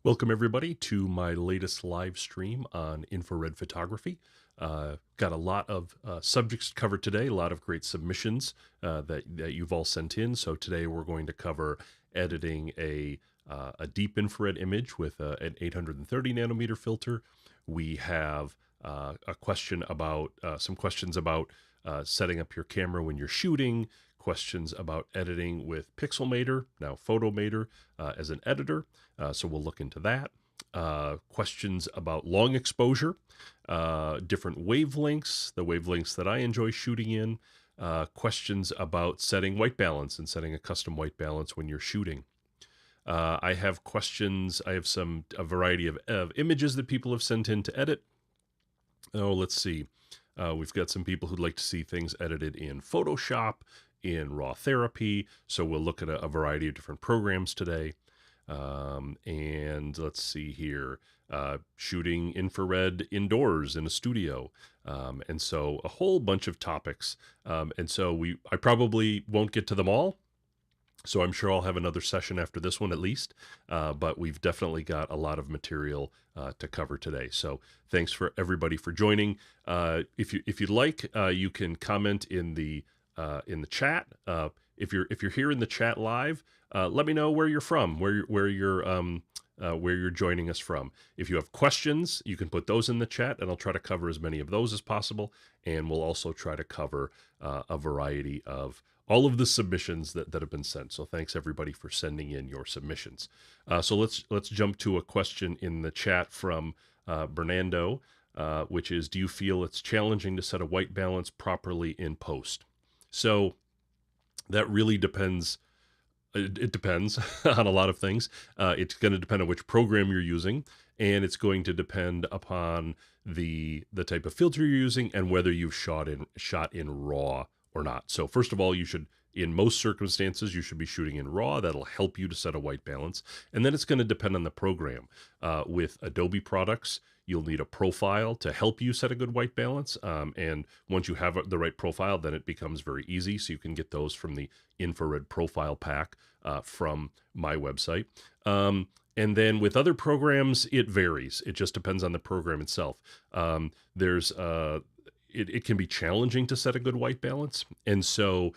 Welcome everybody to my latest live stream on infrared photography. Got a lot of subjects covered today, a lot of great submissions that you've all sent in. So today we're going to cover editing a deep infrared image with an 830 nanometer filter. We have a question about some questions about setting up your camera when you're shooting, questions about editing with Pixelmator, now Photomator, as an editor. So we'll look into that. Questions about long exposure, different wavelengths, the wavelengths that I enjoy shooting in, questions about setting white balance and setting a custom white balance when you're shooting. I have questions. I have a variety of images that people have sent in to edit. Oh, let's see. We've got some people who'd like to see things edited in Photoshop, in RawTherapee. So we'll look at a variety of different programs today. And let's see here, shooting infrared indoors in a studio. And so a whole bunch of topics. And so I probably won't get to them all. So I'm sure I'll have another session after this one at least, but we've definitely got a lot of material to cover today. So thanks for everybody for joining. If you'd like, you can comment in the chat. If you're here in the chat live, let me know where you're from, where you're joining us from. If you have questions, you can put those in the chat, and I'll try to cover as many of those as possible. And we'll also try to cover a variety of all of the submissions that have been sent. So thanks everybody for sending in your submissions. So let's jump to a question in the chat from Bernardo, which is, do you feel it's challenging to set a white balance properly in post? So that really depends. It depends on a lot of things. It's going to depend on which program you're using, and it's going to depend upon the type of filter you're using and whether you've shot in RAW or not. So first of all, in most circumstances, you should be shooting in RAW. That'll help you to set a white balance. And then it's going to depend on the program. With Adobe products, you'll need a profile to help you set a good white balance. And once you have the right profile, then it becomes very easy. So you can get those from the infrared profile pack from my website. And then with other programs, it varies. It just depends on the program itself. It can be challenging to set a good white balance. And so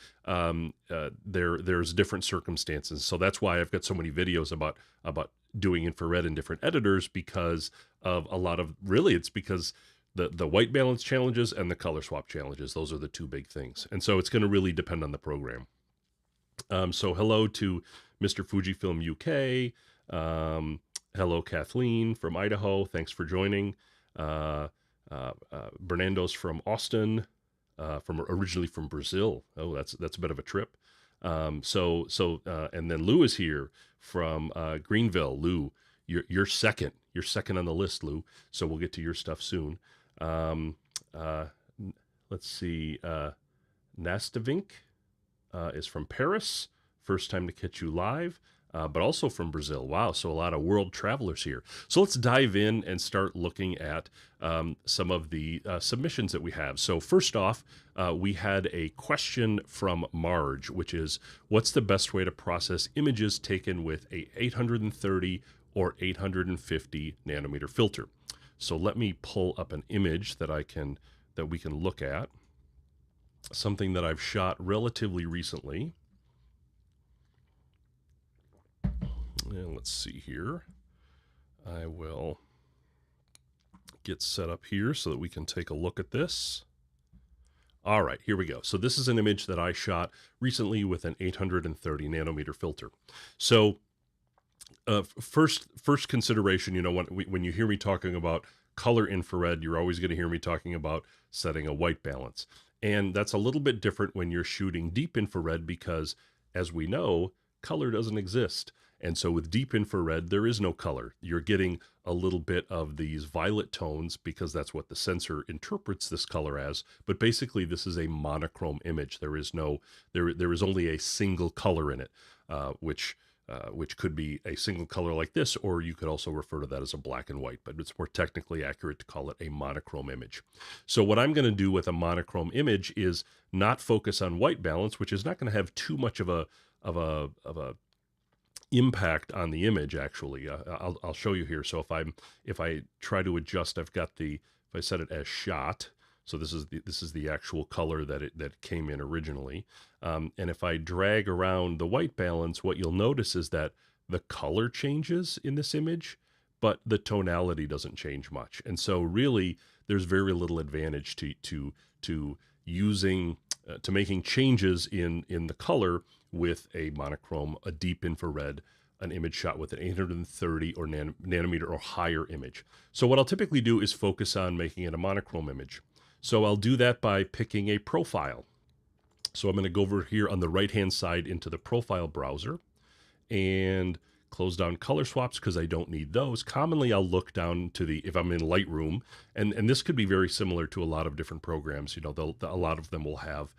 there's different circumstances. So that's why I've got so many videos about doing infrared in different editors, because of a lot of, really, it's because the white balance challenges and the color swap challenges, those are the two big things. And so it's going to really depend on the program. So hello to Mr. Fujifilm UK. Hello, Kathleen from Idaho. Thanks for joining. Bernardo's from Austin, originally from Brazil. Oh, that's a bit of a trip. And then Lou is here from Greenville. Lou, you're second. You're second on the list, Lou. So we'll get to your stuff soon. Let's see. Nastavink is from Paris. First time to catch you live. But also from Brazil. Wow, so a lot of world travelers here. So let's dive in and start looking at some of the submissions that we have. So first off, we had a question from Marg, which is, what's the best way to process images taken with a 830 or 850 nanometer filter? So let me pull up an image that we can look at. Something that I've shot relatively recently. And let's see here. I will get set up here so that we can take a look at this. All right, here we go. So this is an image that I shot recently with an 830 nanometer filter. So first consideration, when you hear me talking about color infrared, you're always going to hear me talking about setting a white balance. And that's a little bit different when you're shooting deep infrared because, as we know, color doesn't exist. And so with deep infrared, there is no color. You're getting a little bit of these violet tones because that's what the sensor interprets this color as. But basically, this is a monochrome image. There is only a single color in it, which could be a single color like this, or you could also refer to that as a black and white. But it's more technically accurate to call it a monochrome image. So what I'm going to do with a monochrome image is not focus on white balance, which is not going to have too much of a impact on the image actually. I'll show you here. So if I try to adjust, I've got if I set it as shot, so this is the actual color that came in originally. And if I drag around the white balance, what you'll notice is that the color changes in this image, but the tonality doesn't change much. And so really there's very little advantage to using to making changes in the color with a monochrome, a deep infrared, an image shot with an 830 or nanometer or higher image. So what I'll typically do is focus on making it a monochrome image. So I'll do that by picking a profile. So I'm going to go over here on the right-hand side into the profile browser and close down color swaps because I don't need those. Commonly, I'll look down to if I'm in Lightroom, and this could be very similar to a lot of different programs. You know, a lot of them will have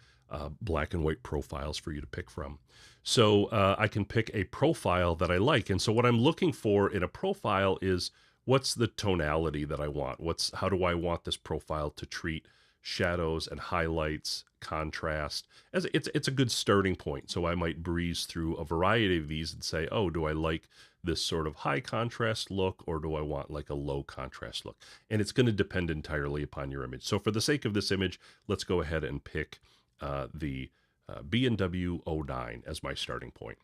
black and white profiles for you to pick from. So I can pick a profile that I like. And so what I'm looking for in a profile is what's the tonality that I want? How do I want this profile to treat shadows and highlights, contrast? As it's a good starting point. So I might breeze through a variety of these and say, oh, do I like this sort of high contrast look, or do I want like a low contrast look? And it's going to depend entirely upon your image. So for the sake of this image, let's go ahead and pick the B&W 09 as my starting point.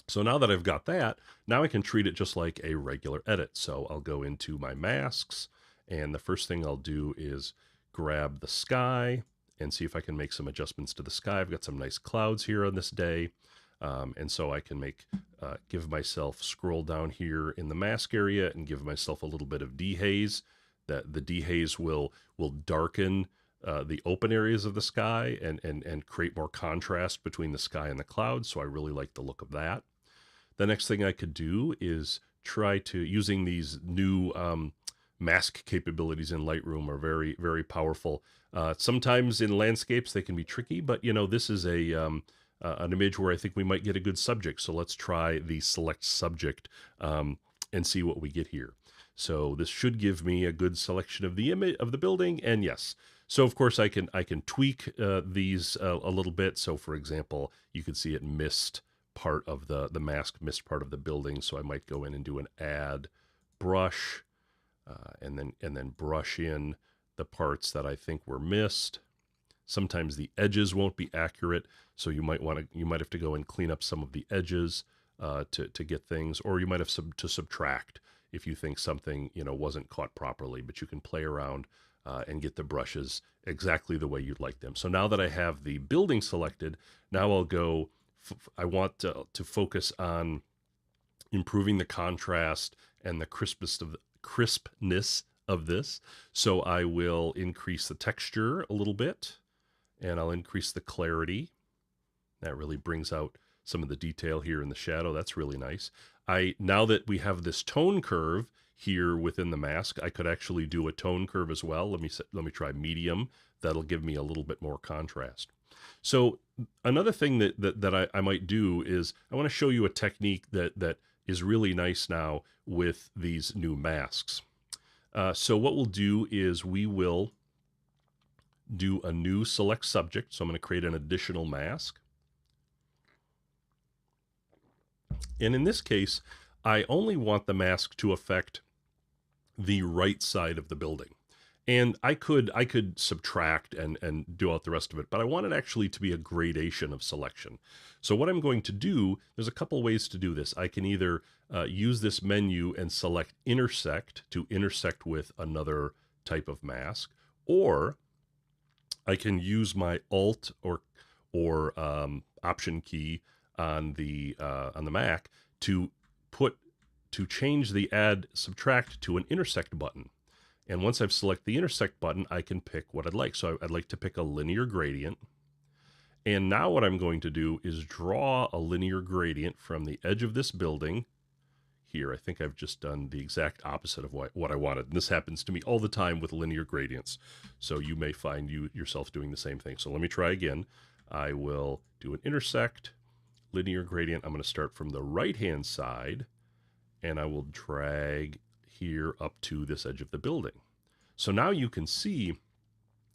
So now that I've got that, now I can treat it just like a regular edit. So I'll go into my masks, and the first thing I'll do is grab the sky and see if I can make some adjustments to the sky. I've got some nice clouds here on this day. And so I can give myself, scroll down here in the mask area and give myself a little bit of dehaze. That the dehaze will darken the open areas of the sky and create more contrast between the sky and the clouds. So I really like the look of that. The next thing I could do is try to, using these new mask capabilities in Lightroom are very, very powerful. Sometimes in landscapes they can be tricky, but you know, this is an image where I think we might get a good subject. So let's try the select subject and see what we get here. So this should give me a good selection of the image of the building, and yes. So of course I can tweak these a little bit. So for example, you could see it missed part of the mask, missed part of the building. So I might go in and do an add brush, and then brush in the parts that I think were missed. Sometimes the edges won't be accurate, so you might have to go and clean up some of the edges to get things, or you might have to subtract if you think something wasn't caught properly. But you can play around and get the brushes exactly the way you'd like them. So now that I have the building selected, now I'll go. I want to focus on improving the contrast and the crispness of this. So I will increase the texture a little bit, and I'll increase the clarity. That really brings out some of the detail here in the shadow. That's really nice. Now that we have this tone curve here within the mask, I could actually do a tone curve as well. Let me try medium. That'll give me a little bit more contrast. So another thing that I might do is I want to show you a technique that is really nice now with these new masks. So what we'll do is we will do a new select subject. So I'm going to create an additional mask. And in this case, I only want the mask to affect the right side of the building. And I could subtract and do out the rest of it, but I want it actually to be a gradation of selection. So what I'm going to do, there's a couple ways to do this. I can either use this menu and select intersect to intersect with another type of mask, or I can use my Alt or Option key on the Mac to change the add subtract to an intersect button. And once I've selected the intersect button, I can pick what I'd like. So I'd like to pick a linear gradient. And now what I'm going to do is draw a linear gradient from the edge of this building. Here, I think I've just done the exact opposite of what I wanted. And this happens to me all the time with linear gradients. So you may find yourself doing the same thing. So let me try again. I will do an intersect linear gradient. I'm going to start from the right-hand side, and I will drag here up to this edge of the building. So now you can see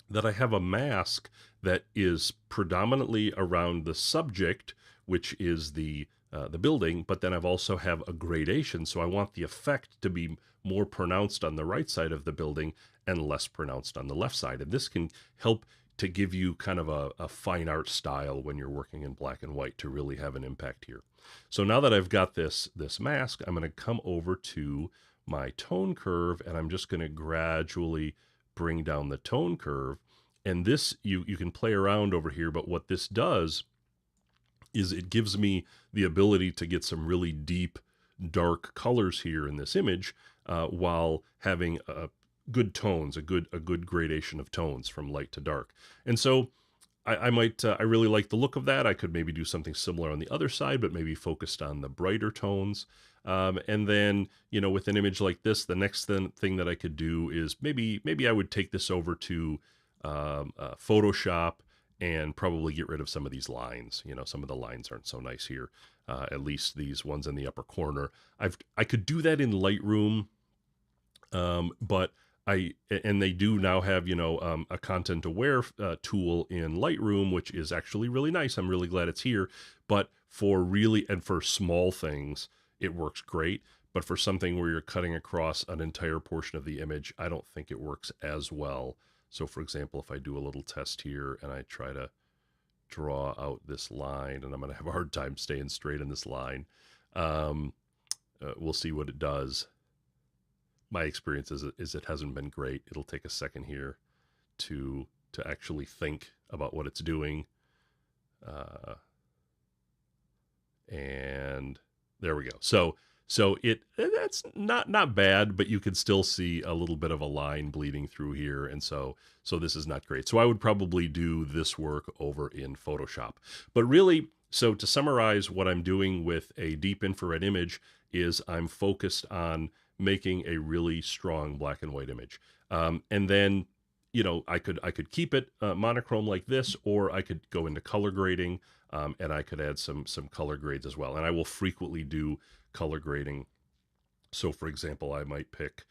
that I have a mask that is predominantly around the subject, which is the the building, but then I've also have a gradation. So I want the effect to be more pronounced on the right side of the building and less pronounced on the left side. And this can help to give you kind of a fine art style when you're working in black and white to really have an impact here. So now that I've got this mask, I'm going to come over to my tone curve, and I'm just going to gradually bring down the tone curve. And this, you can play around over here, but what this does is it gives me the ability to get some really deep, dark colors here in this image, while having good tones, a good gradation of tones from light to dark. And so I might, I really like the look of that. I could maybe do something similar on the other side, but maybe focused on the brighter tones. And then, you know, with an image like this, the next thing that I could do is maybe I would take this over to Photoshop and probably get rid of some of these lines. You know, some of the lines aren't so nice here. At least these ones in the upper corner. I could do that in Lightroom, but and they do now have, you know, a content aware tool in Lightroom, which is actually really nice. I'm really glad it's here. But for for small things, it works great. But for something where you're cutting across an entire portion of the image, I don't think it works as well. So for example, if I do a little test here and I try to draw out this line, and I'm going to have a hard time staying straight in this line, we'll see what it does. My experience is it hasn't been great. It'll take a second here to actually think about what it's doing. And there we go. So that's not bad, but you can still see a little bit of a line bleeding through here. And so this is not great. So I would probably do this work over in Photoshop. But really, so to summarize, what I'm doing with a deep infrared image is I'm focused on making a really strong black and white image. And then, you know, I could keep it monochrome like this, or I could go into color grading, and I could add some color grades as well. And I will frequently do color grading. So for example, I might pick,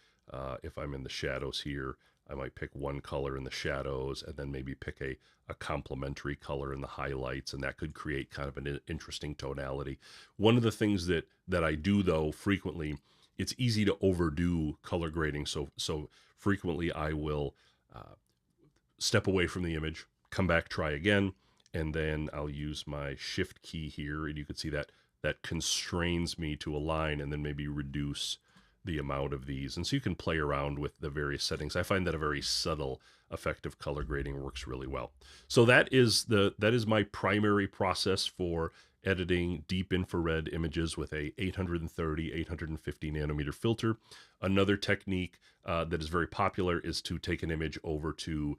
if I'm in the shadows here, I might pick one color in the shadows and then maybe pick a complementary color in the highlights, and that could create kind of an interesting tonality. One of the things that I do though frequently, it's easy to overdo color grading. So frequently I will step away from the image, come back, try again, and then I'll use my shift key here, and you can see that constrains me to a line, and then maybe reduce the amount of these. And so you can play around with the various settings. I find that a very subtle effective color grading works really well. So that is my primary process for editing deep infrared images with a 830, 850 nanometer filter. Another technique that is very popular is to take an image over to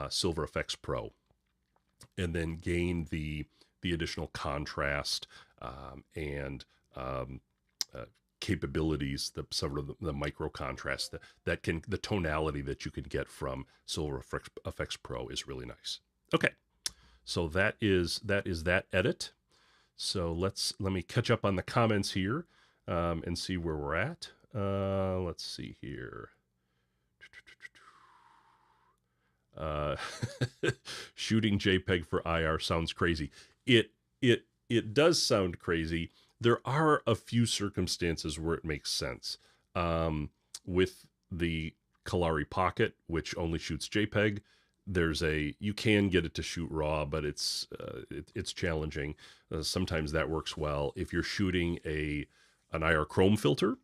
Silver Effects Pro and then gain the additional contrast and capabilities, the micro contrast, the tonality that you can get from Silver Effects Pro is really nice. Okay, so that is that edit. So let me catch up on the comments here and see where we're at. Let's see here. Shooting JPEG for IR sounds crazy. It does sound crazy. There are a few circumstances where it makes sense. With the Kalari Pocket, which only shoots JPEG, you can get it to shoot RAW, but it's challenging. Sometimes that works well. If you're shooting an IR Chrome filter,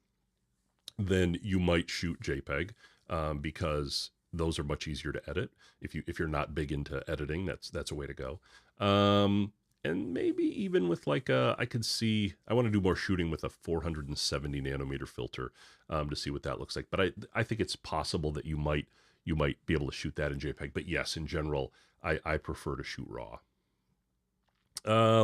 then you might shoot JPEG because those are much easier to edit. If you're not big into editing, that's a way to go. And maybe even with I want to do more shooting with a 470 nanometer filter to see what that looks like. But I think it's possible that you might be able to shoot that in JPEG. But yes, in general, I prefer to shoot RAW.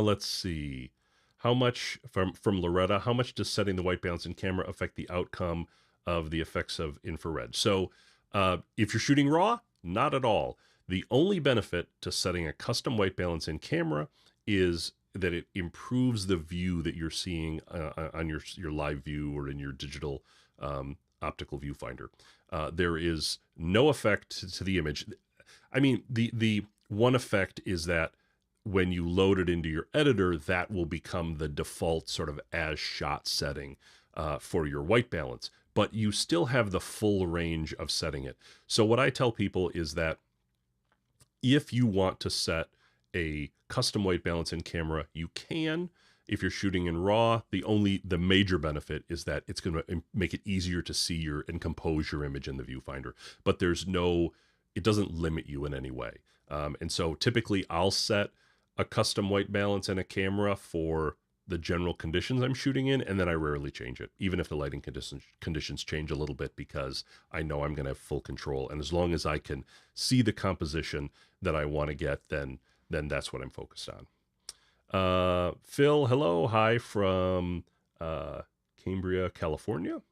Let's see. How much, from Lorretta, how much does setting the white balance in camera affect the outcome of the effects of infrared? So if you're shooting RAW, not at all. The only benefit to setting a custom white balance in camera is that it improves the view that you're seeing on your live view or in your digital optical viewfinder. There is no effect to the image. I mean, the one effect is that when you load it into your editor, that will become the default sort of as shot setting for your white balance. But you still have the full range of setting it. So what I tell people is that if you want to set a custom white balance in camera, you can. If you're shooting in RAW, the major benefit is that it's going to make it easier to see and compose your image in the viewfinder. But it doesn't limit you in any way. And so typically I'll set a custom white balance in a camera for the general conditions I'm shooting in, and then I rarely change it, even if the lighting conditions change a little bit, because I know I'm going to have full control. And as long as I can see the composition that I want to get, then that's what I'm focused on. Phil, hello, hi from Cambria, California.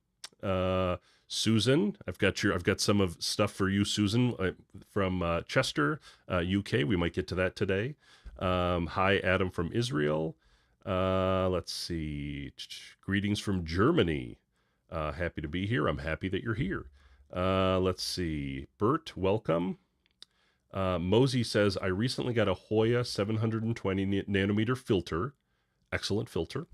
Susan, I've got some stuff for you, Susan, from Chester, UK. We might get to that today. Hi, Adam from Israel. Let's see. Greetings from Germany. Happy to be here. I'm happy that you're here. Let's see. Bert, welcome. Mossy says, I recently got a Hoya 720 nanometer filter, excellent filter,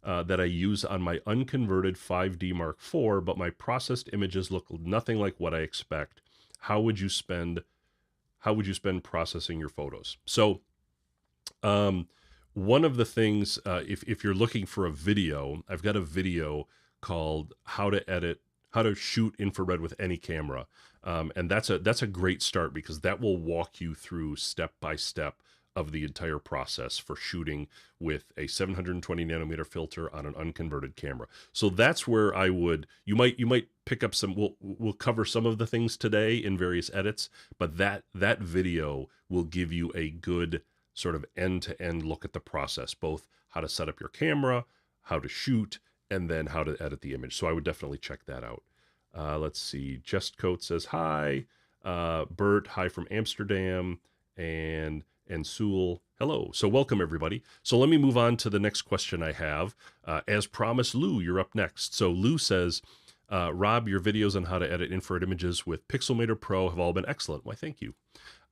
that I use on my unconverted 5D Mark IV, but my processed images look nothing like what I expect. How would you spend processing your photos? So, one of the things, if you're looking for a video, I've got a video called how to shoot infrared with any camera. And that's a great start, because that will walk you through step by step of the entire process for shooting with a 720 nanometer filter on an unconverted camera. So that's where you might pick up we'll cover some of the things today in various edits, but that video will give you a good sort of end-to-end look at the process, both how to set up your camera, how to shoot, and then how to edit the image. So I would definitely check that out. Let's see. Jestocost says hi. Bert, hi from Amsterdam. And Anshul, hello. So welcome, everybody. So let me move on to the next question I have. As promised, Lou, you're up next. So Lou says, Rob, your videos on how to edit infrared images with Pixelmator Pro have all been excellent. Why, thank you.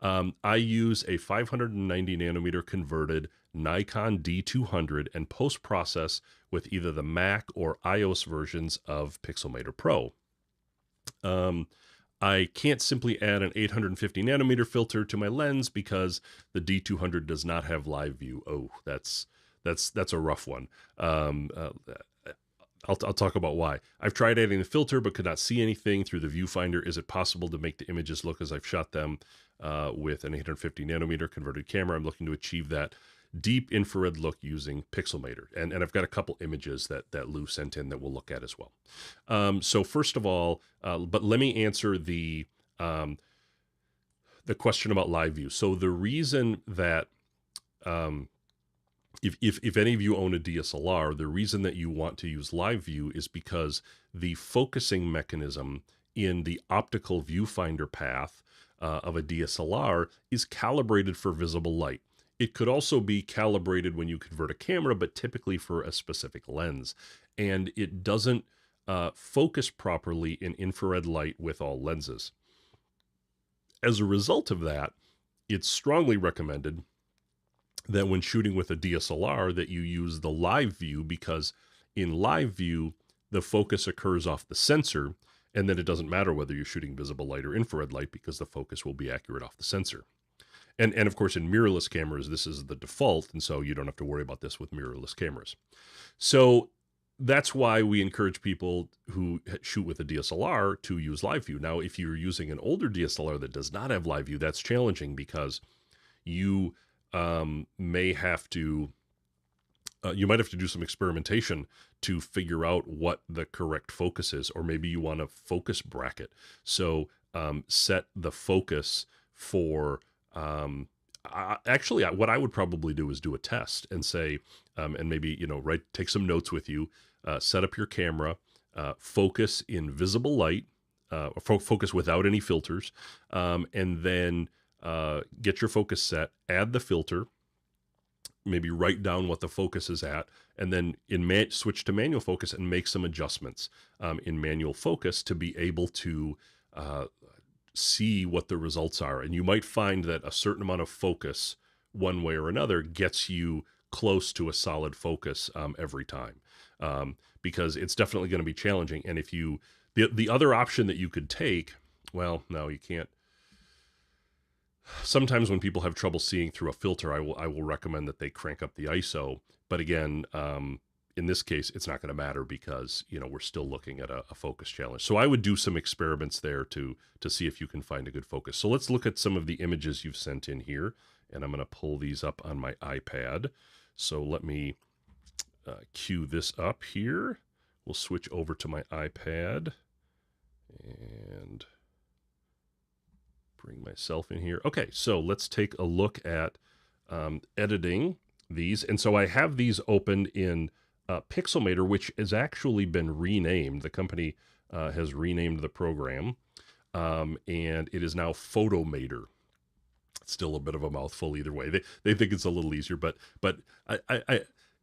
I use a 590 nanometer converted Nikon D200 and post-process with either the Mac or iOS versions of Pixelmator Pro. I can't simply add an 850 nanometer filter to my lens because the D200 does not have live view. Oh, that's a rough one. I'll talk about why. I've tried adding the filter but could not see anything through the viewfinder. Is it possible to make the images look as I've shot them with an 850 nanometer converted camera? I'm looking to achieve that deep infrared look using Pixelmator. And I've got a couple images that Lou sent in that we'll look at as well. So first of all, but let me answer the question about live view. So the reason that if any of you own a DSLR, the reason that you want to use live view is because the focusing mechanism in the optical viewfinder path of a DSLR is calibrated for visible light. It could also be calibrated when you convert a camera, but typically for a specific lens. And it doesn't focus properly in infrared light with all lenses. As a result of that, it's strongly recommended that when shooting with a DSLR that you use the live view, because in live view, the focus occurs off the sensor, and then it doesn't matter whether you're shooting visible light or infrared light because the focus will be accurate off the sensor. And of course, in mirrorless cameras, this is the default, and so you don't have to worry about this with mirrorless cameras. So that's why we encourage people who shoot with a DSLR to use live view. Now, if you're using an older DSLR that does not have live view, that's challenging because you may have to, you might have to do some experimentation to figure out what the correct focus is, or maybe you want a focus bracket. So set the focus for, actually, what I would probably do is do a test and say, and maybe, take some notes with you, set up your camera, focus in visible light, focus without any filters, and then get your focus set, add the filter, maybe write down what the focus is at, and then switch to manual focus and make some adjustments in manual focus to be able to see what the results are. And you might find that a certain amount of focus one way or another gets you close to a solid focus every time, because it's definitely going to be challenging. And if you, the other option that you could take, well, no, you can't. Sometimes when people have trouble seeing through a filter, I will recommend that they crank up the ISO. But again, in this case, it's not going to matter because, you know, we're still looking at a focus challenge. So I would do some experiments there to see if you can find a good focus. So let's look at some of the images you've sent in here, and I'm going to pull these up on my iPad. So let me cue this up here. We'll switch over to my iPad and bring myself in here. Okay, so let's take a look at editing these. And so I have these opened in Pixelmator, which has actually been renamed. The company has renamed the program, and it is now Photomator. It's still a bit of a mouthful either way. They think it's a little easier, but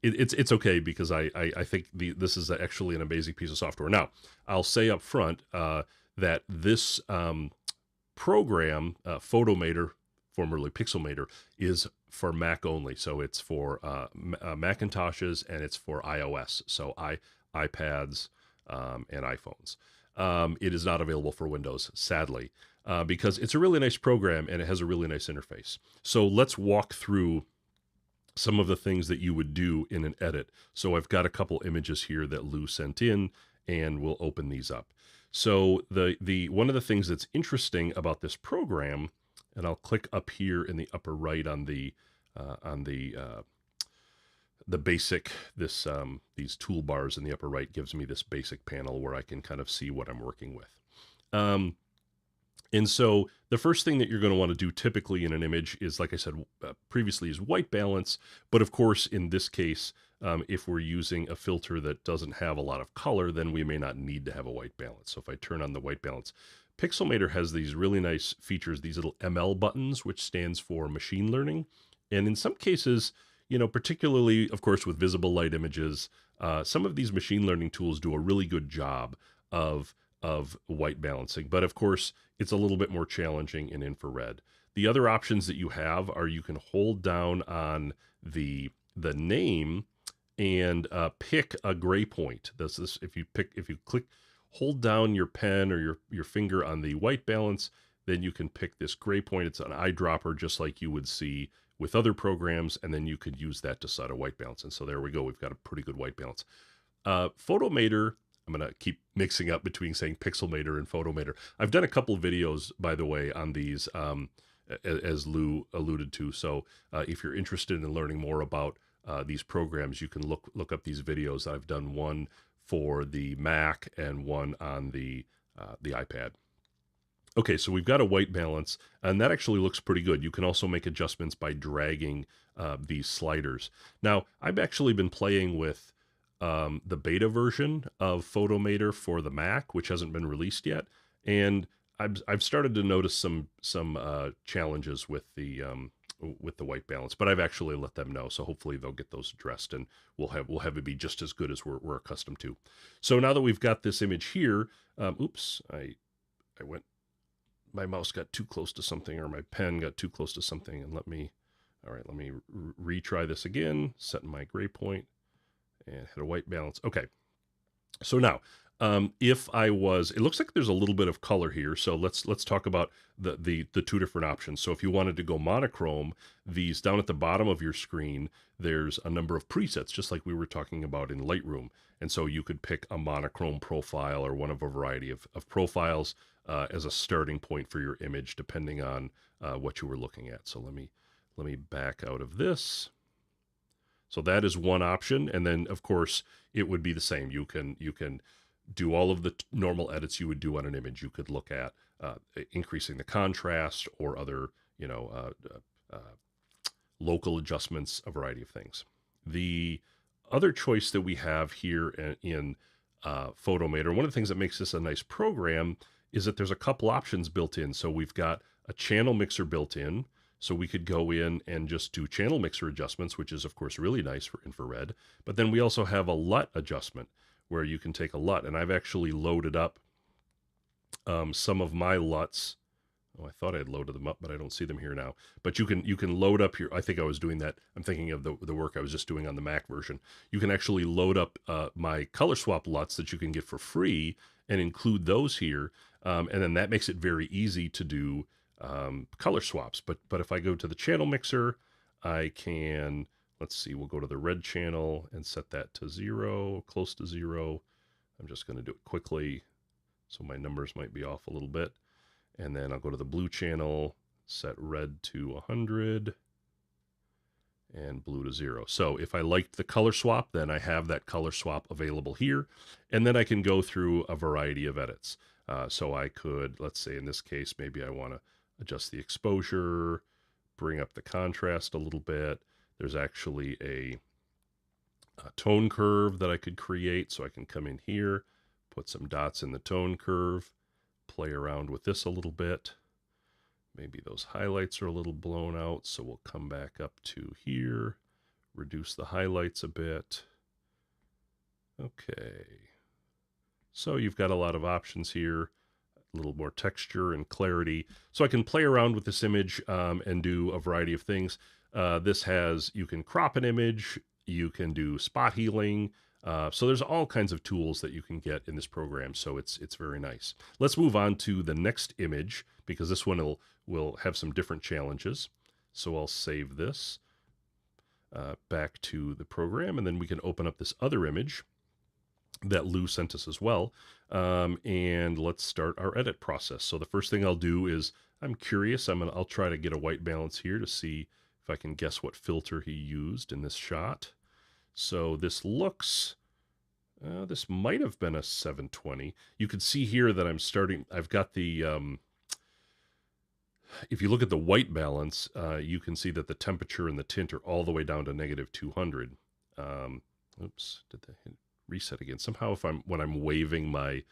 it's okay because I think this is actually an amazing piece of software. Now, I'll say up front that this program, Photomator, formerly Pixelmator, is for Mac only. So it's for Macintoshes and it's for iOS, so iPads and iPhones. It is not available for Windows, sadly, because it's a really nice program and it has a really nice interface. So let's walk through some of the things that you would do in an edit. So I've got a couple images here that Lou sent in, and we'll open these up. So the one of the things that's interesting about this program, and I'll click up here in the upper right on the basic, these toolbars in the upper right gives me this basic panel where I can kind of see what I'm working with. And so the first thing that you're going to want to do typically in an image is, like I said previously, is white balance. But of course, in this case, if we're using a filter that doesn't have a lot of color, then we may not need to have a white balance. So if I turn on the white balance, Pixelmator has these really nice features, these little ML buttons, which stands for machine learning. And in some cases, you know, particularly, of course, with visible light images, some of these machine learning tools do a really good job of white balancing. But of course, it's a little bit more challenging in infrared. The other options that you have are you can hold down on the name and pick a gray point. If you click, hold down your pen or your finger on the white balance, then you can pick this gray point. It's an eyedropper, just like you would see with other programs, and then you could use that to set a white balance. And so there we go. We've got a pretty good white balance. Photomator, I'm going to keep mixing up between saying Pixelmator and Photomator. I've done a couple of videos, by the way, on these, as Lou alluded to. So if you're interested in learning more about these programs, you can look up these videos. I've done one for the Mac and one on the iPad. Okay, so we've got a white balance, and that actually looks pretty good. You can also make adjustments by dragging these sliders. Now, I've actually been playing with the beta version of Photomator for the Mac, which hasn't been released yet, and I've started to notice some challenges with the white balance, but I've actually let them know, so hopefully they'll get those addressed, and we'll have it be just as good as we're accustomed to. So now that we've got this image here, oops, I went. My mouse got too close to something, or my pen got too close to something, and let me retry this again, set my gray point, and hit a white balance. Okay, so now, if I was, it looks like there's a little bit of color here, so let's talk about the two different options. So if you wanted to go monochrome, these down at the bottom of your screen, there's a number of presets, just like we were talking about in Lightroom, and so you could pick a monochrome profile or one of a variety of profiles as a starting point for your image, depending on what you were looking at. So let me back out of this. So that is one option, and then of course it would be the same. You can do all of the normal edits you would do on an image. You could look at increasing the contrast or other, local adjustments, a variety of things. The other choice that we have here in Photomator, one of the things that makes this a nice program is that there's a couple options built in. So we've got a channel mixer built in, so we could go in and just do channel mixer adjustments, which is of course really nice for infrared. But then we also have a LUT adjustment where you can take a LUT, and I've actually loaded up some of my LUTs. Oh, I thought I had loaded them up, but I don't see them here now. But you can load up your. I think I was doing that. I'm thinking of the work I was just doing on the Mac version. You can actually load up my color swap LUTs that you can get for free and include those here, and then that makes it very easy to do color swaps. But if I go to the channel mixer, I can. Let's see. We'll go to the red channel and set that to 0, close to 0. I'm just going to do it quickly, so my numbers might be off a little bit. And then I'll go to the blue channel, set red to 100, and blue to 0. So if I liked the color swap, then I have that color swap available here. And then I can go through a variety of edits. So I could, let's say in this case, maybe I want to adjust the exposure, bring up the contrast a little bit. There's actually a tone curve that I could create. So I can come in here, put some dots in the tone curve, play around with this a little bit. Maybe those highlights are a little blown out, so we'll come back up to here, reduce the highlights a bit. Okay. So you've got a lot of options here, a little more texture and clarity. So I can play around with this image and do a variety of things. You can crop an image, you can do spot healing. So there's all kinds of tools that you can get in this program. So it's very nice. Let's move on to the next image because this one will have some different challenges. So I'll save this back to the program, and then we can open up this other image that Lou sent us as well. And let's start our edit process. So the first thing I'll do is I'm curious. I'll try to get a white balance here to see if I can guess what filter he used in this shot. So this looks, this might have been a 720. You can see here that I've got the, if you look at the white balance, you can see that the temperature and the tint are all the way down to -200. Oops, did they reset again? Somehow when I'm waving my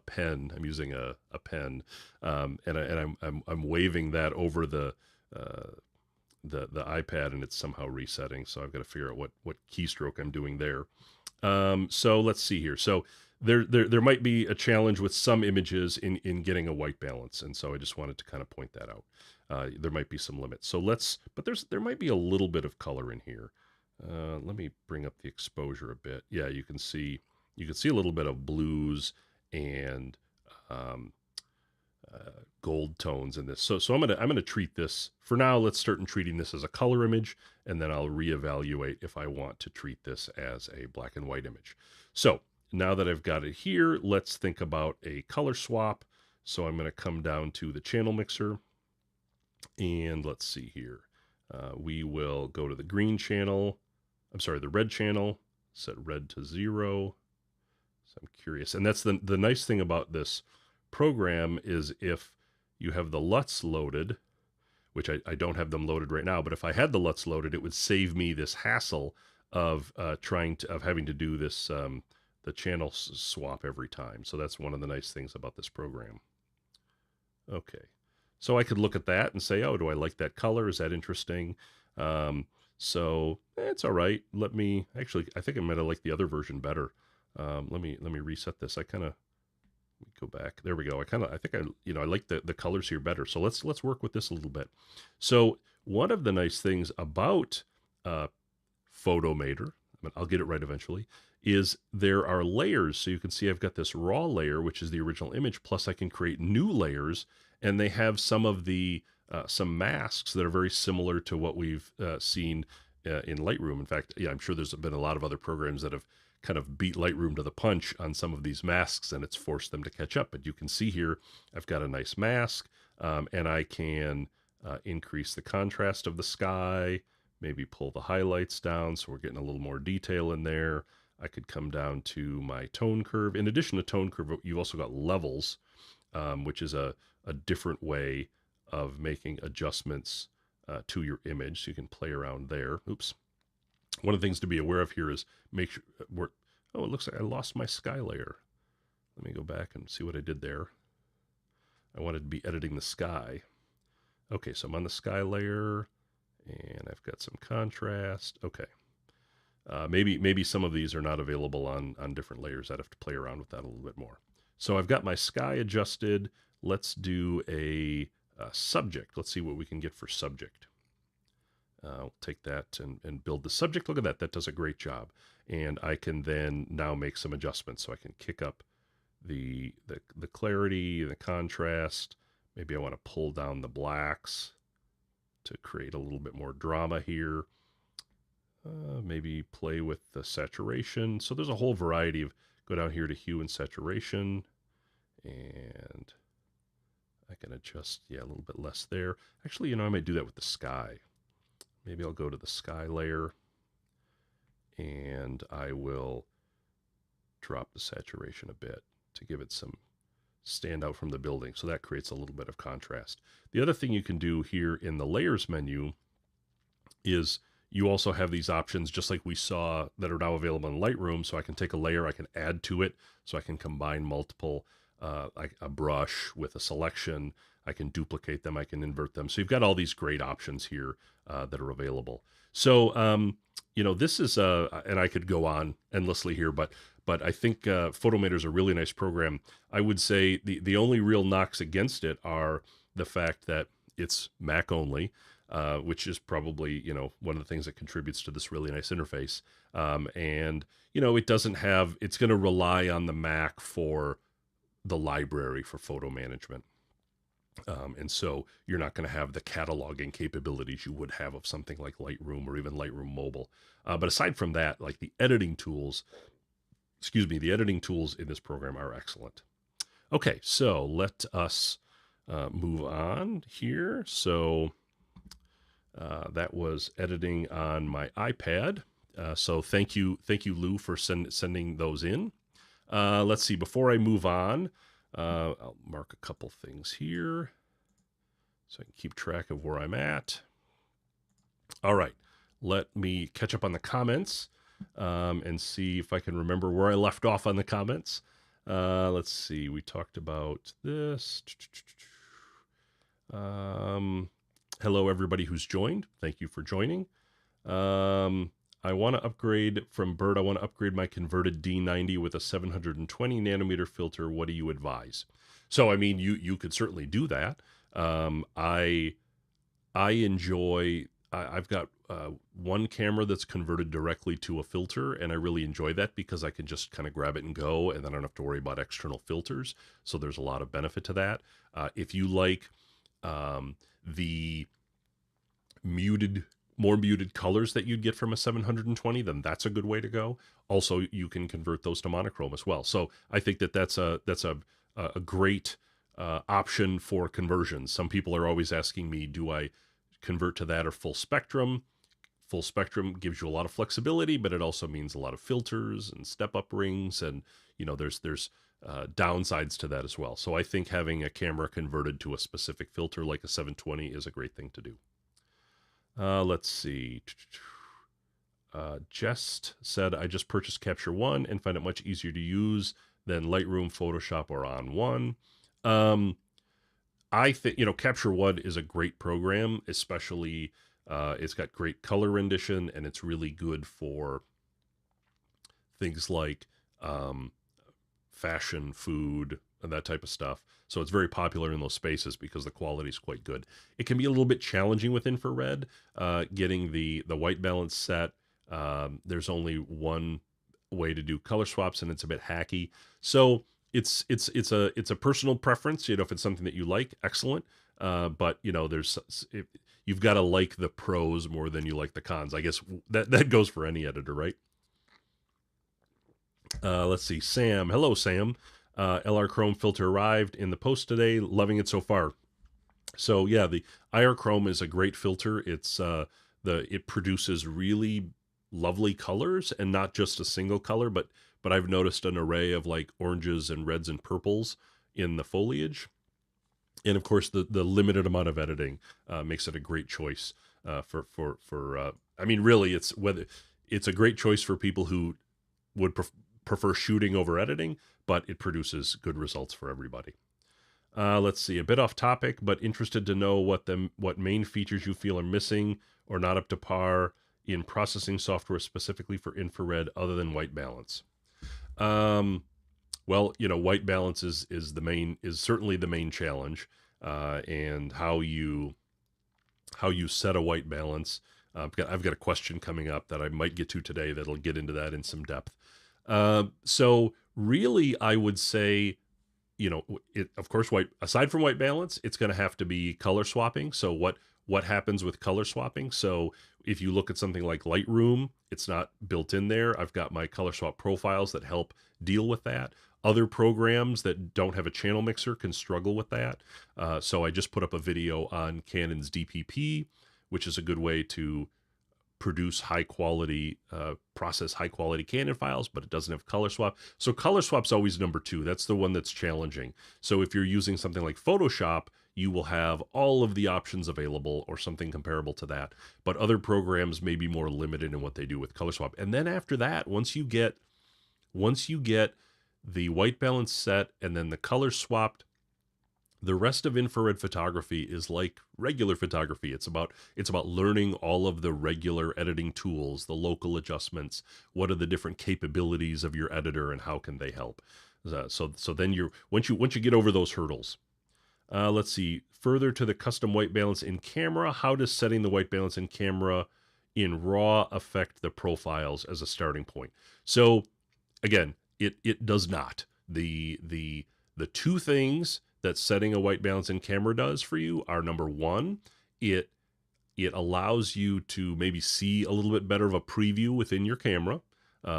pen, I'm using a pen, and I'm waving that over the iPad, and it's somehow resetting. So I've got to figure out what keystroke I'm doing there. So let's see here. So there might be a challenge with some images in getting a white balance, and so I just wanted to kind of point that out. There might be some limits. But there might be a little bit of color in here. Let me bring up the exposure a bit. Yeah, you can see a little bit of blues and gold tones in this. So I'm gonna treat this for now. Let's start treating this as a color image, and then I'll reevaluate if I want to treat this as a black and white image. So now that I've got it here, let's think about a color swap. So I'm going to come down to the channel mixer, and let's see here. We will go to the green channel. I'm sorry, the red channel. Set red to 0. So I'm curious, and that's the nice thing about this program is if you have the LUTs loaded, which I don't have them loaded right now, but if I had the LUTs loaded, it would save me this hassle of having to do this the channel swap every time. So that's one of the nice things about this program. Okay, so I could look at that and say, oh, do I like that color? Is that interesting? So it's all right. I think I might have liked the other version better. Let me reset this. Go back. There we go. I like the colors here better. So let's work with this a little bit. So one of the nice things about Photomator, I'll get it right eventually, is there are layers. So you can see I've got this raw layer, which is the original image, plus I can create new layers, and they have some of the some masks that are very similar to what we've seen in Lightroom. In fact, yeah, I'm sure there's been a lot of other programs that have kind of beat Lightroom to the punch on some of these masks, and it's forced them to catch up. But you can see here, I've got a nice mask, and I can increase the contrast of the sky, maybe pull the highlights down so we're getting a little more detail in there. I could come down to my tone curve. In addition to tone curve, you've also got levels, which is a different way of making adjustments to your image. So you can play around there. Oops. One of the things to be aware of here is make sure it looks like I lost my sky layer. Let me go back and see what I did there. I wanted to be editing the sky. Okay, so I'm on the sky layer, and I've got some contrast. Okay. Maybe some of these are not available on different layers. I'd have to play around with that a little bit more. So I've got my sky adjusted. let's do a subject. Let's see what we can get for subject. I'll take that and build the subject. Look at that. That does a great job. And I can then now make some adjustments. So I can kick up the clarity, the contrast. Maybe I want to pull down the blacks to create a little bit more drama here. Maybe play with the saturation. So there's a whole variety of, go down here to hue and saturation. And I can adjust, yeah, a little bit less there. Actually, I might do that with the sky. Maybe I'll go to the sky layer and I will drop the saturation a bit to give it some stand out from the building. So that creates a little bit of contrast. The other thing you can do here in the layers menu is you also have these options just like we saw that are now available in Lightroom. So I can take a layer, I can add to it, so I can combine multiple, like a brush with a selection. I can duplicate them, I can invert them. So you've got all these great options here that are available. So, this is, and I could go on endlessly here, but I think Photomator is a really nice program. I would say the only real knocks against it are the fact that it's Mac only, which is probably, one of the things that contributes to this really nice interface. And, it doesn't have, it's going to rely on the Mac for the library for photo management. And so you're not going to have the cataloging capabilities you would have of something like Lightroom or even Lightroom Mobile. But aside from that, like the editing tools in this program are excellent. Okay, so let us move on here. So that was editing on my iPad. So thank you, Lou, for sending those in. Let's see, before I move on, I'll mark a couple things here so I can keep track of where I'm at. All right, let me catch up on the comments and see if I can remember where I left off on the comments. Let's see, we talked about this. Hello, everybody who's joined. Thank you for joining. I want to upgrade from Bert. I want to upgrade my converted D90 with a 720 nanometer filter. What do you advise? So, I mean, you could certainly do that. I enjoy, I've got one camera that's converted directly to a filter, and I really enjoy that because I can just kind of grab it and go, and then I don't have to worry about external filters. So there's a lot of benefit to that. If you like the more muted colors that you'd get from a 720, then that's a good way to go. Also, you can convert those to monochrome as well. So I think that's a great option for conversions. Some people are always asking me, do I convert to that or full spectrum? Full spectrum gives you a lot of flexibility, but it also means a lot of filters and step-up rings, and there's downsides to that as well. So I think having a camera converted to a specific filter like a 720 is a great thing to do. Let's see. Jest said, I just purchased Capture One and find it much easier to use than Lightroom, Photoshop, or On One. I think, Capture One is a great program, especially it's got great color rendition, and it's really good for things like fashion, food, and that type of stuff. So it's very popular in those spaces because the quality is quite good. It can be a little bit challenging with infrared, getting the white balance set. There's only one way to do color swaps, and it's a bit hacky. So it's a personal preference. If it's something that you like, excellent. But you've got to like the pros more than you like the cons. I guess that goes for any editor, right? Let's see, Sam. Hello, Sam. LR Chrome filter arrived in the post today. Loving it so far. So yeah, the IR Chrome is a great filter. It's it produces really lovely colors, and not just a single color, but I've noticed an array of like oranges and reds and purples in the foliage. And of course, the limited amount of editing makes it a great choice I mean, really, it's a great choice for people who would prefer shooting over editing, but it produces good results for everybody. Let's see, a bit off topic, but interested to know what main features you feel are missing or not up to par in processing software specifically for infrared other than white balance. Well, white balance is certainly the main challenge, and how you set a white balance. I've got a question coming up that I might get to today that'll get into that in some depth. So really, I would say, of course, aside from white balance, it's going to have to be color swapping. So what happens with color swapping? So if you look at something like Lightroom, it's not built in there. I've got my color swap profiles that help deal with that. Other programs that don't have a channel mixer can struggle with that. So I just put up a video on Canon's DPP, which is a good way to produce process high quality Canon files, but it doesn't have color swap. So color swap's always number 2. That's the one that's challenging. So if you're using something like Photoshop, you will have all of the options available or something comparable to that. But other programs may be more limited in what they do with color swap. And then after that, once you get the white balance set and then the color swapped, the rest of infrared photography is like regular photography. It's about learning all of the regular editing tools, the local adjustments, what are the different capabilities of your editor and how can they help. So then once you get over those hurdles, let's see, further to the custom white balance in camera, how does setting the white balance in camera in RAW affect the profiles as a starting point? So again, it does not. The two things that setting a white balance in camera does for you are, number one, it allows you to maybe see a little bit better of a preview within your camera.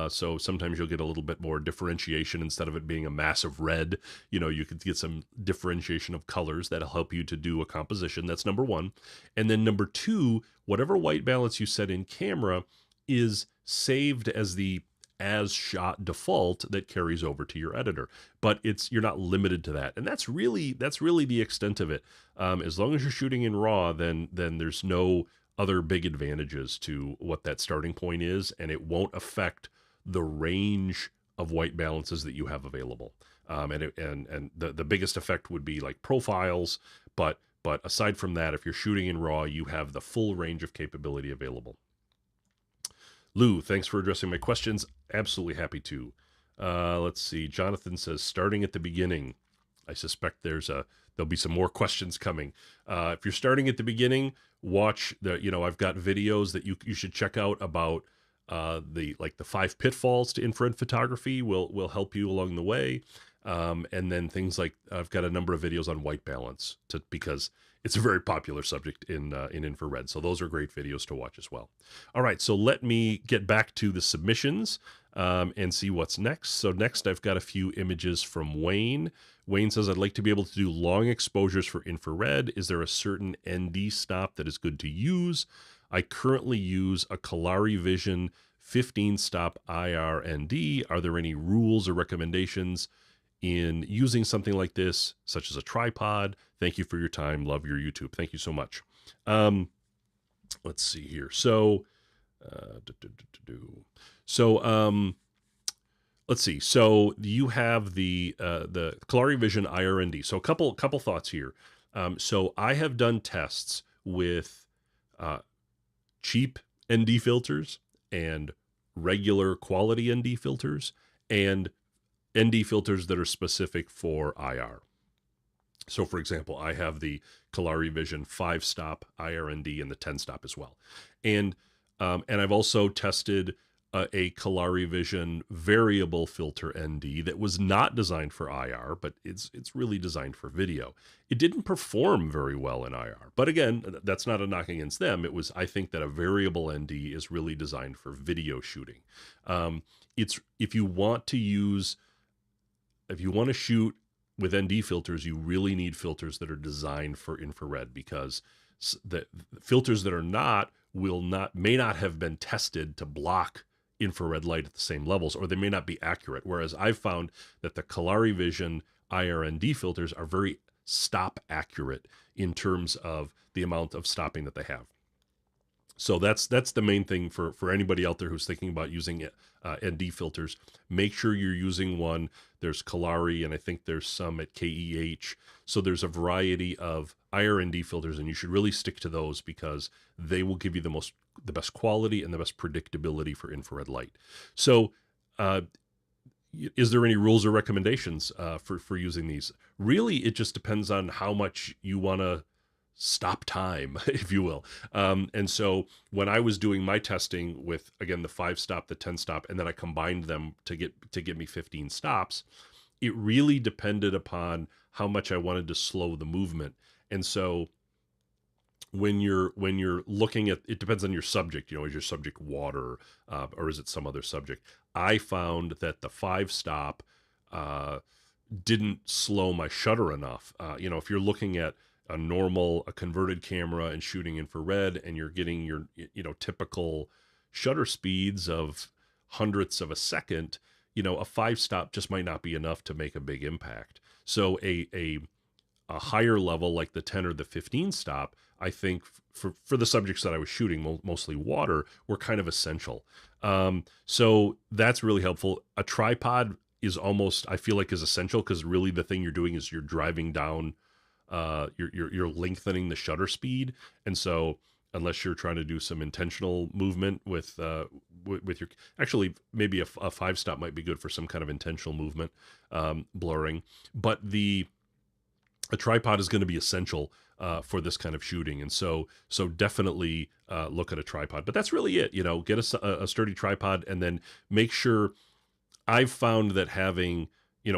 So sometimes you'll get a little bit more differentiation instead of it being a massive red. You could get some differentiation of colors that'll help you to do a composition. That's number one. And then number two, whatever white balance you set in camera is saved as the as shot default that carries over to your editor, but you're not limited to that, and that's really the extent of it. As long as you're shooting in RAW, then there's no other big advantages to what that starting point is, and it won't affect the range of white balances that you have available. And the biggest effect would be like profiles, but aside from that, if you're shooting in RAW, you have the full range of capability available. Lou, thanks for addressing my questions. Absolutely happy to. Let's see. Jonathan says, starting at the beginning. I suspect there'll be some more questions coming. If you're starting at the beginning, watch I've got videos that you should check out about the 5 pitfalls to infrared photography will help you along the way. And then things like I've got a number of videos on white balance because it's a very popular subject in infrared. So those are great videos to watch as well. All right, so let me get back to the submissions and see what's next. So next I've got a few images from Wayne. Wayne says, I'd like to be able to do long exposures for infrared. Is there a certain ND stop that is good to use? I currently use a Kalari Vision 15 stop IR ND. Are there any rules or recommendations in using something like this, such as a tripod? Thank you for your time. Love your YouTube. Thank you so much. Let's see here. So, let's see. So you have the Kalari Vision IR/ND. So a couple thoughts here. So I have done tests with cheap ND filters and regular quality ND filters and ND filters that are specific for IR. So for example, I have the Kalari Vision 5-stop IR/ND and the 10-stop as well. And I've also tested a Kalari Vision variable filter ND that was not designed for IR, but it's really designed for video. It didn't perform very well in IR, but again, that's not a knock against them. I think that a variable ND is really designed for video shooting. If you want to shoot with ND filters, you really need filters that are designed for infrared, because the filters that are may not have been tested to block infrared light at the same levels, or they may not be accurate. Whereas I've found that the Kalari Vision IR/ND filters are very stop accurate in terms of the amount of stopping that they have. So that's the main thing for anybody out there who's thinking about using ND filters. Make sure you're using one. There's Kalari, and I think there's some at KEH. So there's a variety of IR/ND filters, and you should really stick to those because they will give you the best quality and the best predictability for infrared light. So is there any rules or recommendations for using these? Really, it just depends on how much you want to stop time, if you will. And so when I was doing my testing with, again, the 5-stop, the 10-stop, and then I combined them to get me 15 stops, it really depended upon how much I wanted to slow the movement. And so when you're looking at, it depends on your subject. Is your subject water, or is it some other subject? I found that the 5-stop didn't slow my shutter enough. If you're looking at a converted camera and shooting infrared, and you're getting your typical shutter speeds of hundredths of a second, a 5-stop just might not be enough to make a big impact. So a higher level like the 10 or the 15 stop, I think for the subjects that I was shooting, mostly water, were kind of essential. So that's really helpful. A tripod is almost, I feel like, is essential, because really the thing you're doing is you're driving down, you're lengthening the shutter speed. And so unless you're trying to do some intentional movement with your, actually maybe a 5-stop might be good for some kind of intentional movement, blurring, but a tripod is going to be essential for this kind of shooting. And so definitely look at a tripod. But that's really it. Get a sturdy tripod, and then make sure. I've found that having,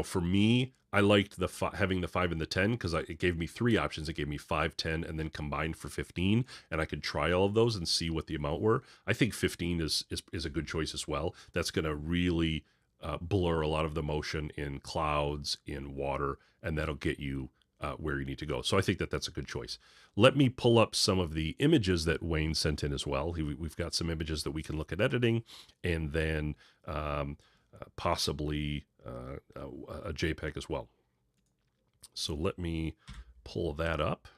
for me, I liked having the 5 and the 10, because it gave me 3 options. It gave me 5, 10, and then combined for 15, and I could try all of those and see what the amount were. I think 15 is a good choice as well. That's going to really blur a lot of the motion in clouds, in water, and that'll get you where you need to go. So I think that's a good choice. Let me pull up some of the images that Wayne sent in as well. We've got some images that we can look at editing, and then possibly a JPEG as well. So let me pull that up,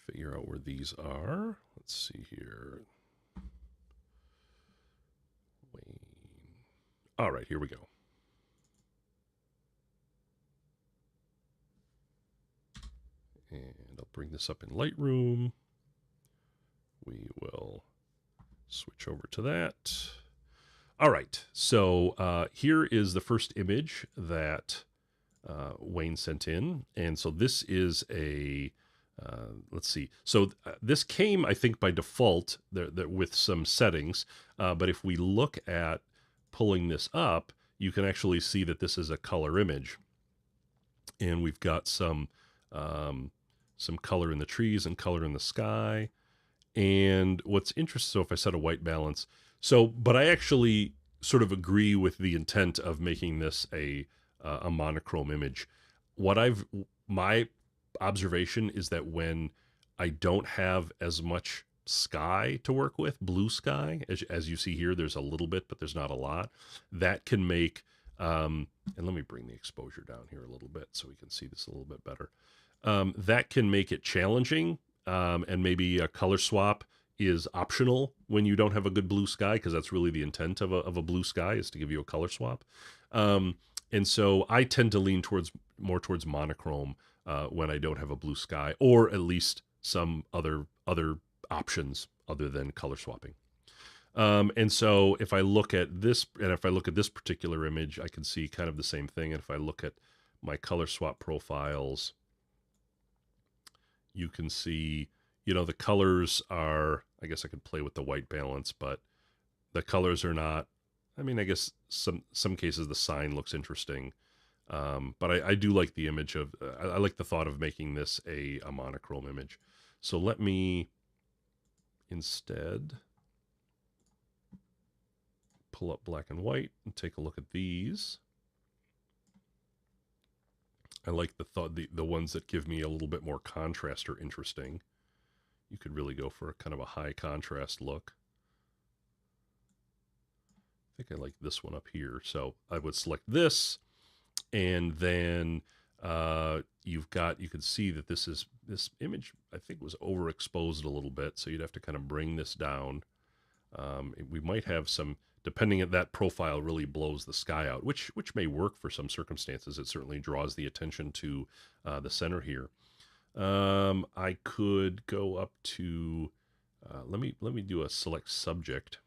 figure out where these are. Let's see here. Wayne. All right, here we go. And I'll bring this up in Lightroom. We will switch over to that. All right, so here is the first image that Wayne sent in. And so this is let's see. So this came, I think, by default with some settings. But if we look at pulling this up, you can actually see that this is a color image. And we've got some color in the trees and color in the sky. And what's interesting, so if I set a white balance, but I actually sort of agree with the intent of making this a monochrome image. My observation is that when I don't have as much sky to work with, blue sky, as you see here, there's a little bit, but there's not a lot. That can make, and let me bring the exposure down here a little bit so we can see this a little bit better. That can make it challenging, and maybe a color swap is optional when you don't have a good blue sky, because that's really the intent of a blue sky, is to give you a color swap. And so I tend to lean more towards monochrome when I don't have a blue sky, or at least some other options other than color swapping. And so if I look at this, and if I look at this particular image, I can see kind of the same thing. And if I look at my color swap profiles, you can see, the colors are, I guess I could play with the white balance, but the colors are not, I mean, I guess some cases the sign looks interesting. But I do like the image of, I like the thought of making this a monochrome image. So let me instead pull up black and white and take a look at these. I like the thought, the ones that give me a little bit more contrast are interesting. You could really go for kind of a high contrast look. I think I like this one up here. So I would select this, and then you can see that this image, I think, was overexposed a little bit. So you'd have to kind of bring this down. We might have some, depending on that profile really blows the sky out, which may work for some circumstances. It certainly draws the attention to the center here. I could go up to, let me do a select subject,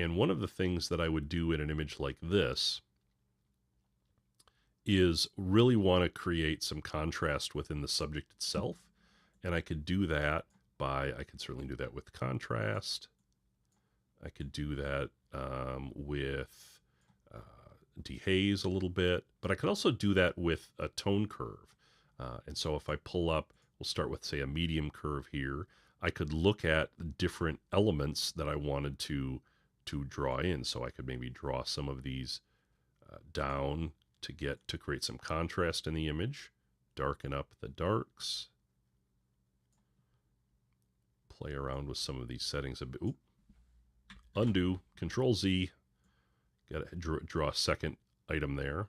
And one of the things that I would do in an image like this is really want to create some contrast within the subject itself. And I could do that I could certainly do that with contrast. I could do that with dehaze a little bit, but I could also do that with a tone curve. And so if I pull up, we'll start with, say, a medium curve here. I could look at the different elements that I wanted to draw in. So I could maybe draw some of these down to create some contrast in the image, darken up the darks, play around with some of these settings a bit. Oop. Undo, Control Z, got to draw a second item there.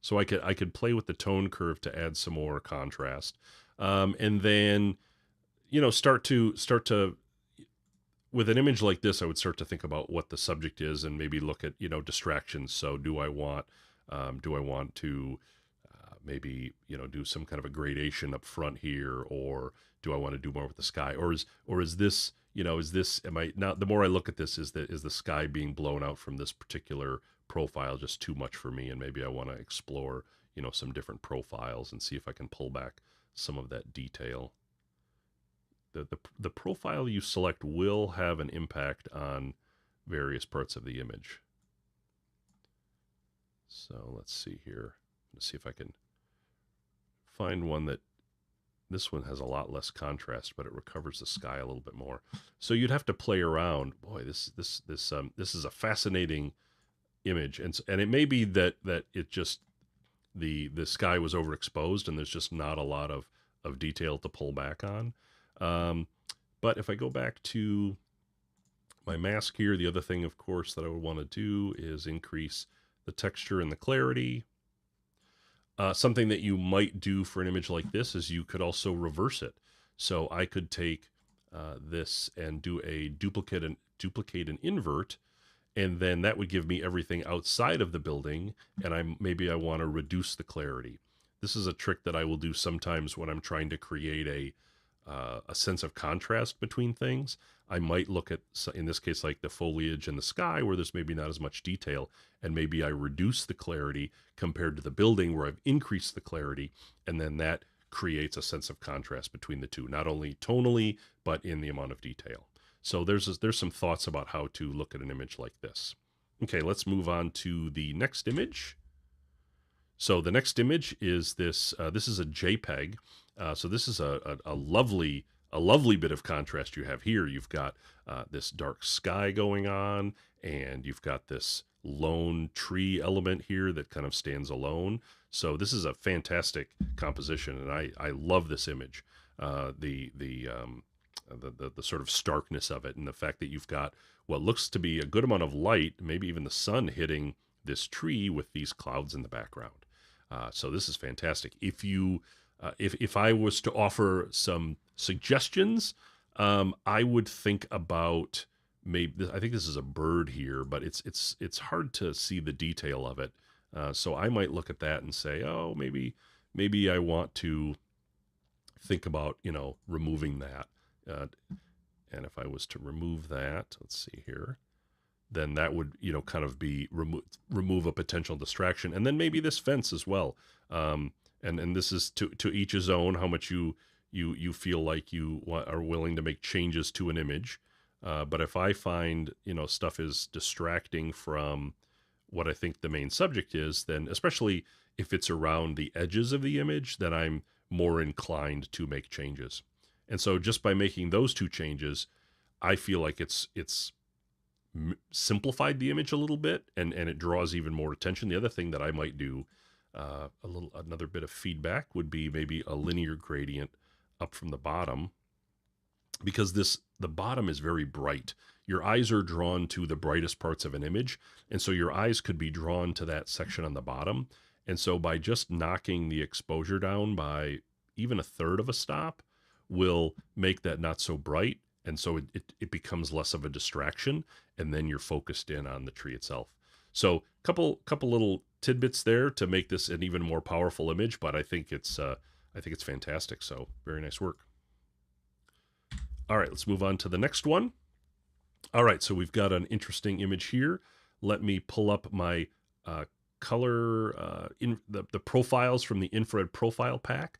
So I could play with the tone curve to add some more contrast, and then start to with an image like this, I would start to think about what the subject is and maybe look at distractions. So do I want to maybe do some kind of a gradation up front here, or do I want to do more with the sky, or is this am I now, the more I look at this, is the sky being blown out from this particular profile just too much for me, and maybe I want to explore some different profiles and see if I can pull back some of that detail. The profile you select will have an impact on various parts of the image. So let's see here. Let's see if I can find one that, this one has a lot less contrast, but it recovers the sky a little bit more. So you'd have to play around. Boy, this is a fascinating image, and it may be that it just the sky was overexposed and there's just not a lot of detail to pull back on. But if I go back to my mask here, the other thing, of course, that I would want to do is increase the texture and the clarity. Something that you might do for an image like this is you could also reverse it. So I could take this and do a duplicate and invert, and then that would give me everything outside of the building, and maybe I want to reduce the clarity. This is a trick that I will do sometimes when I'm trying to create a sense of contrast between things. I might look at, in this case, like the foliage and the sky, where there's maybe not as much detail, and maybe I reduce the clarity compared to the building where I've increased the clarity, and then that creates a sense of contrast between the two, not only tonally, but in the amount of detail. So there's some thoughts about how to look at an image like this. Okay, let's move on to the next image. So the next image is this. This is a JPEG. So this is a lovely bit of contrast you have here. You've got this dark sky going on, and you've got this lone tree element here that kind of stands alone. So this is a fantastic composition, and I love this image. The sort of starkness of it, and the fact that you've got what looks to be a good amount of light, maybe even the sun hitting this tree with these clouds in the background. So this is fantastic. If I was to offer some suggestions, I would think about, maybe, I think this is a bird here, but it's hard to see the detail of it. So I might look at that and say, oh, maybe I want to think about removing that. And if I was to remove that, let's see here, then that would kind of be remove a potential distraction, and then maybe this fence as well. And this is to each his own, how much you feel like you are willing to make changes to an image. But if I find stuff is distracting from what I think the main subject is, then especially if it's around the edges of the image, then I'm more inclined to make changes. And so just by making those two changes, I feel like it's simplified the image a little bit, and it draws even more attention. The other thing that I might do, another bit of feedback, would be maybe a linear gradient up from the bottom, because the bottom is very bright. Your eyes are drawn to the brightest parts of an image, and so your eyes could be drawn to that section on the bottom. And so by just knocking the exposure down by even a third of a stop will make that not so bright, and so it becomes less of a distraction, and then you're focused in on the tree itself. So couple little tidbits there to make this an even more powerful image, but I think it's fantastic. So very nice work. All right, let's move on to the next one. All right, so we've got an interesting image here. Let me pull up my color in the profiles from the infrared profile pack.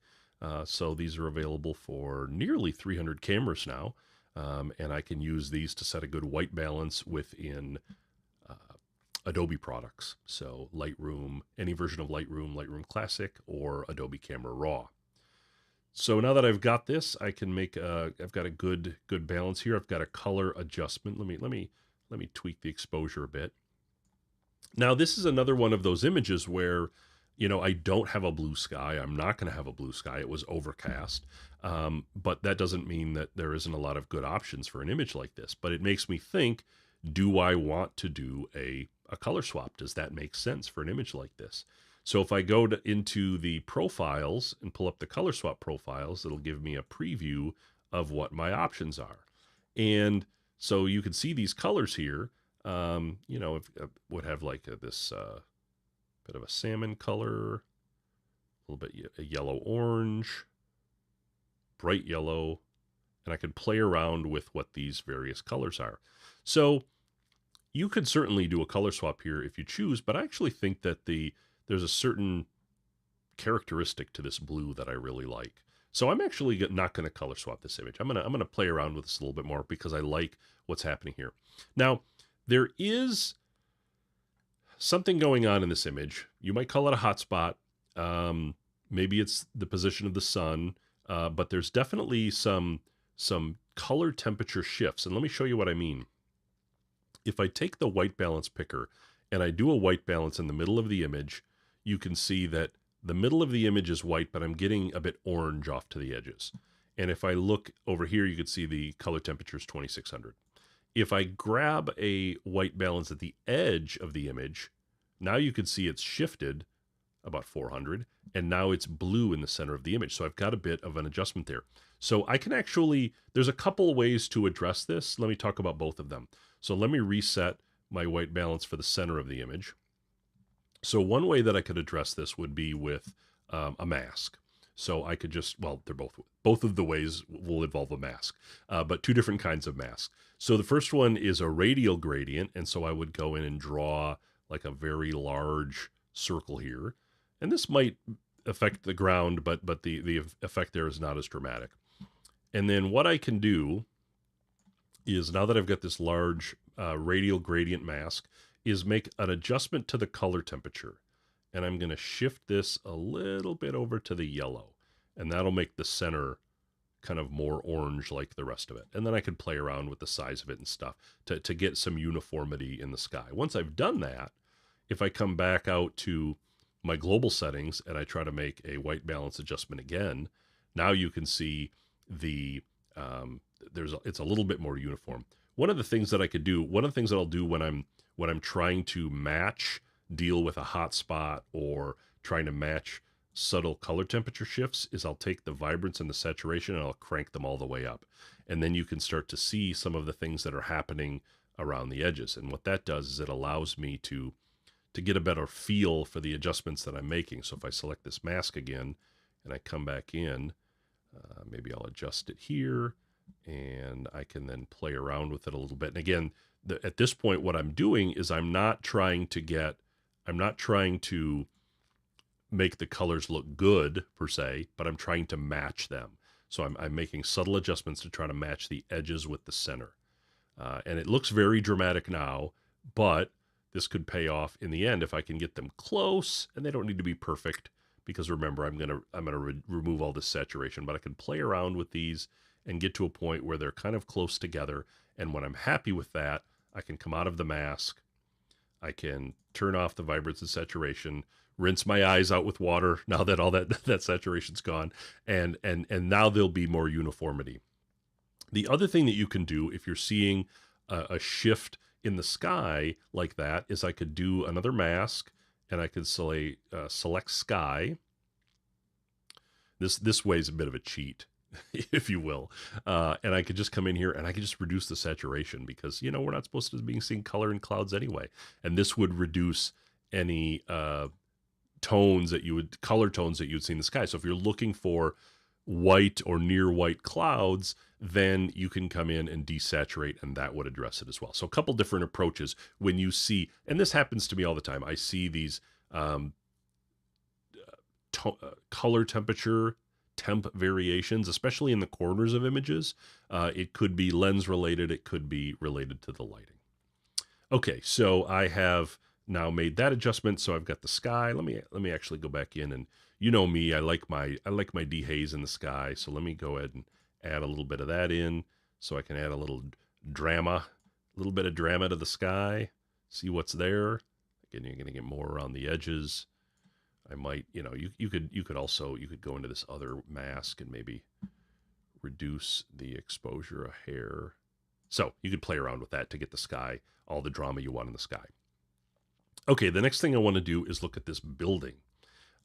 So these are available for nearly 300 cameras now, and I can use these to set a good white balance within Adobe products. So Lightroom, any version of Lightroom, Lightroom Classic, or Adobe Camera Raw. So now that I've got this, I can make I've got a good balance here. I've got a color adjustment. Let me tweak the exposure a bit. Now this is another one of those images where, you know, I don't have a blue sky. I'm not going to have a blue sky. It was overcast. But that doesn't mean that there isn't a lot of good options for an image like this. But it makes me think, do I want to do a color swap? Does that make sense for an image like this? So if I go into the profiles and pull up the color swap profiles, it'll give me a preview of what my options are. And so you can see these colors here. You know, if would have like this bit of a salmon color, a little bit a yellow orange, bright yellow, and I can play around with what these various colors are. So you could certainly do a color swap here if you choose, but I actually think that there's a certain characteristic to this blue that I really like. So I'm actually not going to color swap this image. I'm gonna play around with this a little bit more because I like what's happening here. Now, there is something going on in this image. You might call it a hotspot. Maybe it's the position of the sun, but there's definitely some color temperature shifts. And let me show you what I mean. If I take the white balance picker and I do a white balance in the middle of the image, you can see that the middle of the image is white, but I'm getting a bit orange off to the edges. And if I look over here, you can see the color temperature is 2600. If I grab a white balance at the edge of the image, now you can see it's shifted about 400, and now it's blue in the center of the image. So I've got a bit of an adjustment there. So I can actually, there's a couple ways to address this. Let me talk about both of them. So let me reset my white balance for the center of the image. So one way that I could address this would be with a mask. So I could just, well, they're both of the ways will involve a mask, but two different kinds of masks. So the first one is a radial gradient. And so I would go in and draw like a very large circle here. And this might affect the ground, but the effect there is not as dramatic. And then what I can do is, now that I've got this large radial gradient mask, is make an adjustment to the color temperature. And I'm going to shift this a little bit over to the yellow. And that'll make the center kind of more orange like the rest of it. And then I can play around with the size of it and stuff to get some uniformity in the sky. Once I've done that, if I come back out to my global settings and I try to make a white balance adjustment again, now you can see the it's a little bit more uniform. One of the things that I could do, one of the things that I'll do when I'm trying to deal with a hot spot or trying to match subtle color temperature shifts, is I'll take the vibrance and the saturation and I'll crank them all the way up. And then you can start to see some of the things that are happening around the edges. And what that does is it allows me to get a better feel for the adjustments that I'm making. So if I select this mask again and I come back in, maybe I'll adjust it here, and I can then play around with it a little bit. And again, at this point, what I'm doing is I'm not trying to make the colors look good per se, but I'm trying to match them. So I'm making subtle adjustments to try to match the edges with the center. And it looks very dramatic now, but this could pay off in the end if I can get them close, and they don't need to be perfect, because remember, I'm gonna remove all this saturation, but I can play around with these and get to a point where they're kind of close together. And when I'm happy with that, I can come out of the mask. I can turn off the vibrance and saturation, rinse my eyes out with water now that all that saturation's gone, and now there'll be more uniformity. The other thing that you can do if you're seeing a shift in the sky like that is I could do another mask, and I could select sky. This way is a bit of a cheat, if you will. And I could just come in here and I could just reduce the saturation, because, you know, we're not supposed to be seeing color in clouds anyway. And this would reduce any color tones that you would see in the sky. So if you're looking for white or near white clouds, then you can come in and desaturate, and that would address it as well. So a couple different approaches when you see, and this happens to me all the time. I see these color temperature temp variations, especially in the corners of images. It could be lens related. It could be related to the lighting. Okay, so I have now made that adjustment. So I've got the sky. Let me actually go back in, and you know me, I like my dehaze in the sky. So let me go ahead and add a little bit of that in, so I can add a little drama, a little bit of drama to the sky. See what's there. Again, you're going to get more around the edges. I might, you know, you could go into this other mask and maybe reduce the exposure a hair. So you could play around with that to get the sky, all the drama you want in the sky. Okay, the next thing I want to do is look at this building.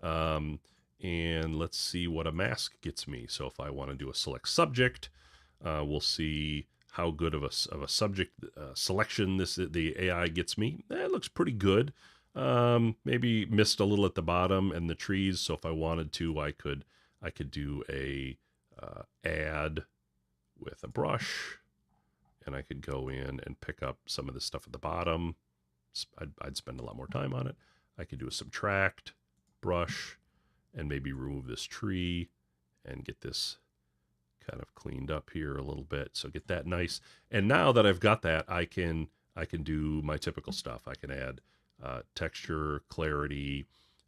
And let's see what a mask gets me. So if I want to do a select subject, we'll see how good of a subject selection the AI gets me. It looks pretty good. Maybe missed a little at the bottom and the trees. So if I wanted to, I could do a add with a brush, and I could go in and pick up some of the stuff at the bottom. I'd spend a lot more time on it. I could do a subtract, brush, and maybe remove this tree and get this kind of cleaned up here a little bit. So get that nice. And now that I've got that, I can do my typical stuff. I can add texture, clarity.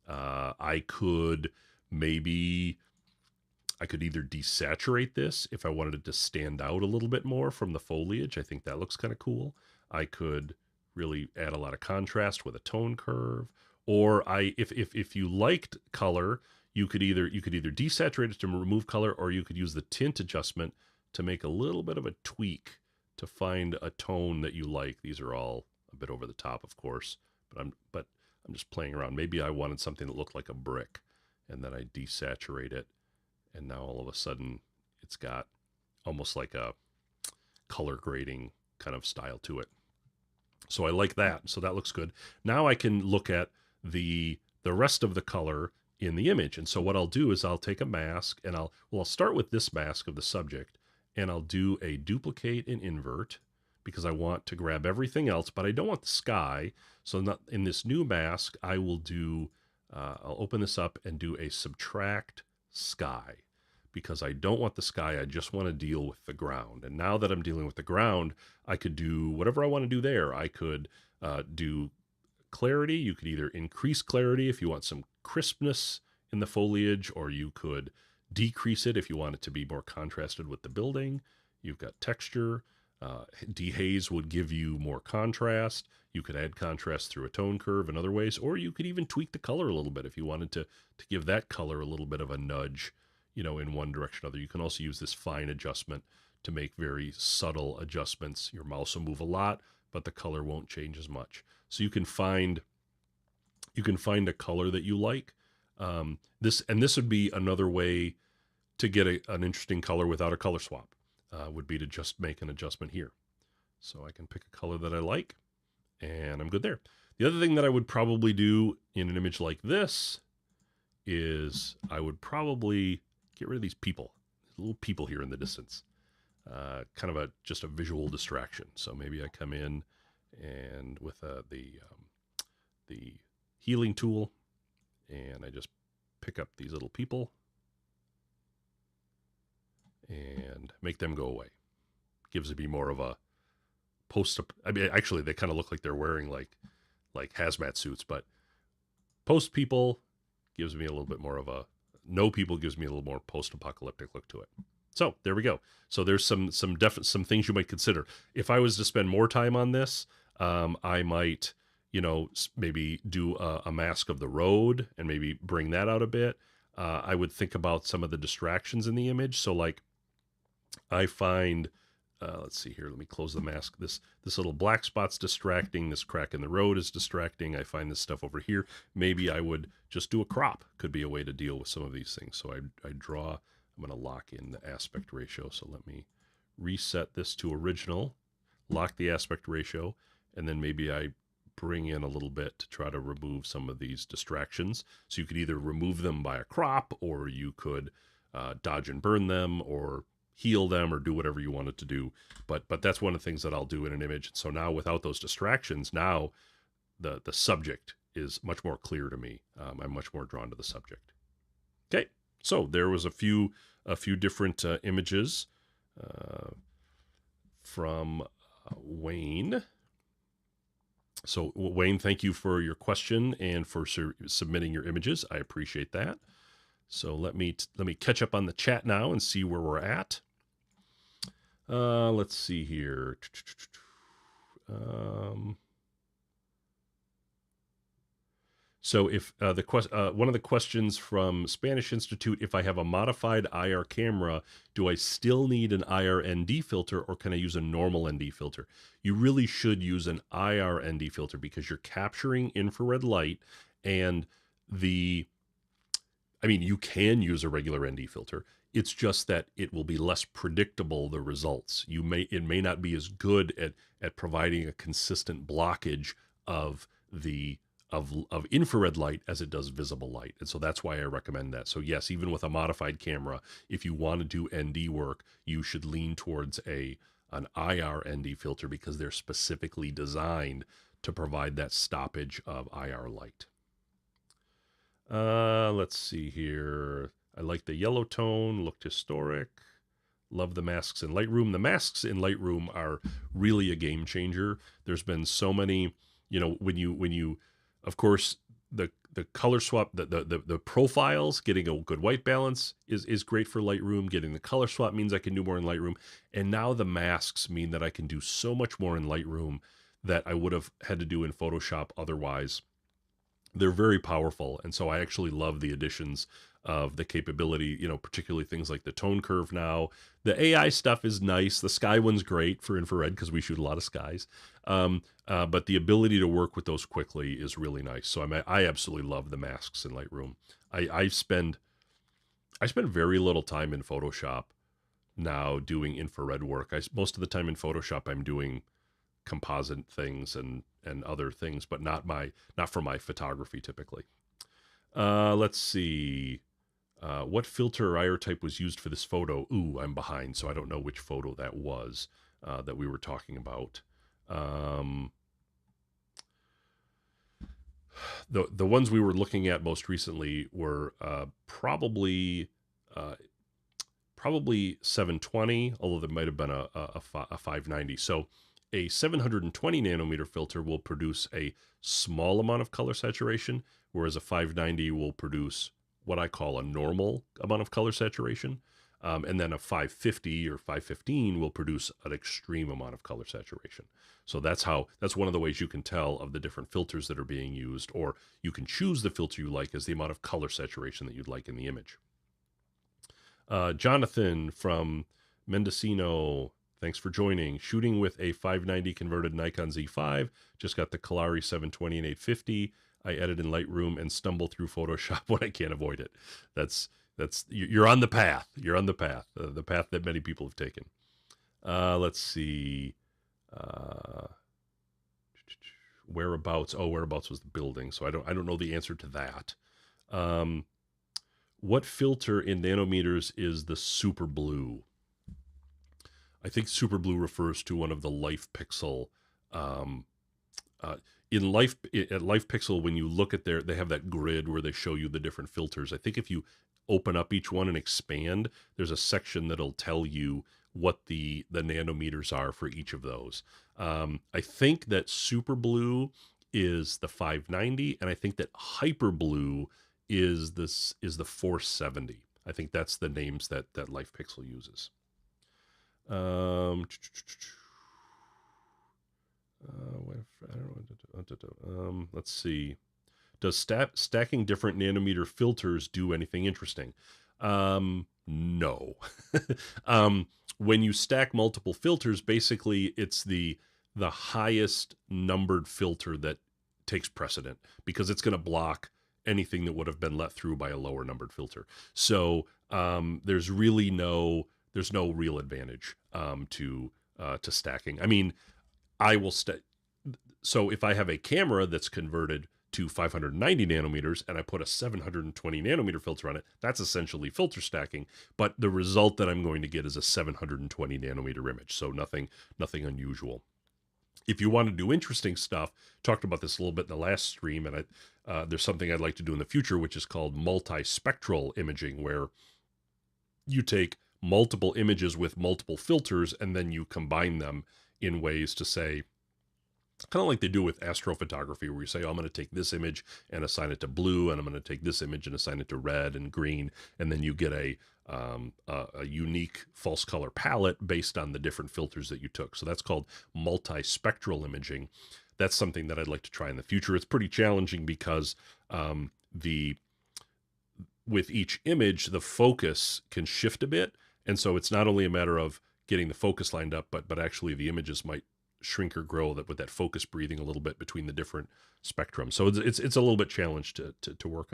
I could either desaturate this if I wanted it to stand out a little bit more from the foliage. I think that looks kind of cool. I could really add a lot of contrast with a tone curve. Or if you liked color, you could either desaturate it to remove color, or you could use the tint adjustment to make a little bit of a tweak to find a tone that you like. These are all a bit over the top, of course, but I'm just playing around. Maybe I wanted something that looked like a brick, and then I desaturate it, and now all of a sudden it's got almost like a color grading kind of style to it. So I like that. So that looks good. Now I can look at the rest of the color in the image. And so what I'll do is I'll take a mask, and I'll start with this mask of the subject, and I'll do a duplicate and invert because I want to grab everything else, but I don't want the sky. So in this new mask, I will do, I'll open this up and do a subtract sky, because I don't want the sky. I just want to deal with the ground. And now that I'm dealing with the ground, I could do whatever I want to do there. I could do clarity. You could either increase clarity if you want some crispness in the foliage, or you could decrease it if you want it to be more contrasted with the building. You've got texture. Dehaze would give you more contrast. You could add contrast through a tone curve in other ways, or you could even tweak the color a little bit if you wanted to give that color a little bit of a nudge, you know, in one direction or other. You can also use this fine adjustment to make very subtle adjustments. Your mouse will move a lot, but the color won't change as much. So you can find a color that you like. This would be another way to get an interesting color without a color swap. Would be to just make an adjustment here. So I can pick a color that I like, and I'm good there. The other thing that I would probably do in an image like this is I would probably get rid of these people. There's little people here in the distance. Kind of just a visual distraction. So maybe I come in and with the healing tool, and I just pick up these little people and make them go away. Gives me more of a I mean, actually, they kind of look like they're wearing like hazmat suits, but post people gives me a little bit more of a, no people gives me a little more post-apocalyptic look to it. So there we go. So there's some things you might consider. If I was to spend more time on this, I might, you know, maybe do a mask of the road and maybe bring that out a bit. I would think about some of the distractions in the image. So like I find, let's see here, let me close the mask. This little black spot's distracting. This crack in the road is distracting. I find this stuff over here. Maybe I would just do a crop. Could be a way to deal with some of these things. So I draw, I'm going to lock in the aspect ratio. So let me reset this to original, lock the aspect ratio, and then maybe I bring in a little bit to try to remove some of these distractions. So you could either remove them by a crop, or you could dodge and burn them or heal them or do whatever you want it to do. But that's one of the things that I'll do in an image. So now without those distractions, now the subject is much more clear to me. I'm much more drawn to the subject. Okay, so there was a few different images from Wayne. So Wayne, thank you for your question and for submitting your images. I appreciate that. So let me catch up on the chat now and see where we're at. Let's see here. So if one of the questions from Spanish Institute, if I have a modified IR camera, do I still need an IR ND filter or can I use a normal ND filter? You really should use an IR ND filter because you're capturing infrared light and you can use a regular ND filter. It's just that it will be less predictable, the results. It may not be as good at providing a consistent blockage of infrared light as it does visible light. And so that's why I recommend that. So yes, even with a modified camera, if you want to do ND work, you should lean towards an IR ND filter because they're specifically designed to provide that stoppage of IR light. Let's see here. I like the yellow tone, looked historic. Love the masks in Lightroom. The masks in Lightroom are really a game changer. There's been so many, when you of course, the color swap, the profiles, getting a good white balance is great for Lightroom. Getting the color swap means I can do more in Lightroom. And now the masks mean that I can do so much more in Lightroom that I would have had to do in Photoshop otherwise. They're very powerful. And so I actually love the additions of the capability, particularly things like the tone curve now. The AI stuff is nice. The sky one's great for infrared because we shoot a lot of skies. But the ability to work with those quickly is really nice. So I absolutely love the masks in Lightroom. I spend very little time in Photoshop now doing infrared work. Most of the time in Photoshop, I'm doing composite things and other things, but not for my photography typically. Let's see. What filter or IR type was used for this photo? Ooh, I'm behind, so I don't know which photo that was that we were talking about. The ones we were looking at most recently were probably 720, although there might have been a 590. So a 720 nanometer filter will produce a small amount of color saturation, whereas a 590 will produce what I call a normal amount of color saturation. And then a 550 or 515 will produce an extreme amount of color saturation. So that's one of the ways you can tell of the different filters that are being used, or you can choose the filter you like as the amount of color saturation that you'd like in the image. Jonathan from Mendocino, thanks for joining. Shooting with a 590 converted Nikon Z5, just got the Kalari 720 and 850. I edit in Lightroom and stumble through Photoshop when I can't avoid it. You're on the path. You're on the path that many people have taken. Let's see. Whereabouts? Oh, whereabouts was the building. So I don't know the answer to that. What filter in nanometers is the super blue? I think super blue refers to one of the Life Pixel. At Life Pixel, when you look at they have that grid where they show you the different filters. I think if you open up each one and expand, there's a section that'll tell you what the nanometers are for each of those. I think that super blue is the 590, and I think that hyper blue is the 470. I think that's the names that Life Pixel uses. Let's see. Does stacking different nanometer filters do anything interesting? No. When you stack multiple filters, basically it's the highest numbered filter that takes precedent because it's going to block anything that would have been let through by a lower numbered filter. So there's no real advantage to stacking. I mean, I will so if I have a camera that's converted to 590 nanometers and I put a 720 nanometer filter on it, that's essentially filter stacking. But the result that I'm going to get is a 720 nanometer image. So nothing unusual. If you want to do interesting stuff, talked about this a little bit in the last stream, and there's something I'd like to do in the future, which is called multispectral imaging, where you take multiple images with multiple filters and then you combine them in ways to say, kind of like they do with astrophotography, where you say, oh, I'm going to take this image and assign it to blue, and I'm going to take this image and assign it to red and green, and then you get a unique false color palette based on the different filters that you took. So that's called multispectral imaging. That's something that I'd like to try in the future. It's pretty challenging because with each image, the focus can shift a bit. And so it's not only a matter of getting the focus lined up, but actually the images might shrink or grow with that focus breathing a little bit between the different spectrums. So it's a little bit challenged to work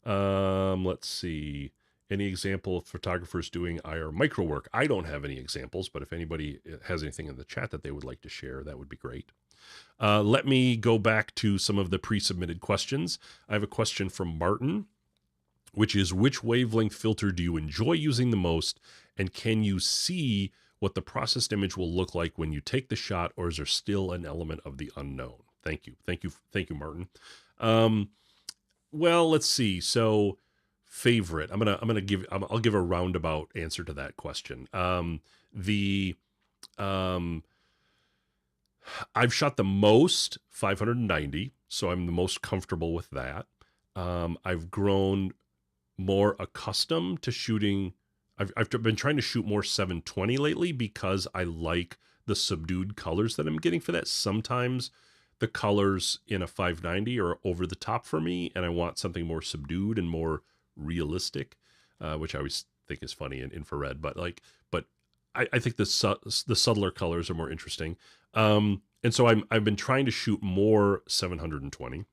on. Let's see. Any example of photographers doing IR micro work? I don't have any examples, but if anybody has anything in the chat that they would like to share, that would be great. Let me go back to some of the pre-submitted questions. I have a question from Martin, which is, which wavelength filter do you enjoy using the most? And can you see what the processed image will look like when you take the shot, or is there still an element of the unknown? Thank you, Martin. Well, let's see. So, favorite. I'll give a roundabout answer to that question. I've shot the most 590, so I'm the most comfortable with that. I've grown more accustomed to shooting. I've been trying to shoot more 720 lately because I like the subdued colors that I'm getting for that. Sometimes the colors in a 590 are over the top for me, and I want something more subdued and more realistic, which I always think is funny in infrared. But I think the subtler colors are more interesting. And so I've been trying to shoot more 720.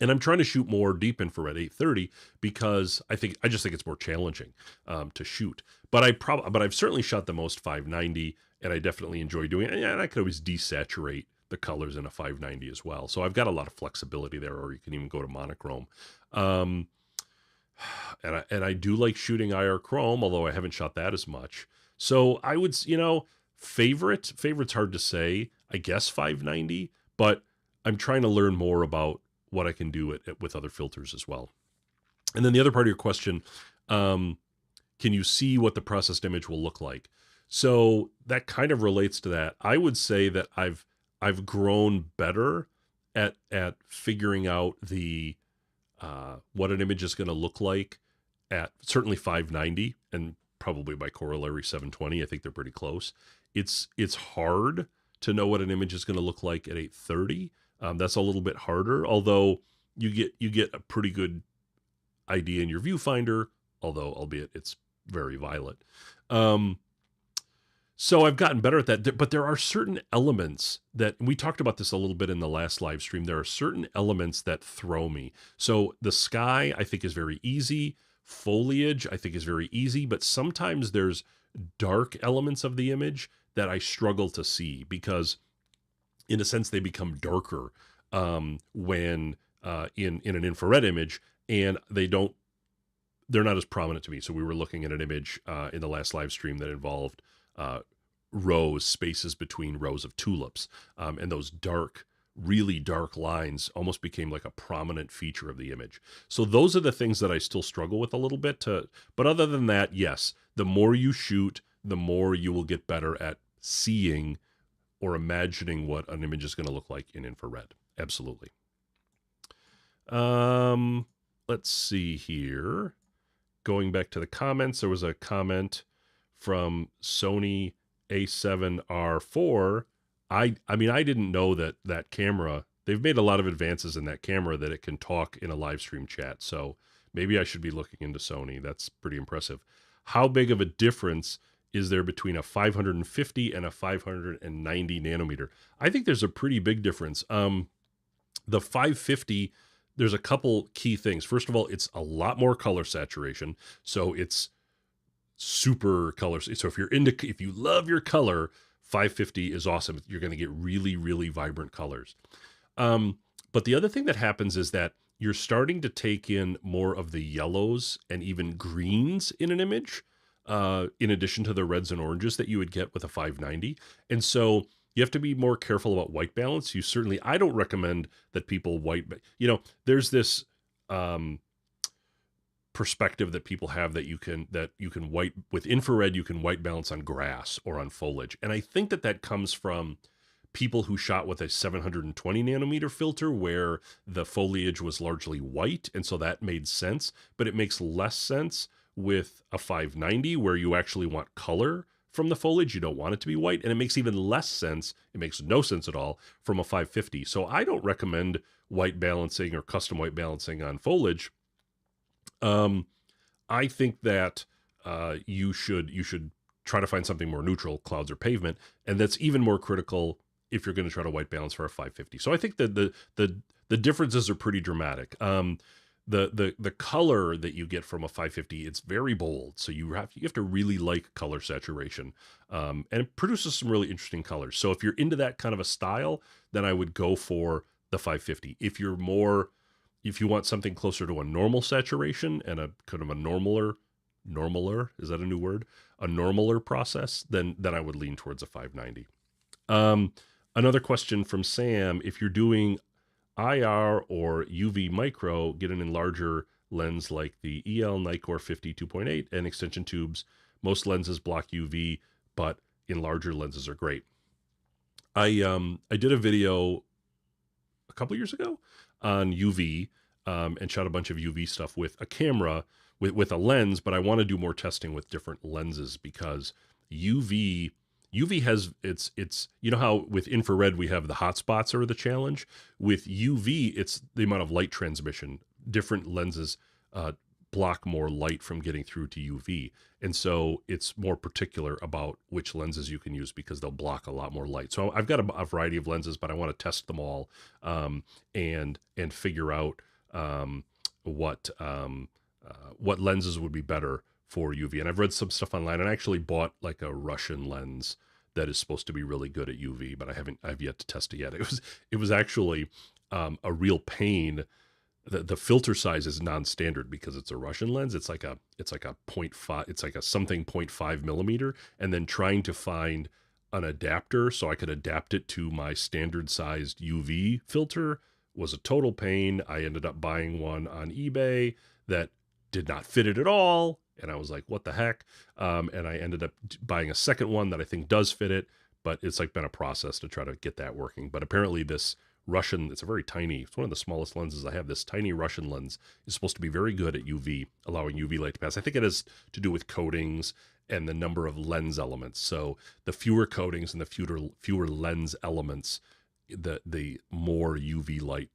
And I'm trying to shoot more deep infrared 830 because I just think it's more challenging to shoot. But I've certainly shot the most 590, and I definitely enjoy doing it. And I could always desaturate the colors in a 590 as well. So I've got a lot of flexibility there, or you can even go to monochrome. And I do like shooting IR chrome, although I haven't shot that as much. So I would, favorite's hard to say. I guess 590, but I'm trying to learn more about what I can do with other filters as well. And then the other part of your question, can you see what the processed image will look like? So that kind of relates to that. I would say that I've grown better at figuring out what an image is going to look like at certainly 590 and probably by corollary 720. I think they're pretty close. It's hard to know what an image is going to look like at 830. That's a little bit harder, although you get a pretty good idea in your viewfinder, albeit it's very violet. So I've gotten better at that, but there are certain elements that, we talked about this a little bit in the last live stream, there are certain elements that throw me. So the sky, I think, is very easy. Foliage, I think, is very easy, but sometimes there's dark elements of the image that I struggle to see because, in a sense, they become darker when in an infrared image, and they're not as prominent to me. So we were looking at an image in the last live stream that involved spaces between rows of tulips, and those really dark lines almost became like a prominent feature of the image. So those are the things that I still struggle with a little bit. But other than that, yes, the more you shoot, the more you will get better at seeing or imagining what an image is going to look like in infrared. Absolutely. Let's see here. Going back to the comments, there was a comment from Sony A7R4. I mean, I didn't know that camera, they've made a lot of advances in that camera that it can talk in a live stream chat. So maybe I should be looking into Sony. That's pretty impressive. How big of a difference is there between a 550 and a 590 nanometer? I think there's a pretty big difference. The 550, there's a couple key things. First of all, it's a lot more color saturation. So it's super color. So if you love your color, 550 is awesome. You're going to get really, really vibrant colors. But the other thing that happens is that you're starting to take in more of the yellows and even greens in an image, in addition to the reds and oranges that you would get with a 590. And so you have to be more careful about white balance. I don't recommend that people there's this perspective that people have that you can white with infrared, you can white balance on grass or on foliage. And I think that comes from people who shot with a 720 nanometer filter where the foliage was largely white. And so that made sense, but it makes less sense with a 590 where you actually want color from the foliage. You don't want it to be white. And it makes even less sense. It makes no sense at all from a 550. So I don't recommend white balancing or custom white balancing on foliage. I think that you should try to find something more neutral, clouds or pavement. And that's even more critical if you're going to try to white balance for a 550. So I think that the differences are pretty dramatic. The color that you get from a 550, it's very bold. So you have to really like color saturation. And it produces some really interesting colors. So if you're into that kind of a style, then I would go for the 550. If you want something closer to a normal saturation and a kind of a normaler, is that a new word? A normaler process, then I would lean towards a 590. Another question from Sam, if you're doing IR or UV micro, get an enlarger lens like the EL Nikkor 50 2.8 and extension tubes. Most lenses block UV, but enlarger lenses are great. I did a video a couple years ago on UV and shot a bunch of UV stuff with a camera with a lens, but I want to do more testing with different lenses because UV has it's you know how with infrared we have the hot spots are the challenge. With UV, it's the amount of light transmission. Different lenses block more light from getting through to UV. And so it's more particular about which lenses you can use because they'll block a lot more light. So I've got a variety of lenses, but I want to test them all and figure out what lenses would be better for UV. And I've read some stuff online, and I actually bought like a Russian lens that is supposed to be really good at UV, but I've yet to test it yet. It was actually a real pain. The filter size is non-standard because it's a Russian lens. It's like a 0.5, it's like a something 0.5 millimeter, and then trying to find an adapter so I could adapt it to my standard sized UV filter was a total pain. I ended up buying one on eBay that did not fit it at all. And I was like, what the heck? And I ended up buying a second one that I think does fit it, but it's like been a process to try to get that working. But apparently this Russian, it's one of the smallest lenses I have. This tiny Russian lens is supposed to be very good at UV, allowing UV light to pass. I think it has to do with coatings and the number of lens elements. So the fewer coatings and the fewer lens elements, the more UV light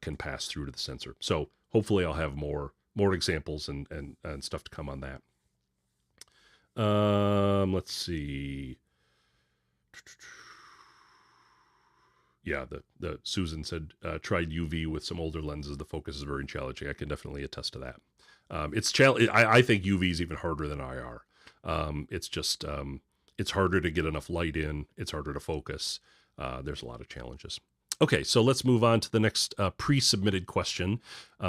can pass through to the sensor. So hopefully I'll have more examples and stuff to come on that. Let's see. Yeah, the Susan said, tried UV with some older lenses. The focus is very challenging. I can definitely attest to that. I think UV is even harder than IR. It's just, it's harder to get enough light in. It's harder to focus. There's a lot of challenges. Okay, so let's move on to the next pre-submitted question.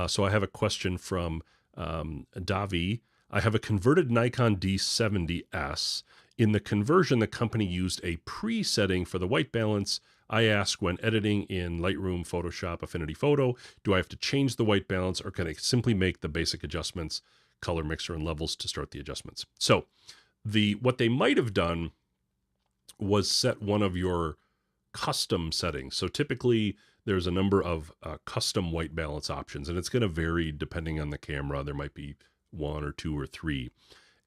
So I have a question from Davi. I have a converted Nikon D70S. In the conversion, the company used a pre-setting for the white balance. I ask, when editing in Lightroom, Photoshop, Affinity Photo, do I have to change the white balance, or can I simply make the basic adjustments, color mixer and levels to start the adjustments? So what they might have done was set one of your custom settings. So typically there's a number of custom white balance options, and it's going to vary depending on the camera. There might be 1 or 2 or 3,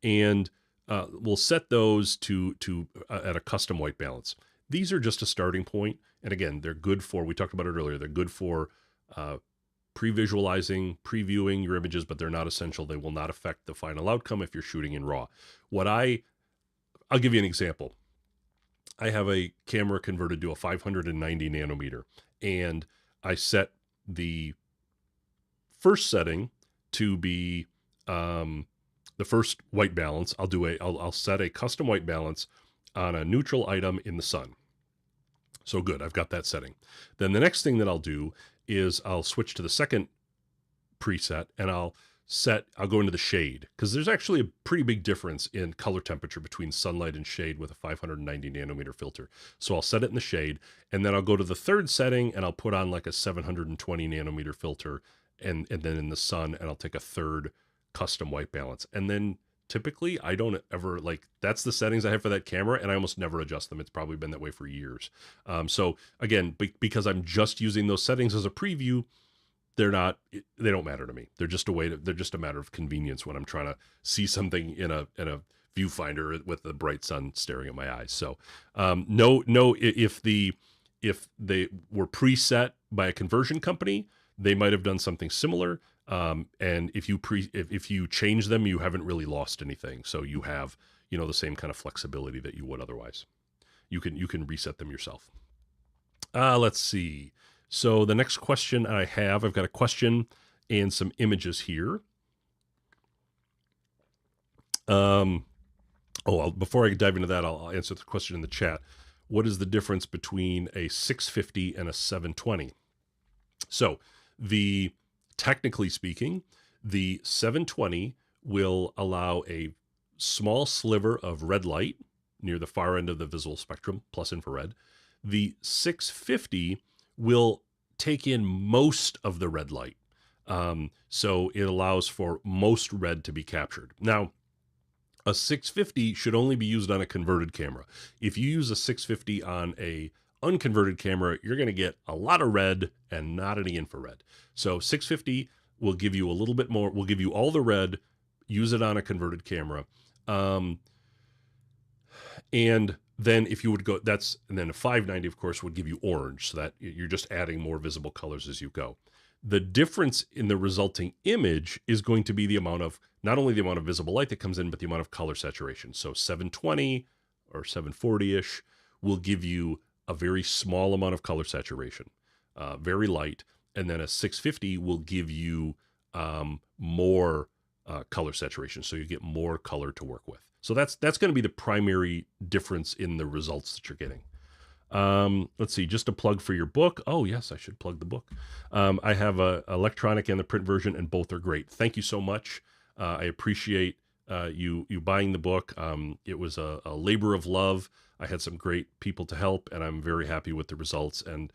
and we'll set those to at a custom white balance. These are just a starting point, and again, they're good for, we talked about it earlier, they're good for pre-visualizing, previewing your images, but they're not essential. They will not affect the final outcome if you're shooting in RAW. I'll give you an example. I have a camera converted to a 590 nanometer, and I set the first setting to be the first white balance. I'll set a custom white balance on a neutral item in the sun. So good, I've got that setting. Then the next thing that I'll do is I'll switch to the second preset and I'll go into the shade, because there's actually a pretty big difference in color temperature between sunlight and shade with a 590 nanometer filter. So I'll set it in the shade, and then I'll go to the third setting and I'll put on like a 720 nanometer filter, and then in the sun, and I'll take a third custom white balance. And then typically I don't ever, like, that's the settings I have for that camera, and I almost never adjust them. It's probably been that way for years. So again, because I'm just using those settings as a preview, they don't matter to me. They're just a matter of convenience when I'm trying to see something in a viewfinder with the bright sun staring at my eyes. So if they were preset by a conversion company, they might have done something similar. And if you change them, you haven't really lost anything. So you have, the same kind of flexibility that you would otherwise. You can reset them yourself. Let's see. So the next question I've got a question and some images here. Before I dive into that, I'll answer the question in the chat. What is the difference between a 650 and a 720? So technically speaking, the 720 will allow a small sliver of red light near the far end of the visual spectrum, plus infrared. The 650 will take in most of the red light. So it allows for most red to be captured. Now, a 650 should only be used on a converted camera. If you use a 650 on a unconverted camera, you're going to get a lot of red and not any infrared. So 650 will give you a little bit more, will give you all the red, use it on a converted camera. And then if you would go, and then a 590, of course, would give you orange, so that you're just adding more visible colors as you go. The difference in the resulting image is going to be not only the amount of visible light that comes in, but the amount of color saturation. So 720 or 740-ish will give you a very small amount of color saturation, very light. And then a 650 will give you more color saturation, so you get more color to work with. So that's going to be the primary difference in the results that you're getting. Let's see, just a plug for your book. Oh yes, I should plug the book. I have a electronic and the print version, and both are great. Thank you so much. I appreciate you buying the book. It was a labor of love. I had some great people to help, and I'm very happy with the results. And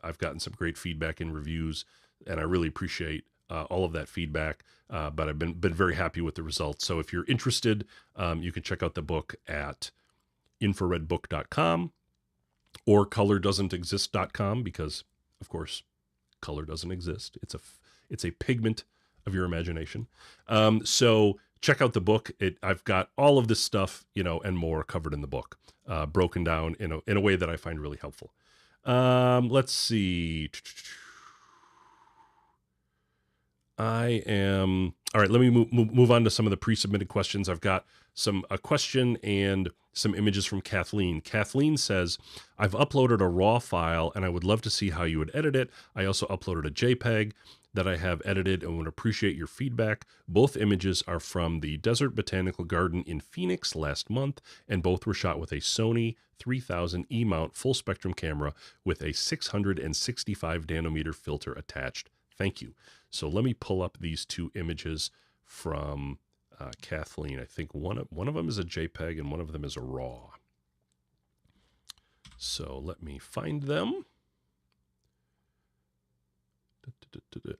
I've gotten some great feedback in reviews, and I really appreciate all of that feedback. But I've been very happy with the results. So if you're interested, you can check out the book at infraredbook.com or colordoesn'texist.com, because of course color doesn't exist. It's a pigment of your imagination. So check out the book. I've got all of this stuff, and more covered in the book, broken down in a way that I find really helpful. Let's see. All right, let me move on to some of the pre-submitted questions. I've got a question and some images from Kathleen. Kathleen says, I've uploaded a RAW file and I would love to see how you would edit it. I also uploaded a JPEG that I have edited and would appreciate your feedback. Both images are from the Desert Botanical Garden in Phoenix last month, and both were shot with a Sony 3000 E-mount full spectrum camera with a 665 nanometer filter attached. Thank you. So let me pull up these two images from Kathleen. I think one of them is a JPEG and one of them is a RAW. So let me find them.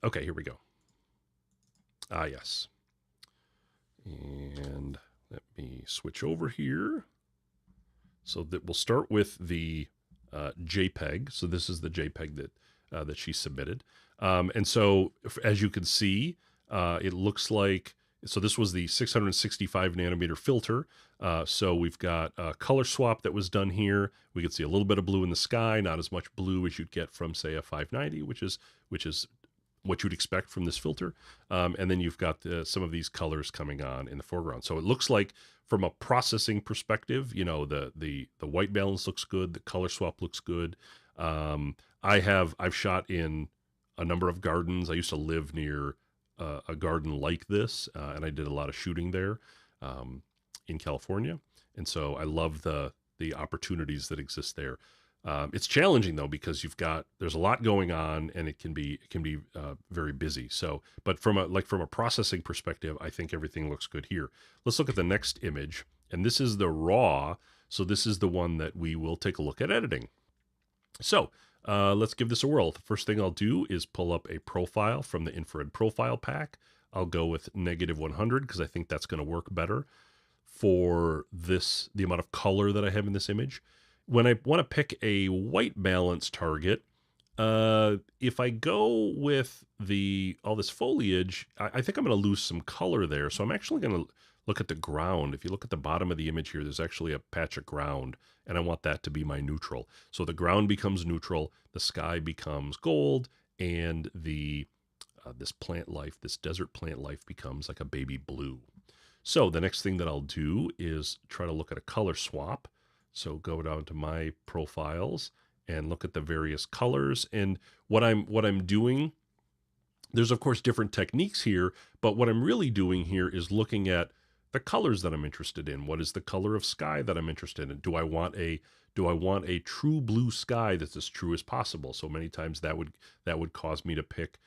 Okay, here we go. Yes. And let me switch over here. So that we'll start with the JPEG. So this is the JPEG that she submitted. And so as you can see, it looks like, so this was the 665 nanometer filter. So we've got a color swap that was done here. We can see a little bit of blue in the sky, not as much blue as you'd get from, say, a 590, which is what you'd expect from this filter. And then you've got some of these colors coming on in the foreground. So it looks like, from a processing perspective, the white balance looks good. The color swap looks good. I've shot in a number of gardens. I used to live near a garden like this, and I did a lot of shooting there in California. And so I love the opportunities that exist there. It's challenging though because there's a lot going on and it can be very busy. So, but from a processing perspective, I think everything looks good here. Let's look at the next image, and this is the raw. So this is the one that we will take a look at editing. So let's give this a whirl. The first thing I'll do is pull up a profile from the infrared profile pack. I'll go with -100 because I think that's going to work better for the amount of color that I have in this image. When I want to pick a white balance target, if I go with all this foliage, I think I'm going to lose some color there. So I'm actually going to look at the ground. If you look at the bottom of the image here, there's actually a patch of ground, and I want that to be my neutral. So the ground becomes neutral, the sky becomes gold, and this plant life, this desert plant life, becomes like a baby blue. So the next thing that I'll do is try to look at a color swap. So go down to my profiles and look at the various colors. And what I'm doing, there's of course different techniques here, but what I'm really doing here is looking at the colors that I'm interested in. What is the color of sky that I'm interested in? Do I want a true blue sky that's as true as possible? So many times that would cause me to pick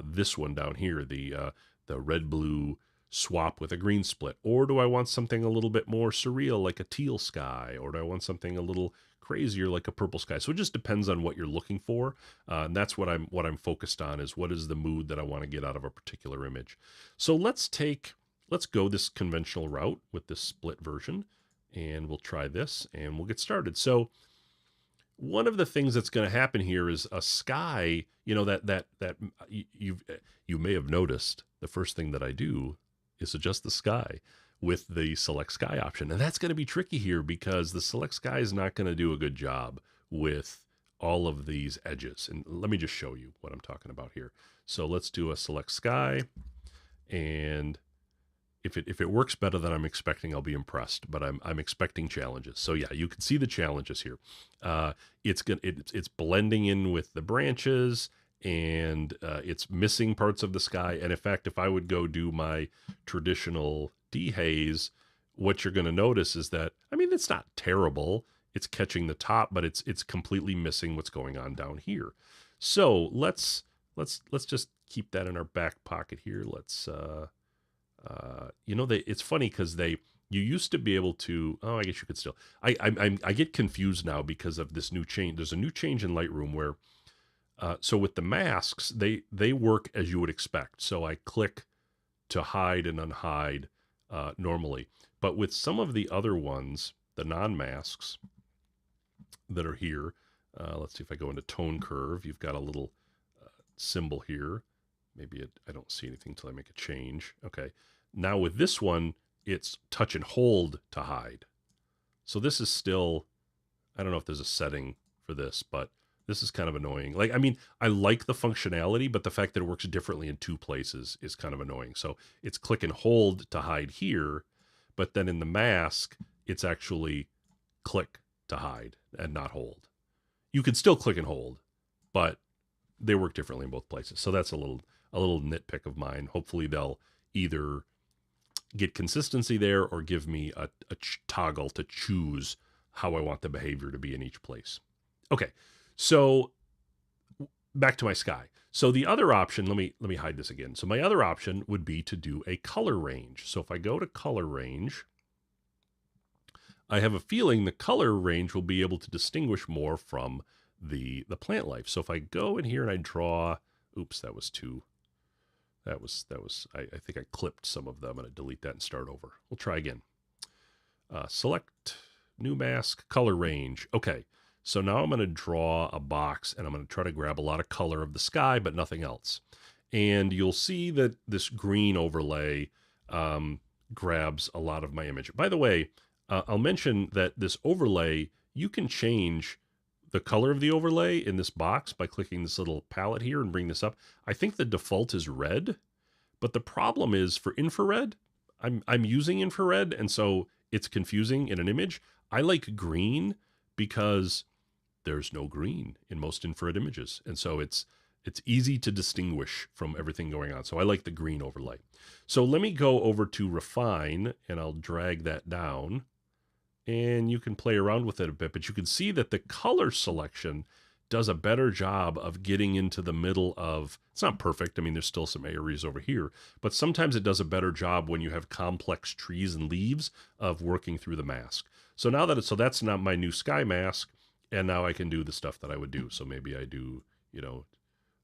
this one down here, the red blue swap with a green split. Or do I want something a little bit more surreal like a teal sky? Or do I want something a little crazier like a purple sky? So it just depends on what you're looking for. And that's what I'm focused on, is what is the mood that I want to get out of a particular image. So let's go this conventional route with this split version, and we'll try this and we'll get started. So one of the things that's going to happen here is a sky, that you may have noticed the first thing that I do is adjust the sky with the select sky option. And that's going to be tricky here because the select sky is not going to do a good job with all of these edges. And let me just show you what I'm talking about here. So let's do a select sky, and if it works better than I'm expecting, I'll be impressed. But I'm expecting challenges. So yeah, you can see the challenges here. It's blending in with the branches, and it's missing parts of the sky. And in fact, if I would go do my traditional dehaze, what you're going to notice is that, I mean, it's not terrible. It's catching the top, but it's completely missing what's going on down here. So let's just keep that in our back pocket here. Let's it's funny because you used to be able to, I guess you could still, I get confused now because of this new change. There's a new change in Lightroom where so with the masks, they work as you would expect. So I click to hide and unhide normally. But with some of the other ones, the non-masks that are here, let's see if I go into tone curve. You've got a little symbol here. Maybe I don't see anything until I make a change. Okay. Now with this one, it's touch and hold to hide. So this is still, I don't know if there's a setting for this, but this is kind of annoying. Like, I mean, I like the functionality, but the fact that it works differently in two places is kind of annoying. So it's click and hold to hide here, but then in the mask, it's actually click to hide and not hold. You could still click and hold, but they work differently in both places. So that's a little nitpick of mine. Hopefully they'll either get consistency there or give me a toggle to choose how I want the behavior to be in each place. Okay. So back to my sky. So the other option, let me hide this again. So my other option would be to do a color range. So if I go to color range, I have a feeling the color range will be able to distinguish more from the plant life. So if I go in here and I draw, oops, that was I think I clipped some of them. I'm going to delete that and start over. We'll try again. Select new mask, color range. Okay. So now I'm going to draw a box and I'm going to try to grab a lot of color of the sky, but nothing else. And you'll see that this green overlay grabs a lot of my image. By the way, I'll mention that this overlay, you can change the color of the overlay in this box by clicking this little palette here and bring this up. I think the default is red, but the problem is for infrared, I'm using infrared, and so it's confusing in an image. I like green because there's no green in most infrared images. And so it's easy to distinguish from everything going on. So I like the green overlay. So let me go over to refine and I'll drag that down and you can play around with it a bit, but you can see that the color selection does a better job of getting into the middle of, it's not perfect. I mean, there's still some areas over here, but sometimes it does a better job when you have complex trees and leaves of working through the mask. So now that so that's not my new sky mask, and now I can do the stuff that I would do. So maybe I do, you know,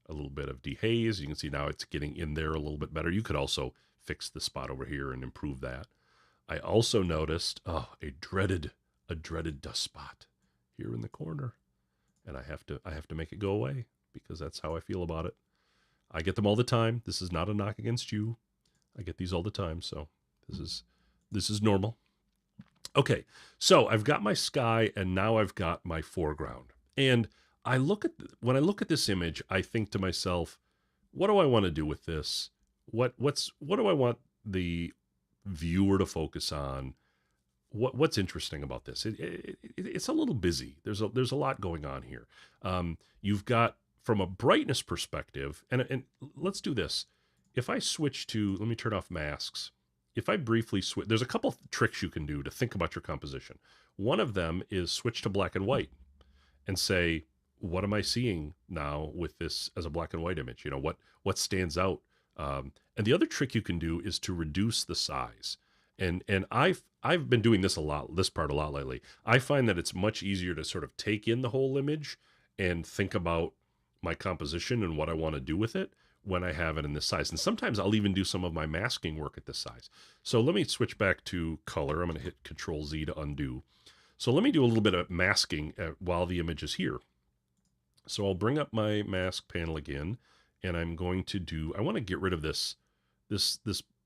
a little bit of dehaze. You can see now it's getting in there a little bit better. You could also fix the spot over here and improve that. I also noticed a dreaded dust spot here in the corner, and I have to make it go away because that's how I feel about it. I get them all the time. This is not a knock against you. I get these all the time, so this is normal. Okay, so I've got my sky, and now I've got my foreground. And when I look at this image, I think to myself, what do I want to do with this? What do I want the viewer to focus on? What's interesting about this? It's a little busy. There's a lot going on here. You've got, from a brightness perspective, and let's do this. If I switch to, let me turn off masks. If I briefly switch, there's a couple tricks you can do to think about your composition. One of them is switch to black and white and say, what am I seeing now with this as a black and white image? You know, what stands out? And the other trick you can do is to reduce the size. And I've been doing this part a lot lately. I find that it's much easier to sort of take in the whole image and think about my composition and what I want to do with it when I have it in this size. And sometimes I'll even do some of my masking work at this size. So let me switch back to color. I'm going to hit Control Z to undo. So let me do a little bit of masking while the image is here. So I'll bring up my mask panel again, and I'm going to do, I want to get rid of this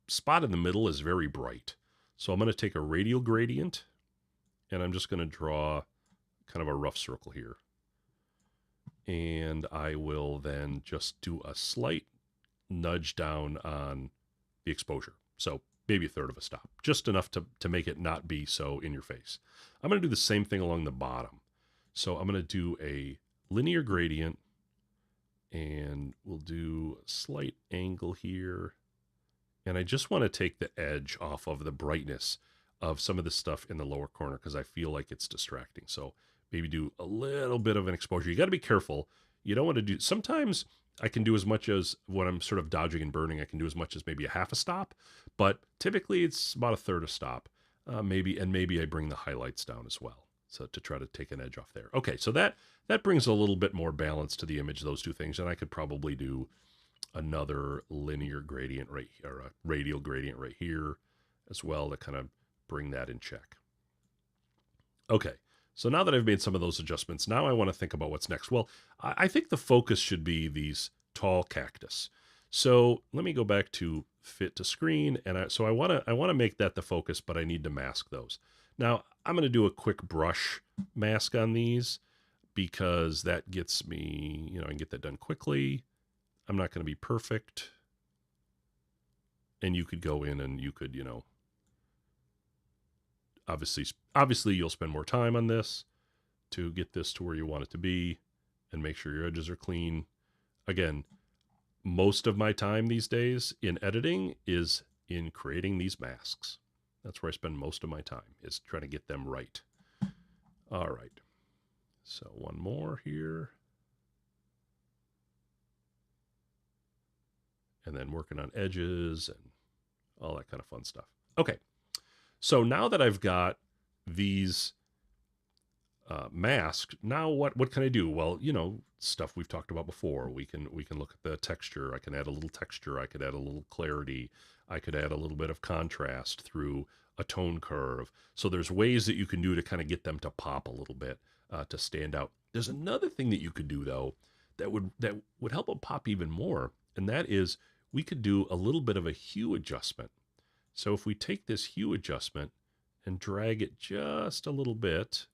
spot in the middle is very bright. So I'm going to take a radial gradient, and I'm just going to draw kind of a rough circle here. And I will then just do a slight nudge down on the exposure. So maybe a third of a stop, just enough to make it not be so in your face. I'm going to do the same thing along the bottom. So I'm going to do a linear gradient, and we'll do a slight angle here. And I just want to take the edge off of the brightness of some of the stuff in the lower corner because I feel like it's distracting. So maybe do a little bit of an exposure. You got to be careful. You don't want to do, sometimes I can do as much as, when I'm sort of dodging and burning, I can do as much as maybe a half a stop, but typically it's about a third a stop. Maybe I bring the highlights down as well. So to try to take an edge off there. Okay, so that brings a little bit more balance to the image, those two things. And I could probably do another linear gradient right here, or a radial gradient right here as well to kind of bring that in check. Okay, so now that I've made some of those adjustments, now I want to think about what's next. Well, I think the focus should be these tall cactus. So let me go back to fit to screen, and so I want to make that the focus, but I need to mask those. Now I'm going to do a quick brush mask on these because that gets me, you know, I can get that done quickly. I'm not going to be perfect. And you could go in and you could, you know, obviously you'll spend more time on this to get this to where you want it to be and make sure your edges are clean. Again, most of my time these days in editing is in creating these masks. That's where I spend most of my time, is trying to get them right. All right. So one more here. And then working on edges and all that kind of fun stuff. Okay, so now that I've got these masked, now what can I do? Well, you know, stuff we've talked about before. We can look at the texture. I can add a little texture. I could add a little clarity. I could add a little bit of contrast through a tone curve. So there's ways that you can do to kind of get them to pop a little bit, to stand out. There's another thing that you could do though that would help them pop even more, and that is, we could do a little bit of a hue adjustment. So if we take this hue adjustment and drag it just a little bit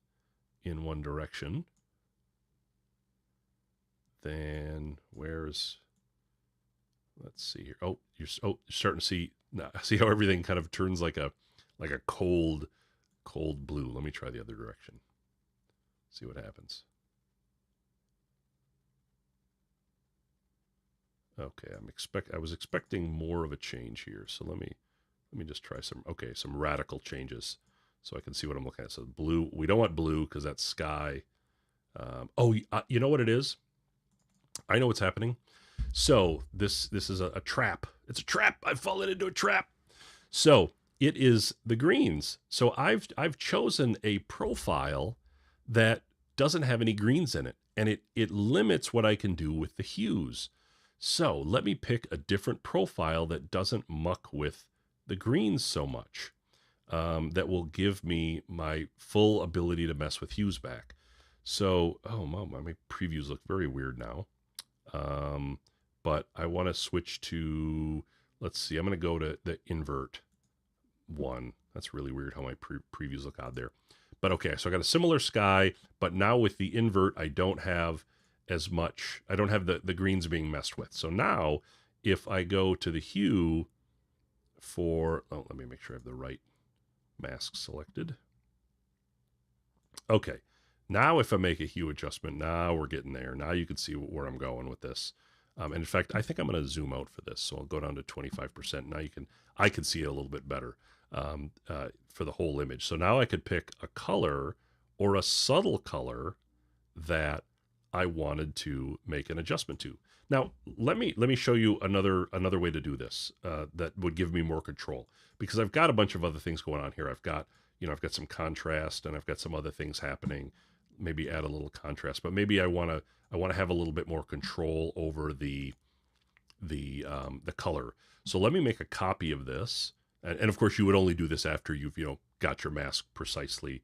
in one direction, then let's see here. Oh, you're starting to see, see how everything kind of turns like a cold blue. Let me try the other direction. See what happens. Okay, I was expecting more of a change here, so let me just try some radical changes. so I can see what I'm looking at. So blue, we don't want blue because that's sky. Oh, you know what it is? I know what's happening. So this is a trap. It's a trap. I've fallen into a trap. So it is the greens. So I've chosen a profile that doesn't have any greens in it, and it limits what I can do with the hues. So let me pick a different profile that doesn't muck with the greens so much. That will give me my full ability to mess with hues back. So, oh, my previews look very weird now. But I want to switch to, let's see, I'm going to go to the invert one. That's really weird how my previews look odd there. But okay, so I got a similar sky, but now with the invert, I don't have as much, I don't have the greens being messed with. So now if I go to the hue for, oh, let me make sure I have the right mask selected. Okay, now if I make a hue adjustment, now we're getting there. Now you can see where I'm going with this. And in fact, I think I'm going to zoom out for this. So I'll go down to 25%. Now I can see it a little bit better for the whole image. So now I could pick a color or a subtle color that I wanted to make an adjustment to. Now, let me show you another way to do this that would give me more control, because I've got a bunch of other things going on here. I've got some contrast, and I've got some other things happening. Maybe add a little contrast, but maybe I want to have a little bit more control over the color. So let me make a copy of this, and of course you would only do this after you've got your mask precisely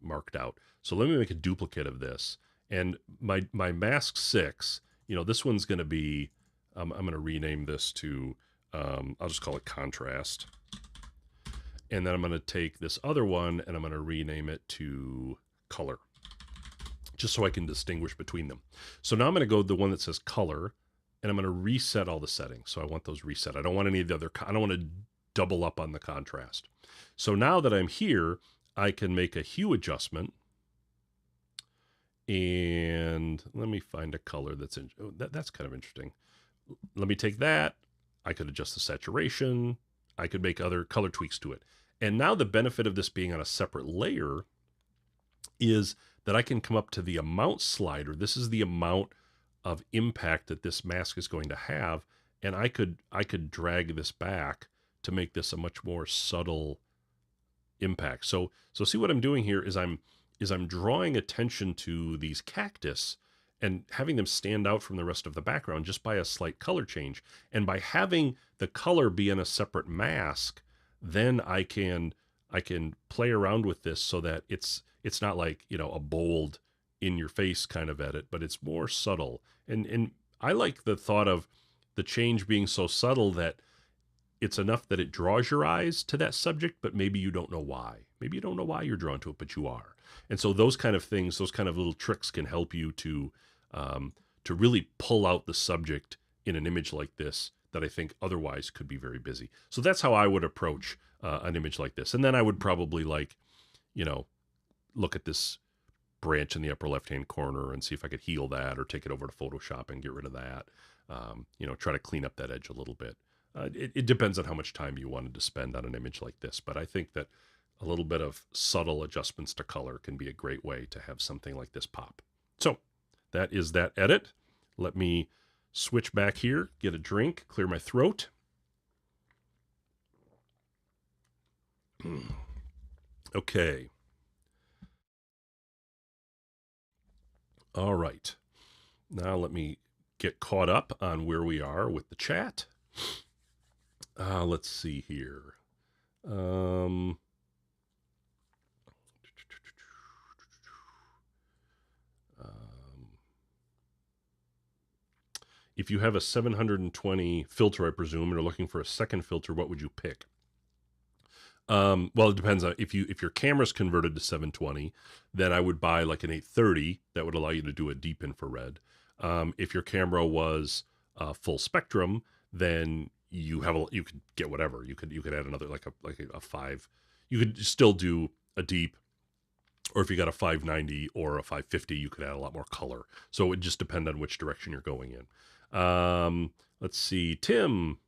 marked out. So let me make a duplicate of this, and my mask 6. This one's going to be, I'm going to rename this to, I'll just call it contrast. And then I'm going to take this other one and I'm going to rename it to color, just so I can distinguish between them. So now I'm going to go to the one that says color, and I'm going to reset all the settings. So I want those reset. I don't want any of the other, I don't want to double up on the contrast. So now that I'm here, I can make a hue adjustment. And let me find a color that's that's kind of interesting. Let me take that. I could adjust the saturation. I could make other color tweaks to it. And now the benefit of this being on a separate layer is that I can come up to the amount slider. This is the amount of impact that this mask is going to have. And I could drag this back to make this a much more subtle impact. So see what I'm doing here is I'm drawing attention to these cactus and having them stand out from the rest of the background just by a slight color change. And by having the color be in a separate mask, then I can play around with this so that it's not like, a bold in your face kind of edit, but it's more subtle. And I like the thought of the change being so subtle that it's enough that it draws your eyes to that subject, but maybe you don't know why. Maybe you don't know why you're drawn to it, but you are. And so those kind of things, those kind of little tricks can help you to really pull out the subject in an image like this that I think otherwise could be very busy. So that's how I would approach an image like this. And then I would probably look at this branch in the upper left-hand corner and see if I could heal that or take it over to Photoshop and get rid of that. Try to clean up that edge a little bit. It depends on how much time you wanted to spend on an image like this, but I think that a little bit of subtle adjustments to color can be a great way to have something like this pop. So that is that edit. Let me switch back here, get a drink, clear my throat. Okay. All right. Now let me get caught up on where we are with the chat. Let's see here. If you have a 720 filter, I presume, and are looking for a second filter, what would you pick? Well, it depends on if your camera's converted to 720, then I would buy like an 830 that would allow you to do a deep infrared. If your camera was full spectrum, then you could get whatever. You could add another like a 5. You could still do a deep, or if you got a 590 or a 550, you could add a lot more color. So it would just depend on which direction you're going in. Let's see. Tim,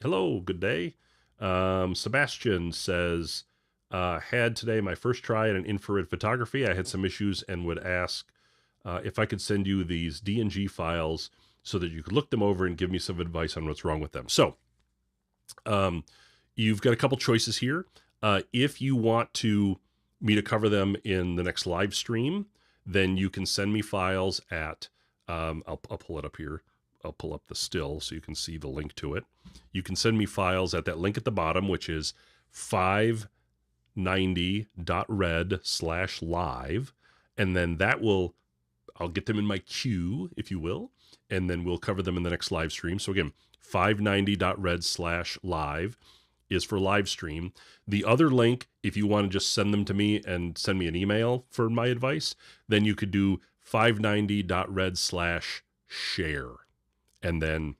hello, good day. Sebastian says, Had today my first try at an infrared photography. I had some issues and would ask if I could send you these DNG files so that you could look them over and give me some advice on what's wrong with them. So you've got a couple choices here. If you want me to cover them in the next live stream, then you can send me files at, I'll pull it up here. I'll pull up the still so you can see the link to it. You can send me files at that link at the bottom, which is 590.red/live. And then I'll get them in my queue, if you will, and then we'll cover them in the next live stream. So again, 590.red/live is for live stream. The other link, if you want to just send them to me and send me an email for my advice, then you could do 590.red/share. And then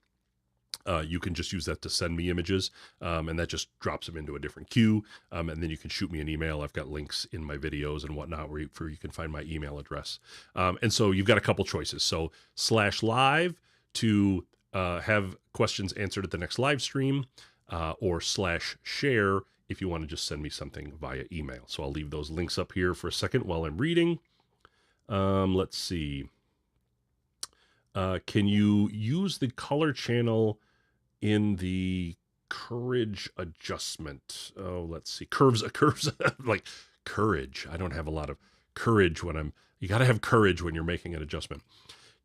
you can just use that to send me images, and that just drops them into a different queue. And then you can shoot me an email. I've got links in my videos and whatnot where you can find my email address. And so you've got a couple choices. So /live to have questions answered at the next live stream, or /share if you want to just send me something via email. So I'll leave those links up here for a second while I'm reading. Let's see. Can you use the color channel in the courage adjustment? Oh, let's see. Curves, like courage. I don't have a lot of courage you got to have courage when you're making an adjustment.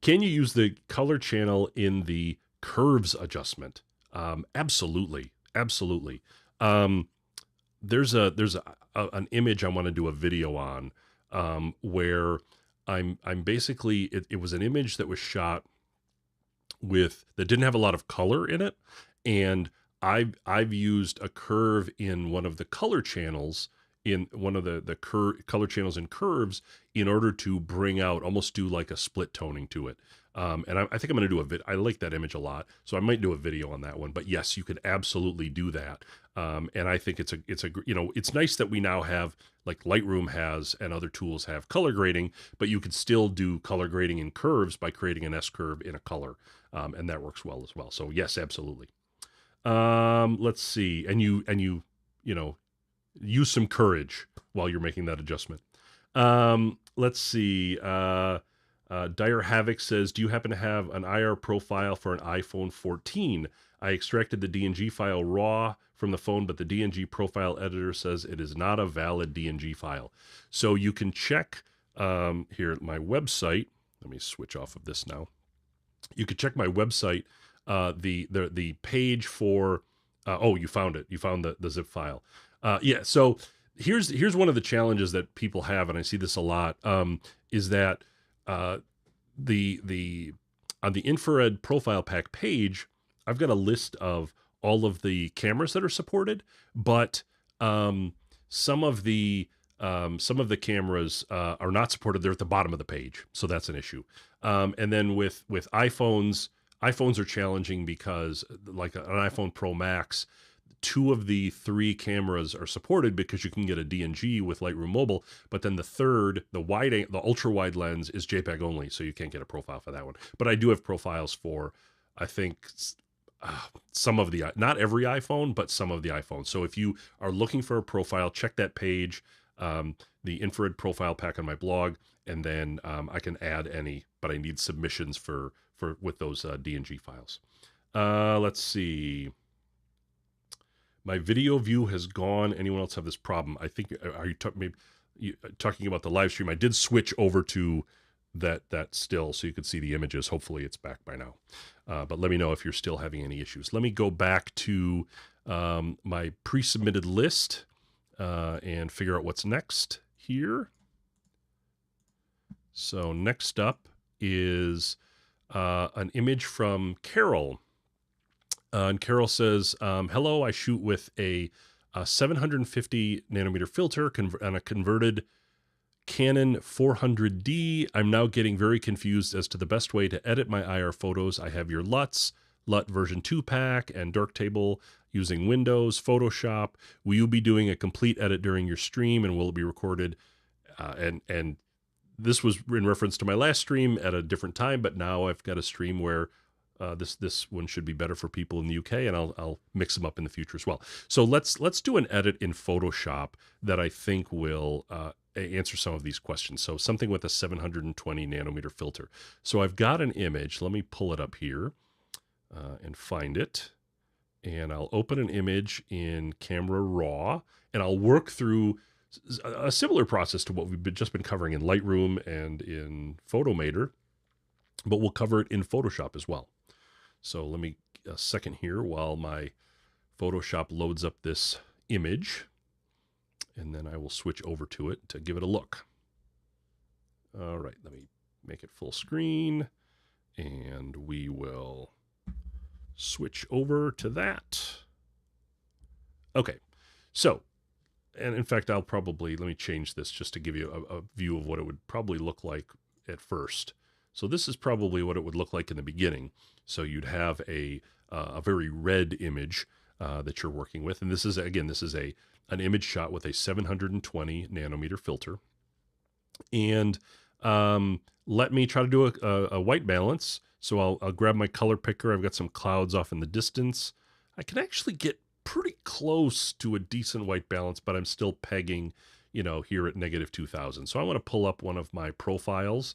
Can you use the color channel in the curves adjustment? Absolutely. Absolutely. There's an image I want to do a video on, where I'm basically, it was an image that was shot that didn't have a lot of color in it. And I've used a curve in one of the color channels, in one of the color channels and curves, in order to bring out, almost do like a split toning to it. And I think I'm going to do I like that image a lot, so I might do a video on that one. But yes, you could absolutely do that. And I think it's nice that we now have, like Lightroom has and other tools have, color grading, but you could still do color grading in curves by creating an S curve in a color. And that works well as well. So yes, absolutely. Let's see. And you use some courage while you're making that adjustment. Let's see. Dire Havoc says, do you happen to have an IR profile for an iPhone 14? I extracted the DNG file raw from the phone, but the DNG profile editor says it is not a valid DNG file. So you can check here at my website. Let me switch off of this now. You could check my website, the page for, oh, you found it. You found the zip file. Yeah, so here's one of the challenges that people have, and I see this a lot, is that on the infrared profile pack page, I've got a list of all of the cameras that are supported, but some of the cameras are not supported. They're at the bottom of the page, so that's an issue. And then with iPhones are challenging because, like an iPhone Pro Max, 2 of the 3 cameras are supported because you can get a DNG with Lightroom Mobile, but then the third, the ultra wide lens, is JPEG only, so you can't get a profile for that one. But I do have profiles for, I think, some of not every iPhone, but some of the iPhones. So if you are looking for a profile, check that page, the infrared profile pack on my blog, and then I can add any, but I need submissions with those DNG files. Let's see. My video view has gone. Anyone else have this problem? I think, are you talking about the live stream? I did switch over to that still so you could see the images. Hopefully it's back by now. But let me know if you're still having any issues. Let me go back to my pre-submitted list and figure out what's next here. So next up is an image from Carol. And Carol says, hello, I shoot with a 750 nanometer filter on a converted Canon 400D. I'm now getting very confused as to the best way to edit my IR photos. I have your LUT version 2 pack and Darktable using Windows, Photoshop. Will you be doing a complete edit during your stream, and will it be recorded? And this was in reference to my last stream at a different time, but now I've got a stream where This one should be better for people in the UK, and I'll mix them up in the future as well. So let's do an edit in Photoshop that I think will answer some of these questions. So something with a 720 nanometer filter. So I've got an image. Let me pull it up here and find it. And I'll open an image in Camera Raw, and I'll work through a similar process to what we've just been covering in Lightroom and in Photomator, but we'll cover it in Photoshop as well. So let me a second here while my Photoshop loads up this image, and then I will switch over to it to give it a look. All right, let me make it full screen, and we will switch over to that. Okay, so, and in fact, let me change this just to give you a view of what it would probably look like at first. So this is probably what it would look like in the beginning. So you'd have a very red image that you're working with. And this is, again, an image shot with a 720 nanometer filter. And let me try to do a white balance. So I'll grab my color picker. I've got some clouds off in the distance. I can actually get pretty close to a decent white balance, but I'm still pegging, here at -2000. So I want to pull up one of my profiles.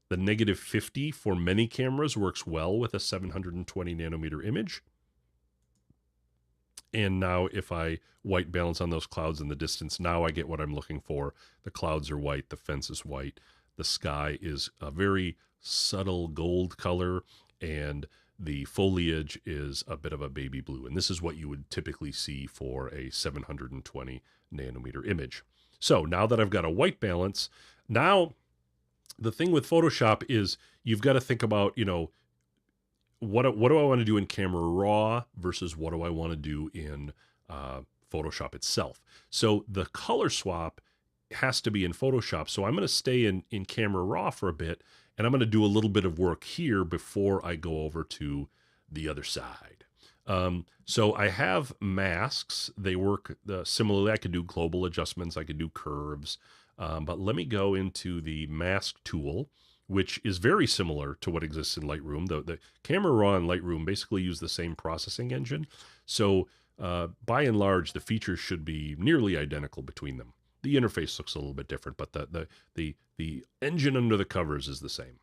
The -50 for many cameras works well with a 720 nanometer image. And now if I white balance on those clouds in the distance, now I get what I'm looking for. The clouds are white, the fence is white, the sky is a very subtle gold color, and the foliage is a bit of a baby blue. And this is what you would typically see for a 720 nanometer image. So now that I've got a white balance, now the thing with Photoshop is you've got to think about, what do I want to do in Camera Raw versus what do I want to do in Photoshop itself. So the color swap has to be in Photoshop. So I'm going to stay in Camera Raw for a bit, and I'm going to do a little bit of work here before I go over to the other side. So I have masks. They work similarly. I could do global adjustments. I could do curves. But let me go into the mask tool, which is very similar to what exists in Lightroom. The Camera Raw and Lightroom basically use the same processing engine. So by and large, the features should be nearly identical between them. The interface looks a little bit different, but the engine under the covers is the same.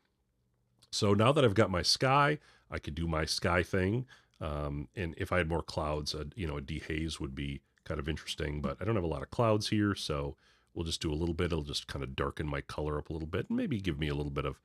So now that I've got my sky, I could do my sky thing. And if I had more clouds, a dehaze would be kind of interesting, but I don't have a lot of clouds here, so we'll just do a little bit. It'll just kind of darken my color up a little bit and maybe give me a little bit of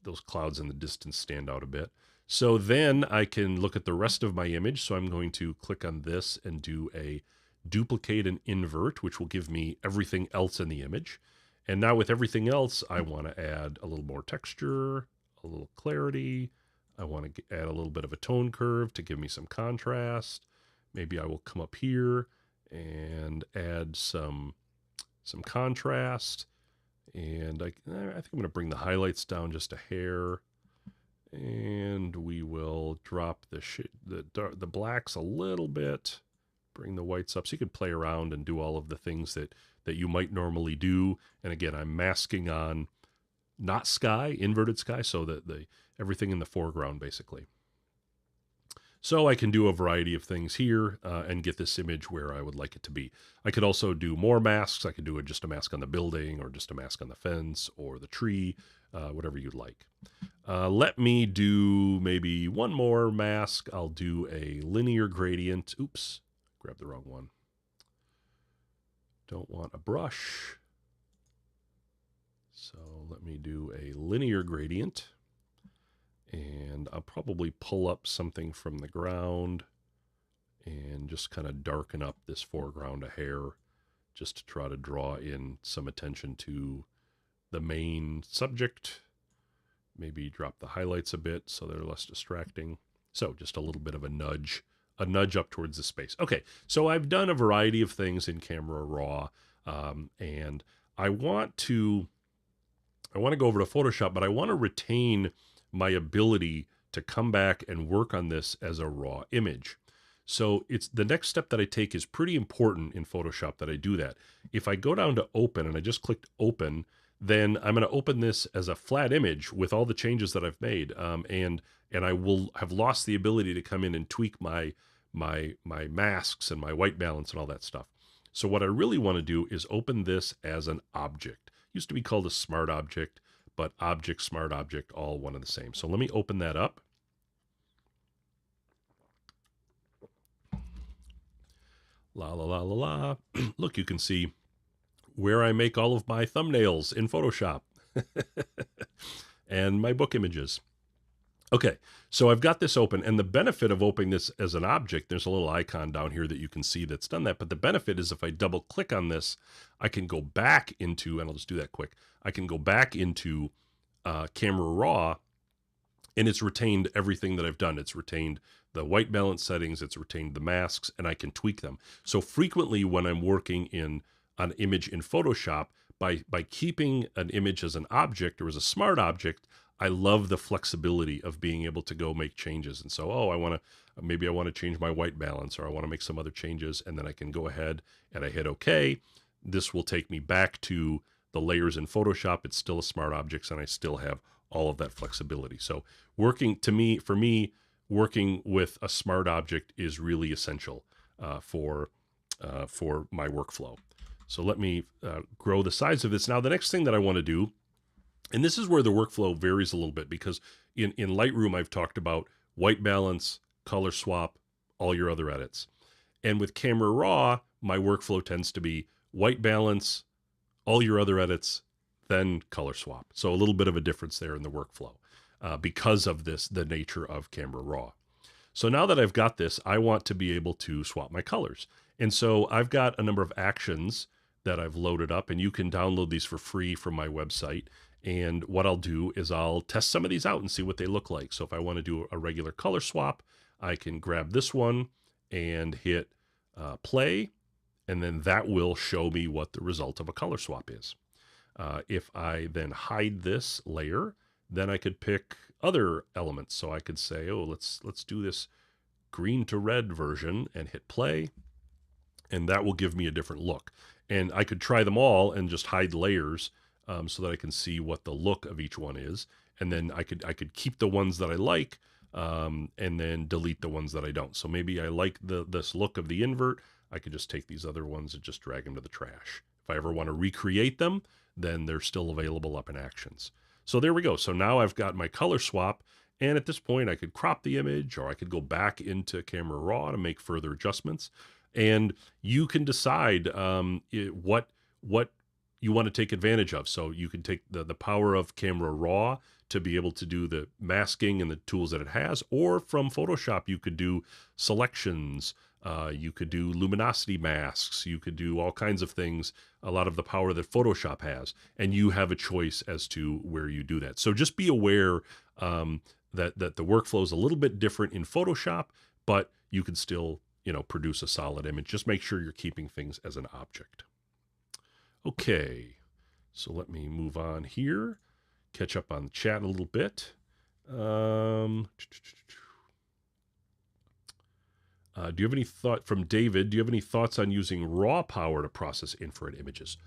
those clouds in the distance stand out a bit. So then I can look at the rest of my image. So I'm going to click on this and do a duplicate and invert, which will give me everything else in the image. And now with everything else, I want to add a little more texture, a little clarity. I want to add a little bit of a tone curve to give me some contrast. Maybe I will come up here and add some contrast. And I think I'm going to bring the highlights down just a hair. And we will drop the blacks a little bit, bring the whites up. So you could play around and do all of the things that you might normally do. And again, I'm masking on not sky, inverted sky, so that everything in the foreground basically. So I can do a variety of things here and get this image where I would like it to be. I could also do more masks. I could do just a mask on the building or just a mask on the fence or the tree, whatever you'd like. Let me do maybe one more mask. I'll do a linear gradient. Oops, grabbed the wrong one. Don't want a brush. So let me do a linear gradient. And I'll probably pull up something from the ground and just kind of darken up this foreground a hair just to try to draw in some attention to the main subject. Maybe drop the highlights a bit so they're less distracting. So just a little bit of a nudge up towards the space. Okay, so I've done a variety of things in Camera Raw, and I want to go over to Photoshop, but I want to retain my ability to come back and work on this as a raw image. So it's the next step that I take is pretty important in Photoshop that I do that. If I go down to open and I just clicked open, then I'm going to open this as a flat image with all the changes that I've made. And I will have lost the ability to come in and tweak my masks and my white balance and all that stuff. So what I really want to do is open this as an object. It used to be called a smart object, but object, smart object, all one and the same. So let me open that up. La la la la la. Look, you can see where I make all of my thumbnails in Photoshop and my book images. Okay, so I've got this open, and the benefit of opening this as an object, there's a little icon down here that you can see that's done that, but the benefit is if I double click on this, I can go back into, and I'll just do that quick, I can go back into Camera Raw, and it's retained everything that I've done. It's retained the white balance settings, it's retained the masks, and I can tweak them. So frequently when I'm working in an image in Photoshop, by keeping an image as an object or as a smart object, I love the flexibility of being able to go make changes. And so, maybe I want to change my white balance, or I want to make some other changes, and then I can go ahead and I hit OK. This will take me back to the layers in Photoshop. It's still a smart objects, and I still have all of that flexibility. So for me, working with a smart object is really essential for my workflow. So let me grow the size of this. Now, the next thing that I want to do, and this is where the workflow varies a little bit, because in Lightroom, I've talked about white balance, color swap, all your other edits. And with Camera Raw, my workflow tends to be white balance, all your other edits, then color swap. So a little bit of a difference there in the workflow because of the nature of Camera Raw. So now that I've got this, I want to be able to swap my colors. And so I've got a number of actions that I've loaded up, and you can download these for free from my website. And what I'll do is I'll test some of these out and see what they look like. So if I want to do a regular color swap, I can grab this one and hit play, and then that will show me what the result of a color swap is. If I then hide this layer, then I could pick other elements. So I could say, oh, let's do this green to red version and hit play, and that will give me a different look. And I could try them all and just hide layers so that I can see what the look of each one is. And then I could keep the ones that I like and then delete the ones that I don't. So maybe I like this look of the invert. I could just take these other ones and just drag them to the trash. If I ever want to recreate them, then they're still available up in Actions. So there we go. So now I've got my color swap. And at this point, I could crop the image, or I could go back into Camera Raw to make further adjustments. And you can decide what you want to take advantage of. So you can take the power of Camera Raw to be able to do the masking and the tools that it has, or from Photoshop, you could do selections, you could do luminosity masks, you could do all kinds of things, a lot of the power that Photoshop has, and you have a choice as to where you do that. So just be aware that the workflow is a little bit different in Photoshop, but you can still produce a solid image. Just make sure you're keeping things as an object. Okay, so let me move on here, catch up on the chat a little bit. Do you have any thought from David? Do you have any thoughts on using raw power to process infrared images?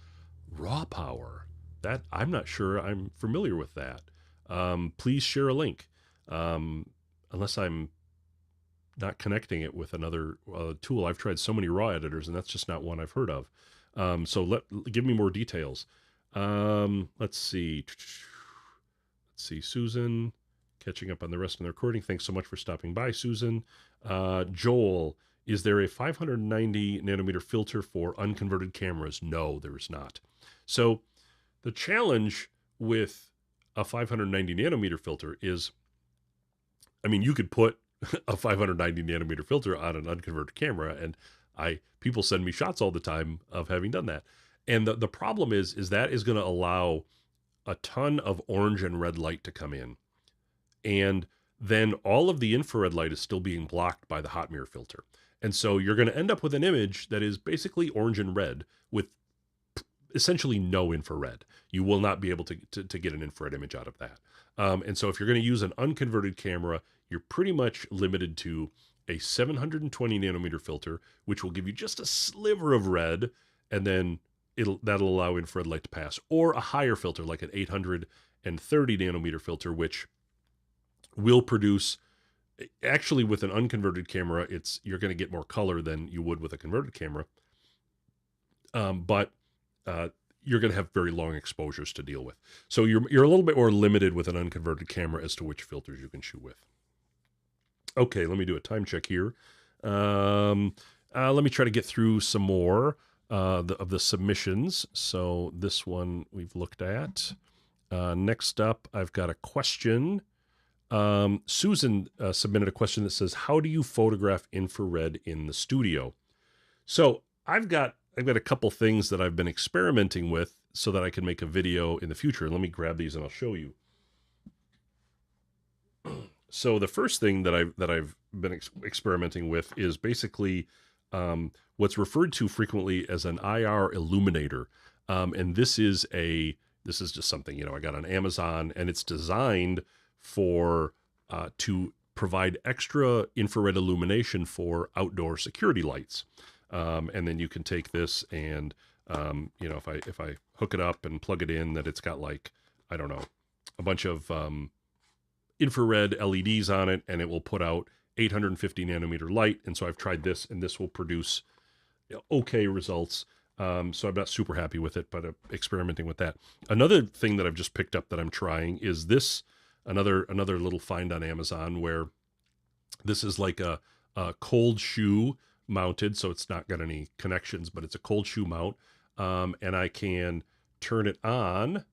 Raw power? That I'm not sure I'm familiar with that. Please share a link. Unless I'm not connecting it with another tool. I've tried so many raw editors, and that's just not one I've heard of. So give me more details. Let's see. Susan, catching up on the rest of the recording. Thanks so much for stopping by, Susan. Joel, is there a 590 nanometer filter for unconverted cameras? No, there is not. So the challenge with a 590 nanometer filter is, you could put a 590 nanometer filter on an unconverted camera, and people send me shots all the time of having done that. And the problem is that is going to allow a ton of orange and red light to come in. And then all of the infrared light is still being blocked by the hot mirror filter. And so you're going to end up with an image that is basically orange and red with essentially no infrared. You will not be able to get an infrared image out of that. And so if you're going to use an unconverted camera, you're pretty much limited to a 720 nanometer filter, which will give you just a sliver of red, and then that'll allow infrared light to pass, or a higher filter like an 830 nanometer filter, which will produce, actually with an unconverted camera, you're going to get more color than you would with a converted camera. But you're going to have very long exposures to deal with. So you're a little bit more limited with an unconverted camera as to which filters you can shoot with. Okay, let me do a time check here. Let me try to get through some more of the submissions. So this one we've looked at. Next up, I've got a question. Susan submitted a question that says, how do you photograph infrared in the studio? So I've got a couple things that I've been experimenting with so that I can make a video in the future. Let me grab these and I'll show you. So the first thing that I've been experimenting with is basically what's referred to frequently as an IR illuminator. And this is just something, I got on Amazon, and it's designed for to provide extra infrared illumination for outdoor security lights. And then you can take this and, if I hook it up and plug it in, that it's got like, I don't know, a bunch of infrared LEDs on it, and it will put out 850 nanometer light. And so I've tried this, and this will produce okay results. So I'm not super happy with it, but I'm experimenting with that. Another thing that I've just picked up that I'm trying is this, another little find on Amazon, where this is like a cold shoe mounted, so it's not got any connections, but it's a cold shoe mount. And I can turn it on,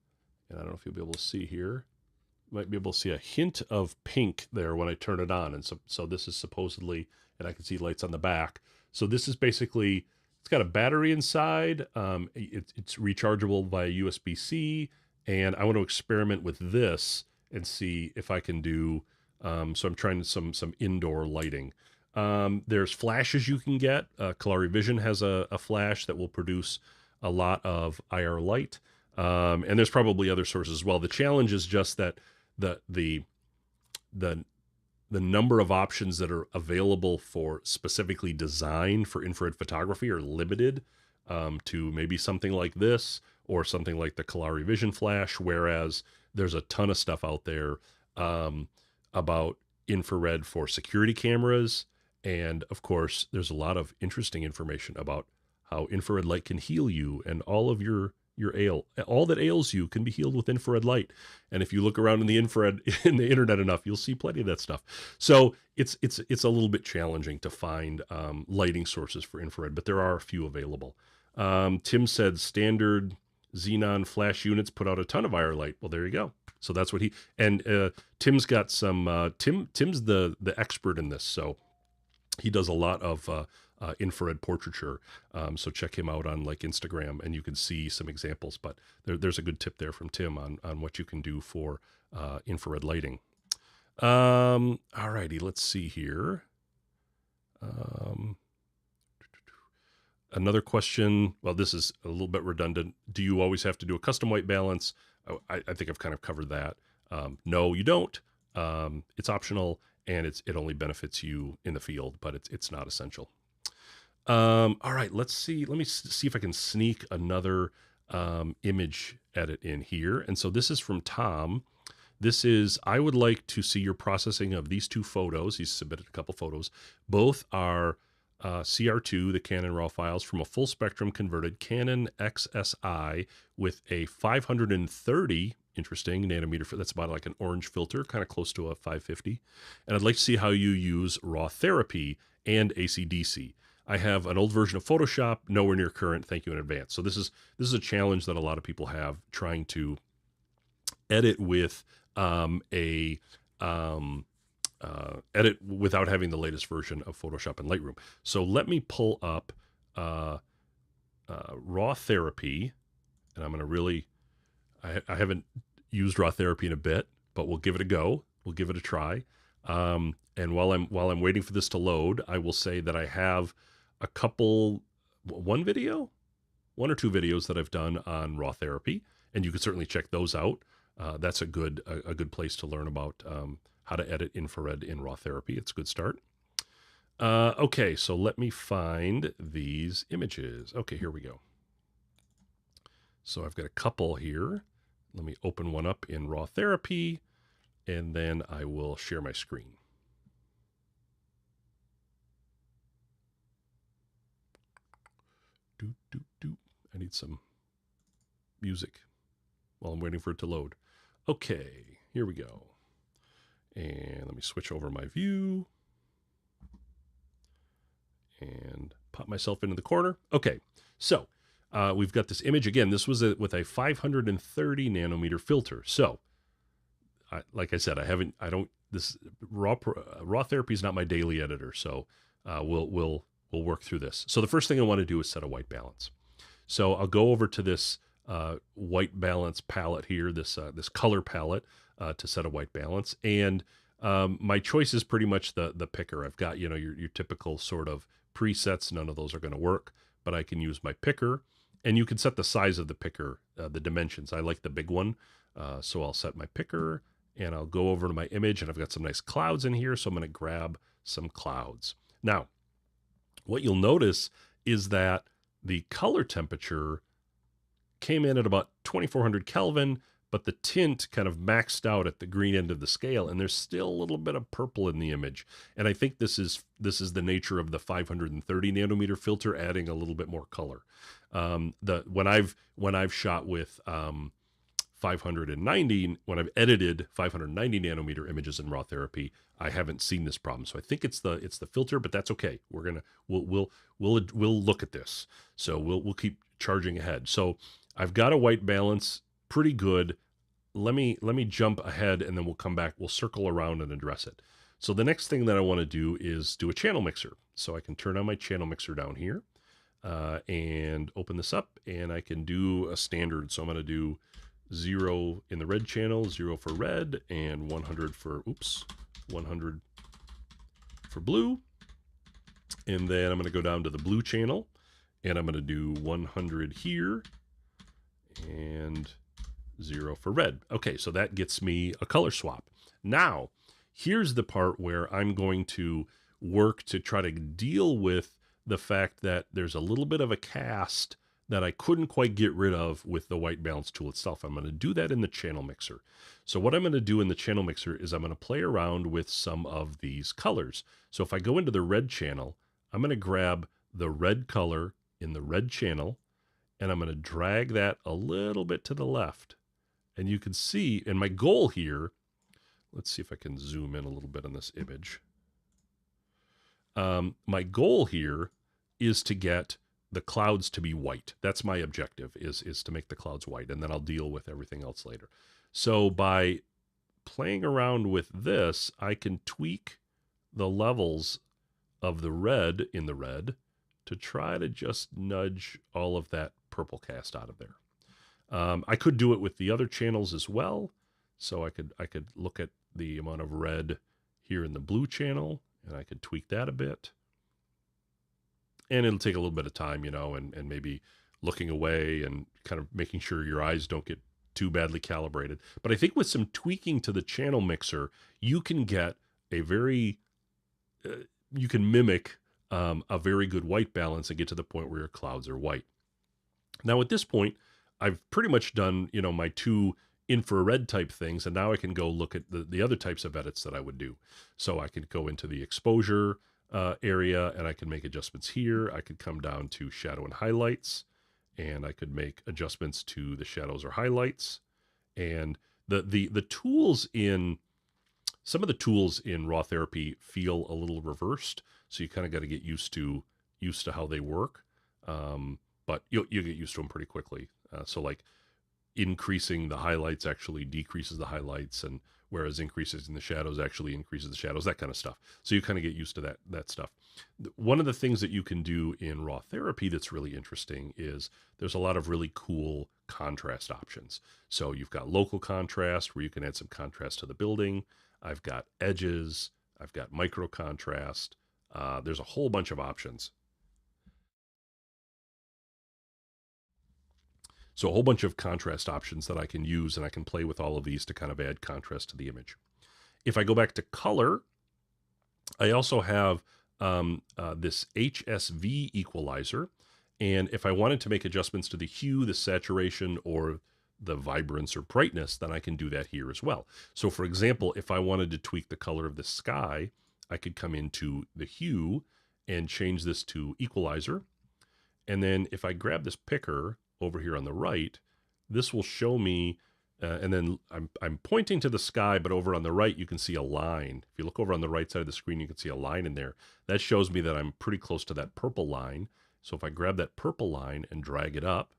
and I don't know if you'll be able to see here. You might be able to see a hint of pink there when I turn it on. And so this is supposedly, and I can see lights on the back. So this is basically, it's got a battery inside. It's rechargeable via USB-C, and I want to experiment with this and see if I can do, so I'm trying some indoor lighting. There's flashes you can get. Kalari Vision has a flash that will produce a lot of IR light. And there's probably other sources as well. The challenge is just that the number of options that are available for specifically designed for infrared photography are limited to maybe something like this or something like the Kalari Vision flash, whereas there's a ton of stuff out there about infrared for security cameras. And of course, there's a lot of interesting information about how infrared light can heal you, and all of your all that ails you can be healed with infrared light. And if you look around in the infrared in the internet enough, you'll see plenty of that stuff. So it's a little bit challenging to find lighting sources for infrared, but there are a few available. Tim said standard xenon flash units put out a ton of IR light. Well, there you go. So that's what Tim's got some. Tim's the expert in this, so he does a lot of infrared portraiture. So check him out on like Instagram, and you can see some examples. But there's a good tip there from Tim on what you can do for infrared lighting. All righty, let's see here. Another question. Well, this is a little bit redundant. Do you always have to do a custom white balance? I think I've kind of covered that. No, you don't. It's optional, and it only benefits you in the field, but it's not essential. All right, let's see. Let me see if I can sneak another image edit in here. And so this is from Tom. This is, I would like to see your processing of these two photos. He's submitted a couple photos. Both are CR2, the Canon RAW files, from a full spectrum converted Canon XSI with a 530, interesting, nanometer. That's about like an orange filter, kind of close to a 550. And I'd like to see how you use RawTherapee and AC/DC. I have an old version of Photoshop, nowhere near current. Thank you in advance. So this is a challenge that a lot of people have, trying to edit with edit without having the latest version of Photoshop and Lightroom. So let me pull up RawTherapee, and I'm going to really, I haven't used RawTherapee in a bit, but we'll give it a go. We'll give it a try. And while I'm waiting for this to load, I will say that I have a couple, one or two videos that I've done on RawTherapee, and you can certainly check those out. That's a good place to learn about how to edit infrared in RawTherapee. It's a good start. Okay, so let me find these images. Okay, here we go. So I've got a couple here. Let me open one up in RawTherapee, and then I will share my screen. I need some music while I'm waiting for it to load. Okay, here we go. And let me switch over my view and pop myself into the corner. Okay, so we've got this image. Again, this was with a 530 nanometer filter. So like I said, this RawTherapee is not my daily editor. So we'll work through this. So the first thing I want to do is set a white balance. So I'll go over to this white balance palette here, this color palette to set a white balance. And my choice is pretty much the picker. I've got, your typical sort of presets. None of those are going to work, but I can use my picker. And you can set the size of the picker, the dimensions. I like the big one. So I'll set my picker, and I'll go over to my image, and I've got some nice clouds in here. So I'm going to grab some clouds. Now, what you'll notice is that the color temperature came in at about 2400 Kelvin, but the tint kind of maxed out at the green end of the scale, and there's still a little bit of purple in the image. And I think this is the nature of the 530 nanometer filter, adding a little bit more color. When I've shot with 590, when I've edited 590 nanometer images in RawTherapee, I haven't seen this problem. So I think it's the filter, but that's okay. We'll look at this. So we'll keep charging ahead. So I've got a white balance, pretty good. Let me jump ahead, and then we'll come back. We'll circle around and address it. So the next thing that I want to do is do a channel mixer. So I can turn on my channel mixer down here and open this up, and I can do a standard. So I'm going to do 0 in the red channel, 0 for red, and 100 for blue. And then I'm going to go down to the blue channel, and I'm going to do 100 here and 0 for red. Okay, so that gets me a color swap. Now, here's the part where I'm going to work to try to deal with the fact that there's a little bit of a cast that I couldn't quite get rid of with the white balance tool itself. I'm going to do that in the channel mixer. So what I'm going to do in the channel mixer is I'm going to play around with some of these colors. So if I go into the red channel, I'm going to grab the red color in the red channel, and I'm going to drag that a little bit to the left. And you can see, and my goal here, let's see if I can zoom in a little bit on this image. My goal here is to get the clouds to be white. That's my objective, is to make the clouds white, and then I'll deal with everything else later. So by playing around with this, I can tweak the levels of the red in the red to try to just nudge all of that purple cast out of there. I could do it with the other channels as well. So I could look at the amount of red here in the blue channel, and I could tweak that a bit. And it'll take a little bit of time, and maybe looking away and kind of making sure your eyes don't get too badly calibrated. But I think with some tweaking to the channel mixer, you can get a very, you can mimic a very good white balance and get to the point where your clouds are white. Now at this point, I've pretty much done, my 2 infrared type things, and now I can go look at the other types of edits that I would do. So I could go into the exposure area, and I can make adjustments here. I could come down to shadow and highlights, and I could make adjustments to the shadows or highlights. And the tools in, some of the tools in RawTherapee feel a little reversed, so you kind of got to get used to how they work. But you'll get used to them pretty quickly. So like increasing the highlights actually decreases the highlights, and whereas increases in the shadows actually increases the shadows, that kind of stuff. So you kind of get used to that stuff. One of the things that you can do in RawTherapee that's really interesting is there's a lot of really cool contrast options. So you've got local contrast, where you can add some contrast to the building. I've got edges. I've got micro contrast. There's a whole bunch of options. So a whole bunch of contrast options that I can use, and I can play with all of these to kind of add contrast to the image. If I go back to color, I also have this HSV equalizer, And if I wanted to make adjustments to the hue, the saturation, or the vibrance or brightness, then I can do that here as well. So for example, if I wanted to tweak the color of the sky, I could come into the hue and change this to equalizer. And then if I grab this picker over here on the right, this will show me, and then I'm pointing to the sky, but over on the right, you can see a line. If you look over on the right side of the screen, you can see a line in there. That shows me that I'm pretty close to that purple line. So if I grab that purple line and drag it up,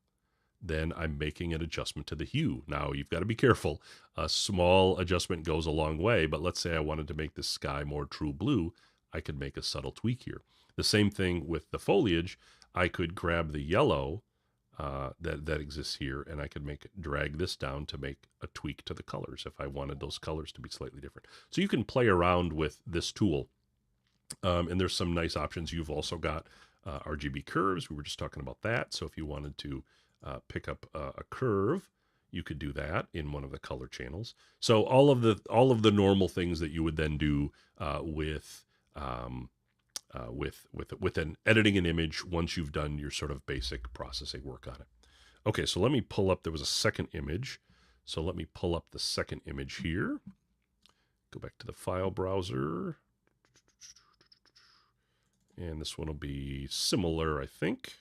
then I'm making an adjustment to the hue. Now, you've got to be careful. A small adjustment goes a long way, but let's say I wanted to make the sky more true blue, I could make a subtle tweak here. The same thing with the foliage. I could grab the yellow that exists here, and I could drag this down to make a tweak to the colors if I wanted those colors to be slightly different. So you can play around with this tool, and there's some nice options. You've also got RGB curves. We were just talking about that. So if you wanted to pick up a curve, you could do that in one of the color channels. So all of the normal things that you would then do with editing an image once you've done your sort of basic processing work on it. Okay, so let me pull up. There was a second image, so let me pull up the second image here. Go back to the file browser, and this one will be similar, I think.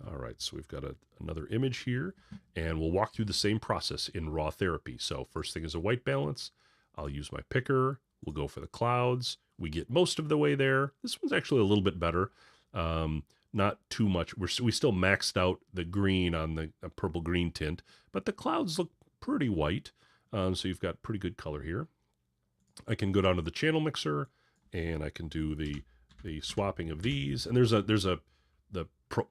All right, so we've got another image here, and we'll walk through the same process in RawTherapee. So first thing is a white balance. I'll use my picker. We'll go for the clouds. We get most of the way there. This one's actually a little bit better. Not too much. We still maxed out the green on the purple-green tint, but the clouds look pretty white. So you've got pretty good color here. I can go down to the channel mixer, and I can do the swapping of these. And there's the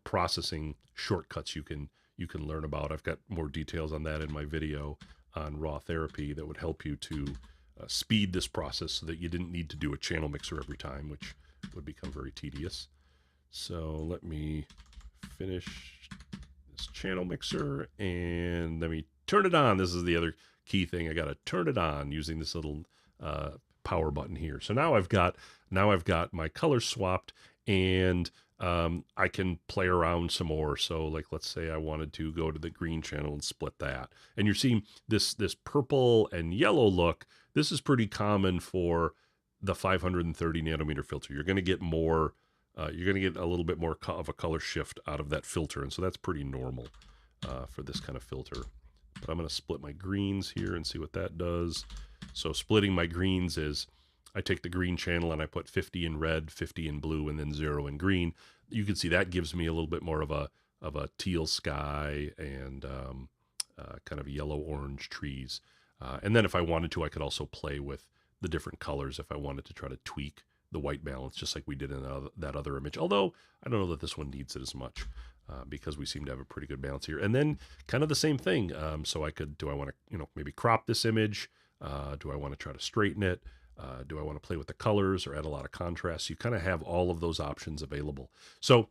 processing shortcuts you can learn about. I've got more details on that in my video on RawTherapee that would help you to speed this process so that you didn't need to do a channel mixer every time, which would become very tedious. So let me finish this channel mixer and let me turn it on. This is the other key thing. I got to turn it on using this little power button here. So now I've got my colors swapped, and I can play around some more. So like, let's say I wanted to go to the green channel and split that. And you're seeing this purple and yellow look. This is pretty common for the 530 nanometer filter. You're going to get more, you're going to get a little bit more of a color shift out of that filter. And so that's pretty normal for this kind of filter. But I'm going to split my greens here and see what that does. So splitting my greens is, I take the green channel and I put 50 in red, 50 in blue, and then 0 in green. You can see that gives me a little bit more of a teal sky and kind of yellow-orange trees. And then if I wanted to, I could also play with the different colors if I wanted to try to tweak the white balance, just like we did in that other image. Although I don't know that this one needs it as much because we seem to have a pretty good balance here. And then kind of the same thing. So I could, do I want to, maybe crop this image? Do I want to try to straighten it? Do I want to play with the colors or add a lot of contrast? You kind of have all of those options available. So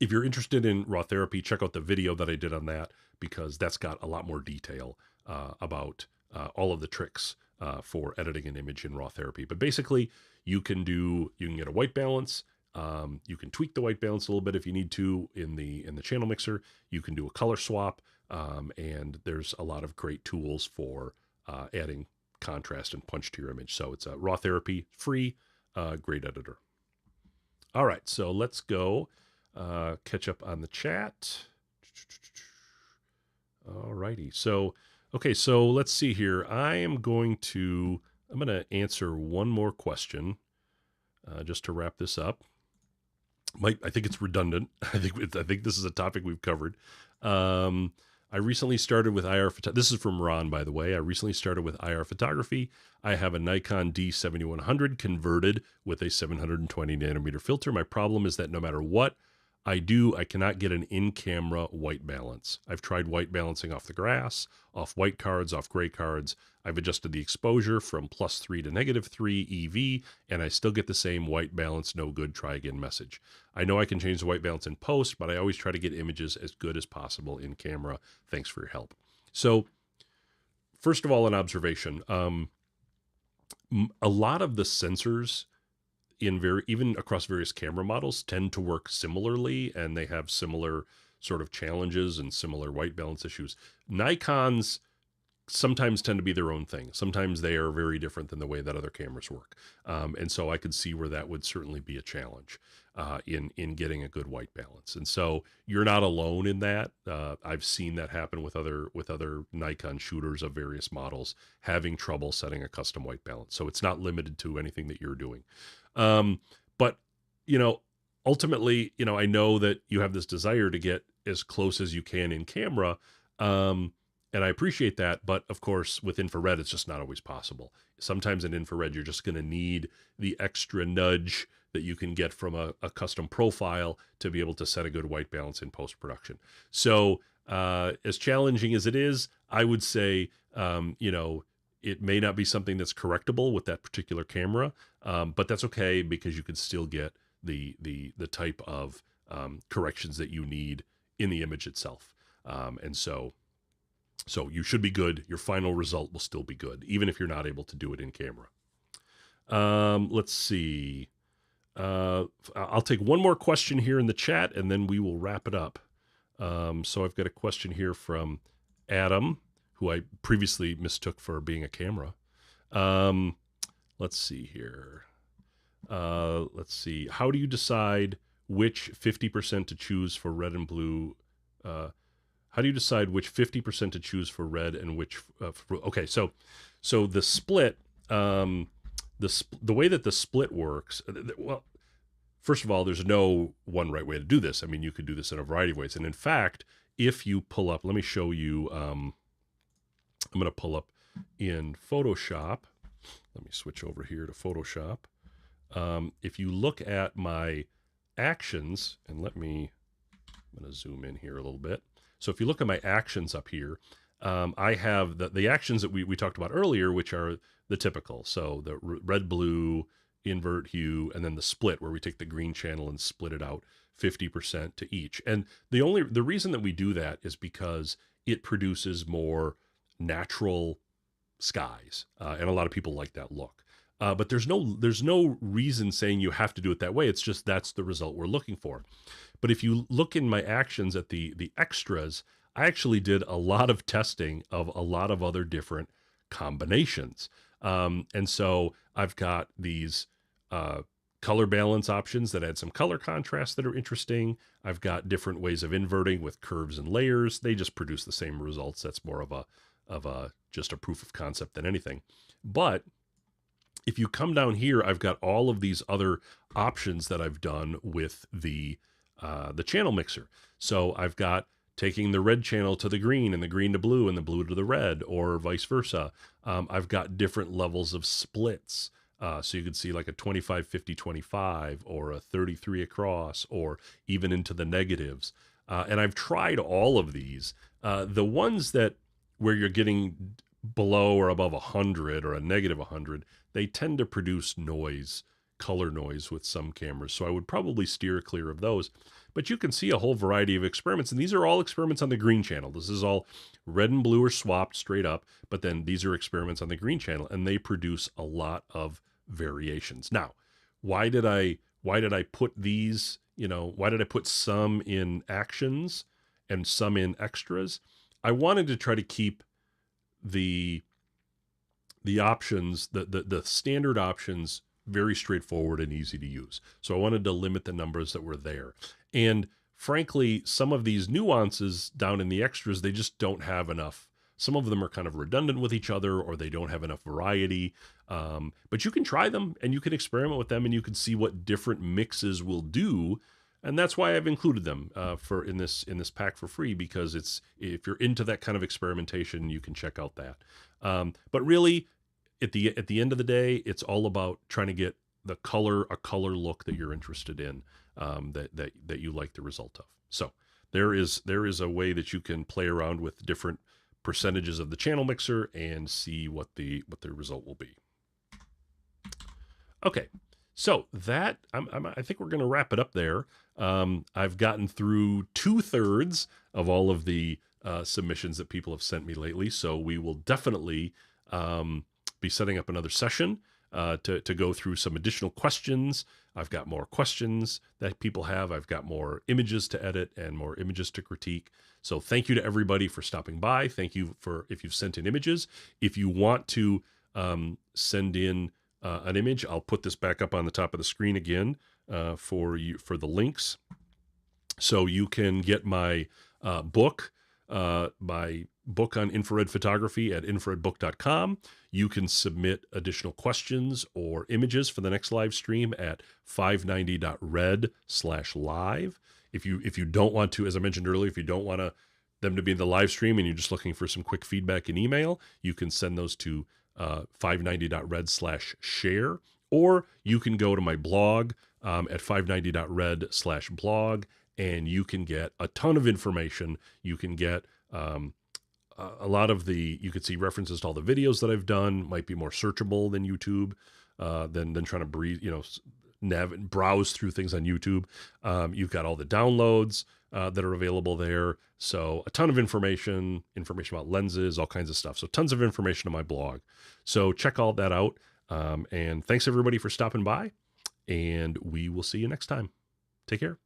if you're interested in RawTherapee, check out the video that I did on that, because that's got a lot more detail about all of the tricks for editing an image in RawTherapee. But basically, you can get a white balance. You can tweak the white balance a little bit if you need to in the channel mixer. You can do a color swap, and there's a lot of great tools for adding contrast and punch to your image. So it's a RawTherapee, free, great editor. All right, so let's go catch up on the chat. All righty. So, okay, so let's see here. I'm going to answer one more question just to wrap this up. I think it's redundant. I think this is a topic we've covered. I recently started with IR photography. This is from Ron, by the way. I recently started with IR photography. I have a Nikon D7100 converted with a 720 nanometer filter. My problem is that no matter what I do, I cannot get an in-camera white balance. I've tried white balancing off the grass, off white cards, off gray cards. I've adjusted the exposure from +3 to -3 EV, and I still get the same white balance, no good, try again message. I know I can change the white balance in post, but I always try to get images as good as possible in camera. Thanks for your help. So, first of all, an observation. A lot of the sensors even across various camera models tend to work similarly, and they have similar sort of challenges and similar white balance issues. Nikon's sometimes tend to be their own thing. Sometimes they are very different than the way that other cameras work. And so I could see where that would certainly be a challenge in getting a good white balance. And so you're not alone in that. I've seen that happen with other Nikon shooters of various models having trouble setting a custom white balance. So it's not limited to anything that you're doing. But, ultimately, I know that you have this desire to get as close as you can in camera. And I appreciate that, but of course, with infrared, it's just not always possible. Sometimes in infrared, you're just going to need the extra nudge that you can get from a custom profile to be able to set a good white balance in post-production. So as challenging as it is, I would say, it may not be something that's correctable with that particular camera, but that's okay because you can still get the type of corrections that you need in the image itself. And so you should be good. Your final result will still be good, even if you're not able to do it in camera. Let's see. I'll take one more question here in the chat, and then we will wrap it up. So I've got a question here from Adam, who I previously mistook for being a camera. Let's see here. Let's see. How do you decide which 50% to choose for red and blue? How do you decide which 50% to choose for red and which? Okay, so the split, the way that the split works. Well, first of all, there's no one right way to do this. I mean, you could do this in a variety of ways. And in fact, if you pull up, let me show you. I'm going to pull up in Photoshop. Let me switch over here to Photoshop. If you look at my actions, and I'm going to zoom in here a little bit. So if you look at my actions up here, I have the actions that we talked about earlier, which are the typical. So the red, blue, invert hue, and then the split, where we take the green channel and split it out 50% to each. And the reason that we do that is because it produces more natural skies, and a lot of people like that look. But there's no reason saying you have to do it that way. It's just that's the result we're looking for. But if you look in my actions at the extras, I actually did a lot of testing of a lot of other different combinations. And so I've got these color balance options that add some color contrast that are interesting. I've got different ways of inverting with curves and layers. They just produce the same results. That's more of just a proof of concept than anything. But if you come down here, I've got all of these other options that I've done with the channel mixer. So I've got taking the red channel to the green and the green to blue and the blue to the red, or vice versa. I've got different levels of splits. So you can see like a 25, 50, 25, or a 33 across, or even into the negatives. And I've tried all of these. The ones where you're getting below or above 100 or a negative 100, they tend to produce noise, color noise with some cameras. So I would probably steer clear of those. But you can see a whole variety of experiments, and these are all experiments on the green channel. This is all red and blue are swapped straight up, but then these are experiments on the green channel, and they produce a lot of variations. Now, why did I put these, why did I put some in actions and some in extras? I wanted to try to keep the options, the standard options, very straightforward and easy to use. So I wanted to limit the numbers that were there. And frankly, some of these nuances down in the extras, they just don't have enough. Some of them are kind of redundant with each other, or they don't have enough variety. But you can try them and you can experiment with them, and you can see what different mixes will do. And that's why I've included them in this pack for free, because if you're into that kind of experimentation, you can check out that. But really, at the end of the day, it's all about trying to get a color look that you're interested in, that you like the result of. So there is a way that you can play around with different percentages of the channel mixer and see what the result will be. Okay, so that I think we're going to wrap it up there. I've gotten through 2/3 of all of the submissions that people have sent me lately, so we will definitely be setting up another session. to go through some additional questions. I've got more questions that people have. I've got more images to edit and more images to critique. So thank you to everybody for stopping by. Thank you for if you've sent in images. If you want to send in an image, I'll put this back up on the top of the screen again for the links. So you can get my book on infrared photography at infraredbook.com. You can submit additional questions or images for the next live stream at 590.red/live. If you don't want to, as I mentioned earlier, if you don't want them to be in the live stream and you're just looking for some quick feedback in email, you can send those to 590.red/share, or you can go to my blog at 590.red/blog, and you can get a ton of information. You can get a lot of you can see references to all the videos that I've done. Might be more searchable than YouTube, than trying to browse through things on YouTube. You've got all the downloads that are available there. So a ton of information about lenses, all kinds of stuff. So tons of information on my blog. So check all that out. And thanks everybody for stopping by, and we will see you next time. Take care.